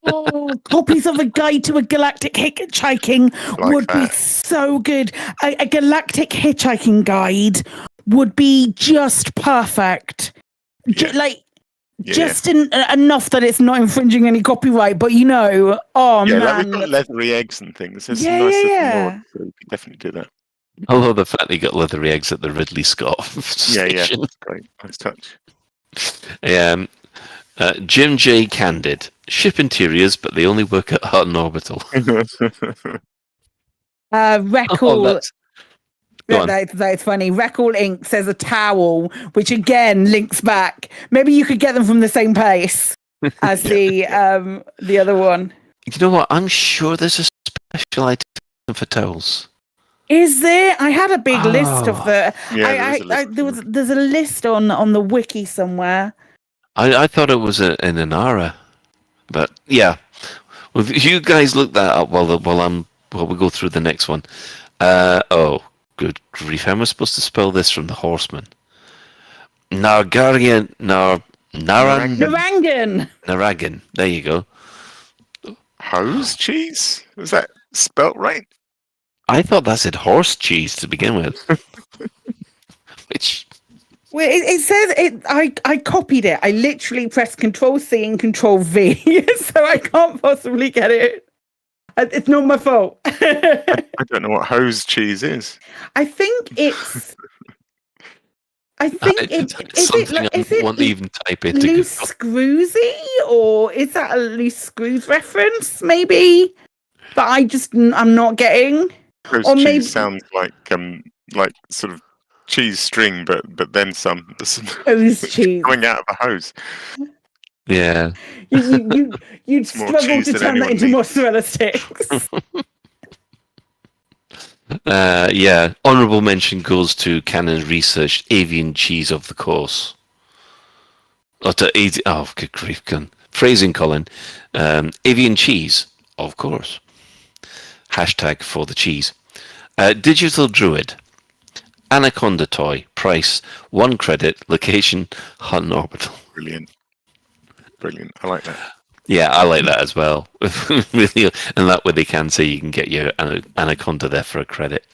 Speaker 11: Oh, copies of a guide to a galactic hitchhiking would be so good. A galactic hitchhiking guide would be just perfect. Just enough that it's not infringing any copyright, but man.
Speaker 15: Like we've got leathery eggs and things. There's some nice little mod, so we can definitely do that.
Speaker 2: I love the fact they got leathery eggs at the Ridley Scott station.
Speaker 15: That's great. Nice touch.
Speaker 2: Jim J. Candid. Ship interiors, but they only work at Hutton Orbital.
Speaker 11: Record. That's funny. Record Inc. says a towel, which again links back. Maybe you could get them from the same place as the other one.
Speaker 2: You know what? I'm sure there's a special item for towels.
Speaker 11: Is there? I had a big list of the. There's a list on the wiki somewhere.
Speaker 2: I thought it was in Anara, but yeah. Well, you guys look that up while we go through the next one. Good grief! How am I supposed to spell this from the Horseman? Narangan. There you go.
Speaker 15: Hose cheese? Was that spelt right?
Speaker 2: I thought that said horse cheese to begin with. Which?
Speaker 11: Well, it says it. I copied it. I literally pressed Control-C and Control-V, so I can't possibly get it. It's not my fault.
Speaker 15: I don't know what hose cheese is.
Speaker 11: I think it's. Is it
Speaker 2: even type it.
Speaker 11: Loose screwsy, or is that a loose screws reference? Maybe, but I'm not getting.
Speaker 15: Hose
Speaker 11: or
Speaker 15: cheese
Speaker 11: maybe
Speaker 15: sounds like sort of cheese string, but then some
Speaker 11: hose cheese
Speaker 15: coming out of a hose.
Speaker 2: Yeah.
Speaker 11: You'd struggle to turn that into mozzarella sticks.
Speaker 2: Honourable mention goes to Canon Research Avian Cheese of the Course. Good grief, phrasing, Colin. Avian Cheese, of course. Hashtag for the cheese. Digital Druid. Anaconda toy. Price 1 credit. Location Hutton Orbital.
Speaker 15: Brilliant. I like that.
Speaker 2: Yeah, I like that as well. Really, and that way they can say you can get your Anaconda there for a credit.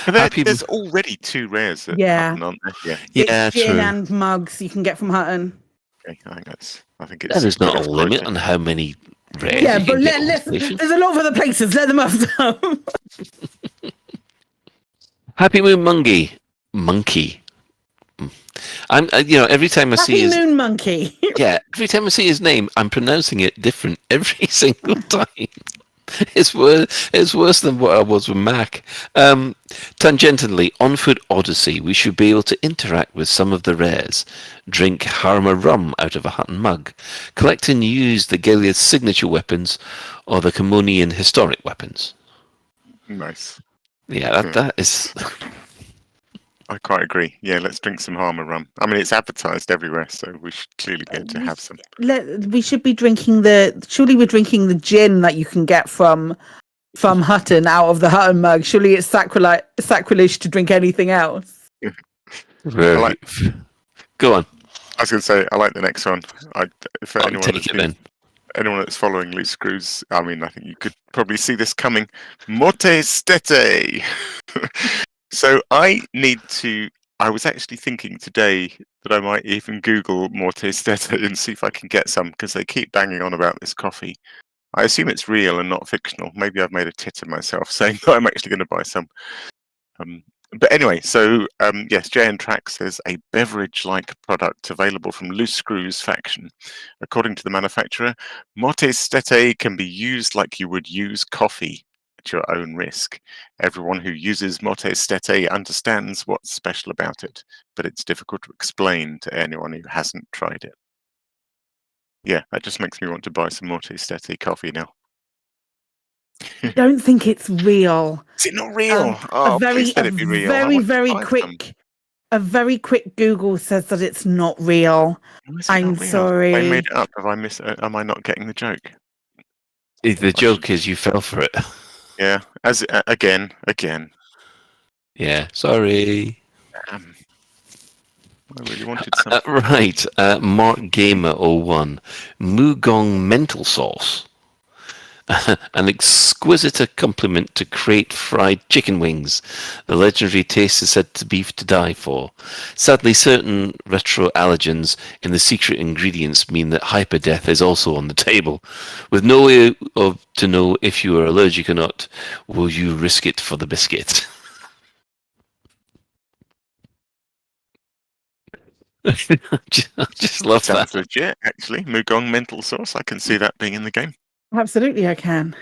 Speaker 15: There's already 2 rares. At Hutton, aren't there?
Speaker 2: Yeah,
Speaker 11: gin
Speaker 2: true.
Speaker 11: and mugs you can get from Hutton.
Speaker 15: Okay, I think it's.
Speaker 2: There's not a limit on how many Red,
Speaker 11: Yeah,
Speaker 2: you
Speaker 11: but
Speaker 2: can get
Speaker 11: there's a lot of other places. Let them have some.
Speaker 2: Happy Moon Monkey. I'm, every time I see
Speaker 11: Happy Moon Monkey.
Speaker 2: every time I see his name, I'm pronouncing it different every single time. It's worse than what I was with Mac. Tangentially, on Foot Odyssey, we should be able to interact with some of the rares, drink Harma rum out of a Hutton mug, collect and use the Gilead's signature weapons, or the Kamonian historic weapons.
Speaker 15: Nice.
Speaker 2: Yeah, that is...
Speaker 15: I quite agree. Yeah, let's drink some Harma rum. I mean, it's advertised everywhere, so we should clearly be able to have some.
Speaker 11: We should be drinking surely we're drinking the gin that you can get from Hutton out of the Hutton mug. Surely it's sacrilege to drink anything else.
Speaker 2: Go on.
Speaker 15: I was going to say, I like the next one. Anyone that's following Loose Screws, I mean, I think you could probably see this coming. Morte Stete! So I was actually thinking today that I might even Google Morte Stete and see if I can get some, because they keep banging on about this coffee. I assume it's real and not fictional. Maybe I've made a tit of myself saying that I'm actually going to buy some. But anyway, so yes, JN Track says a beverage-like product available from Loose Screws faction. According to the manufacturer, Morte Stete can be used like you would use coffee at your own risk. Everyone who uses Morte Stete understands what's special about it, but it's difficult to explain to anyone who hasn't tried it. Yeah, that just makes me want to buy some Morte Stete coffee now.
Speaker 11: I don't think it's real.
Speaker 15: Is it not real? Please let it be real.
Speaker 11: A very quick Google says that it's not real. I'm sorry.
Speaker 15: I made it up. Am I not getting the joke?
Speaker 2: The joke is you fell for it.
Speaker 15: Yeah, again.
Speaker 2: Yeah, sorry.
Speaker 15: I really wanted some.
Speaker 2: Right, Mark Gamer 01, Mugong Mental Sauce. An exquisite accompaniment to crate fried chicken wings. The legendary taste is said to be to die for. Sadly, certain retro allergens in the secret ingredients mean that hyperdeath is also on the table. With no way to know if you are allergic or not, will you risk it for the biscuit? I just love that.
Speaker 15: Sounds legit, actually. Mugong Mental Sauce. I can see that being in the game.
Speaker 11: Absolutely, I can.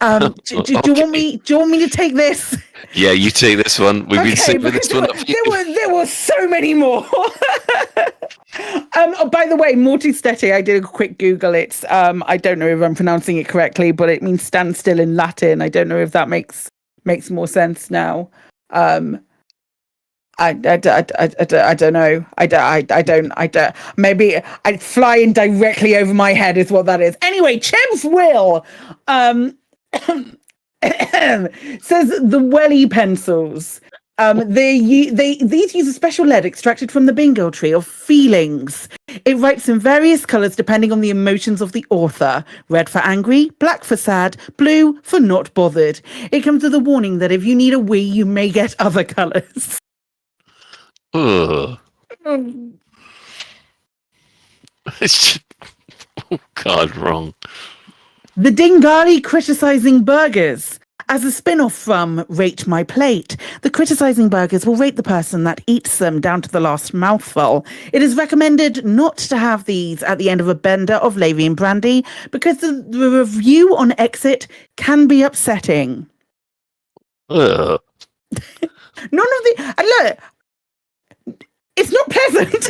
Speaker 11: Do you want me to take this?
Speaker 2: Yeah, you take this one. We've been saving this one up for you.
Speaker 11: There were so many more. By the way, Morte Stete, I did a quick Google. It's I don't know if I'm pronouncing it correctly, but it means stand still in Latin. I don't know if that makes more sense now. I don't know. I don't. Maybe flying directly over my head is what that is. Anyway, Chev's Will says the Welly pencils. These use a special lead extracted from the bingo tree of feelings. It writes in various colours depending on the emotions of the author. Red for angry, black for sad, blue for not bothered. It comes with a warning that if you need a wee, you may get other colours.
Speaker 2: Ugh. It's just, oh God, wrong.
Speaker 11: The Dingali criticising burgers. As a spin-off from Rate My Plate, the criticising burgers will rate the person that eats them down to the last mouthful. It is recommended not to have these at the end of a bender of Lave and brandy because the review on exit can be upsetting.
Speaker 2: Ugh.
Speaker 11: None of the... look, it's not pleasant.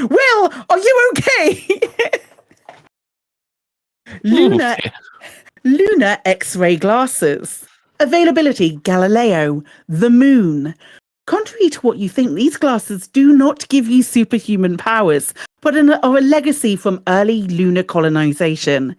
Speaker 11: Will, are you okay? Lunar X-ray glasses. Availability, Galileo, the moon. Contrary to what you think, these glasses do not give you superhuman powers, but are a legacy from early lunar colonization.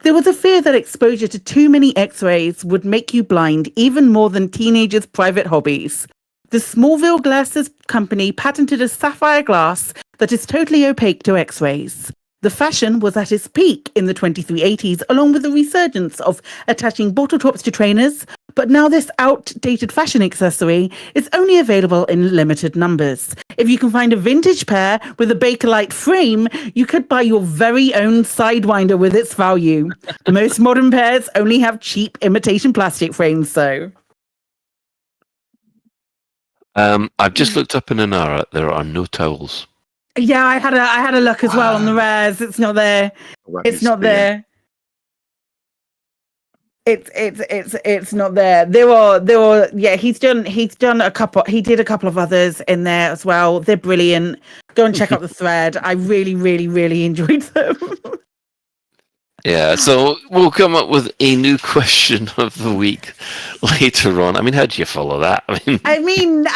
Speaker 11: There was a fear that exposure to too many X-rays would make you blind, even more than teenagers' private hobbies. The Smallville Glasses Company patented a sapphire glass that is totally opaque to X-rays. The fashion was at its peak in the 2380s, along with the resurgence of attaching bottle tops to trainers, but now this outdated fashion accessory is only available in limited numbers. If you can find a vintage pair with a Bakelite frame, you could buy your very own Sidewinder with its value. Most modern pairs only have cheap imitation plastic frames, though.
Speaker 2: I've just looked up in Inara. There are no towels.
Speaker 11: Yeah, I had a look as well on the rares. It's not there. It's not there. It's not there. There were yeah, he's done a couple. He did a couple of others in there as well. They're brilliant. Go and check out the thread. I really, really, really enjoyed them.
Speaker 2: Yeah, so we'll come up with a new question of the week later on. I mean, how do you follow that?
Speaker 11: I mean,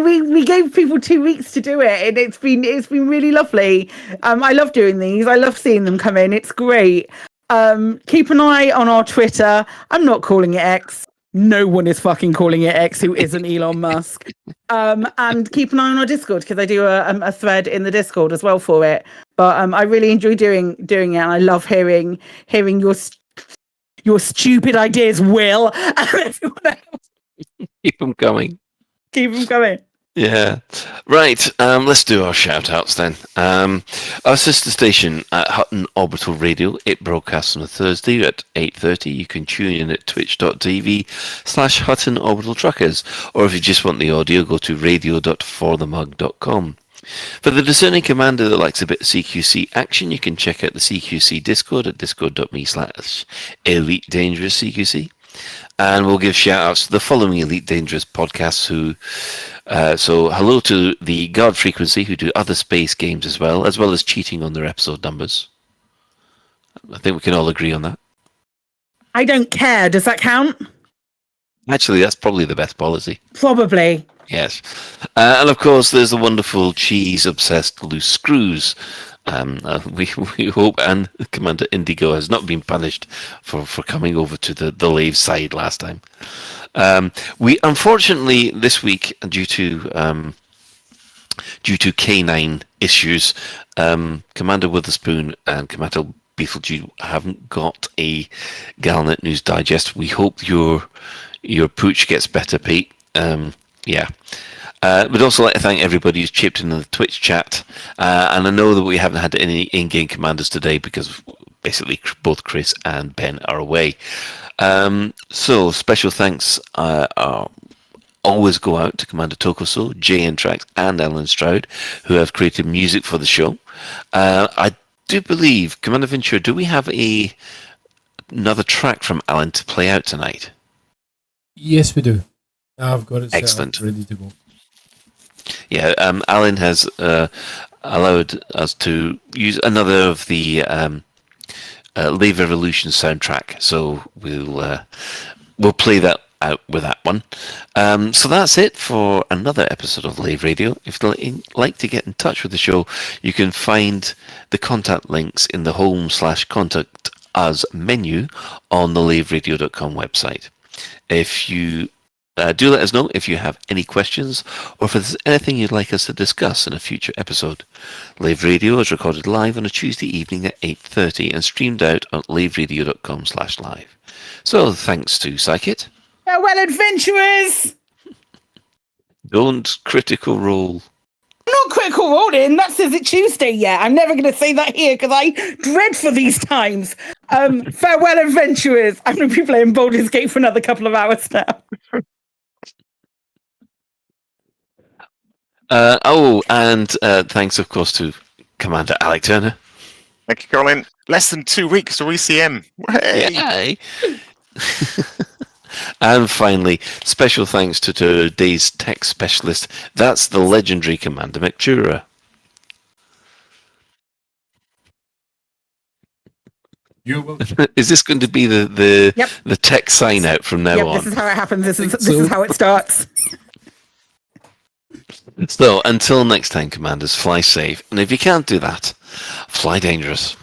Speaker 11: we gave people 2 weeks to do it, and it's been really lovely. I love doing these. I love seeing them come in. It's great. Keep an eye on our Twitter. I'm not calling it X. No one is fucking calling it X who isn't Elon Musk. And keep an eye on our Discord, because I do a thread in the Discord as well for it. But I really enjoy doing it, and I love hearing your stupid ideas, Will, and everyone else.
Speaker 2: Keep them coming.
Speaker 11: Keep them coming.
Speaker 2: Yeah. Right. Let's do our shout-outs then. Our sister station at Hutton Orbital Radio, it broadcasts on a Thursday at 8:30. You can tune in at twitch.tv/Hutton Orbital Truckers, or if you just want the audio, go to radio.forthemug.com. For the discerning commander that likes a bit of CQC action, you can check out the CQC Discord at discord.me/Elite Dangerous CQC. And we'll give shout-outs to the following Elite Dangerous podcasts who... so hello to the Guard Frequency, who do other space games as well as cheating on their episode numbers. I think we can all agree on that.
Speaker 11: I don't care. Does that count?
Speaker 2: Actually, that's probably the best policy.
Speaker 11: Probably.
Speaker 2: Yes. And of course, there's the wonderful cheese-obsessed Loose Screws. We hope, and Commander Indigo has not been punished for coming over to the Lave side last time. We unfortunately this week, due to K9 issues, Commander Witherspoon and Commander Beetlejuice haven't got a Galnet News Digest. We hope your pooch gets better, Pete. Yeah. We'd also like to thank everybody who's chipped in the Twitch chat. And I know that we haven't had any in-game commanders today because basically both Chris and Ben are away. So special thanks always go out to Commander Tokoso, Jay Entrax, and Allen Stroud, who have created music for the show. I do believe, Commander Ventura, do we have another track from Alan to play out tonight?
Speaker 3: Yes, we do. I've got it
Speaker 2: Excellent.
Speaker 3: Set up, ready to go.
Speaker 2: Yeah, Alan has allowed us to use another of the Lave Revolution soundtrack, so we'll play that out with that one. So that's it for another episode of Lave Radio. If you'd like to get in touch with the show, you can find the contact links in the home/contact us menu on the laveradio.com website. If you do let us know if you have any questions or if there's anything you'd like us to discuss in a future episode. Lave Radio is recorded live on a Tuesday evening at 8:30 and streamed out on laveradio.com/live. So thanks to Psykit.
Speaker 11: Farewell, adventurers!
Speaker 2: Don't critical role.
Speaker 11: I'm not critical rolling. That says it Tuesday yet. I'm never going to say that here because I dread for these times. Farewell, adventurers. I'm going to be playing Baldur's Gate for another couple of hours now.
Speaker 2: And thanks, of course, to Commander Alec Turner.
Speaker 15: Thank you, Colin. Less than 2 weeks to ECM.
Speaker 2: Yay! And finally, special thanks to today's tech specialist. That's the legendary Commander McTura. Is this going to be the tech sign out from now on?
Speaker 11: This is how it happens. This is how it starts.
Speaker 2: So until next time, Commanders, fly safe. And if you can't do that, fly dangerous.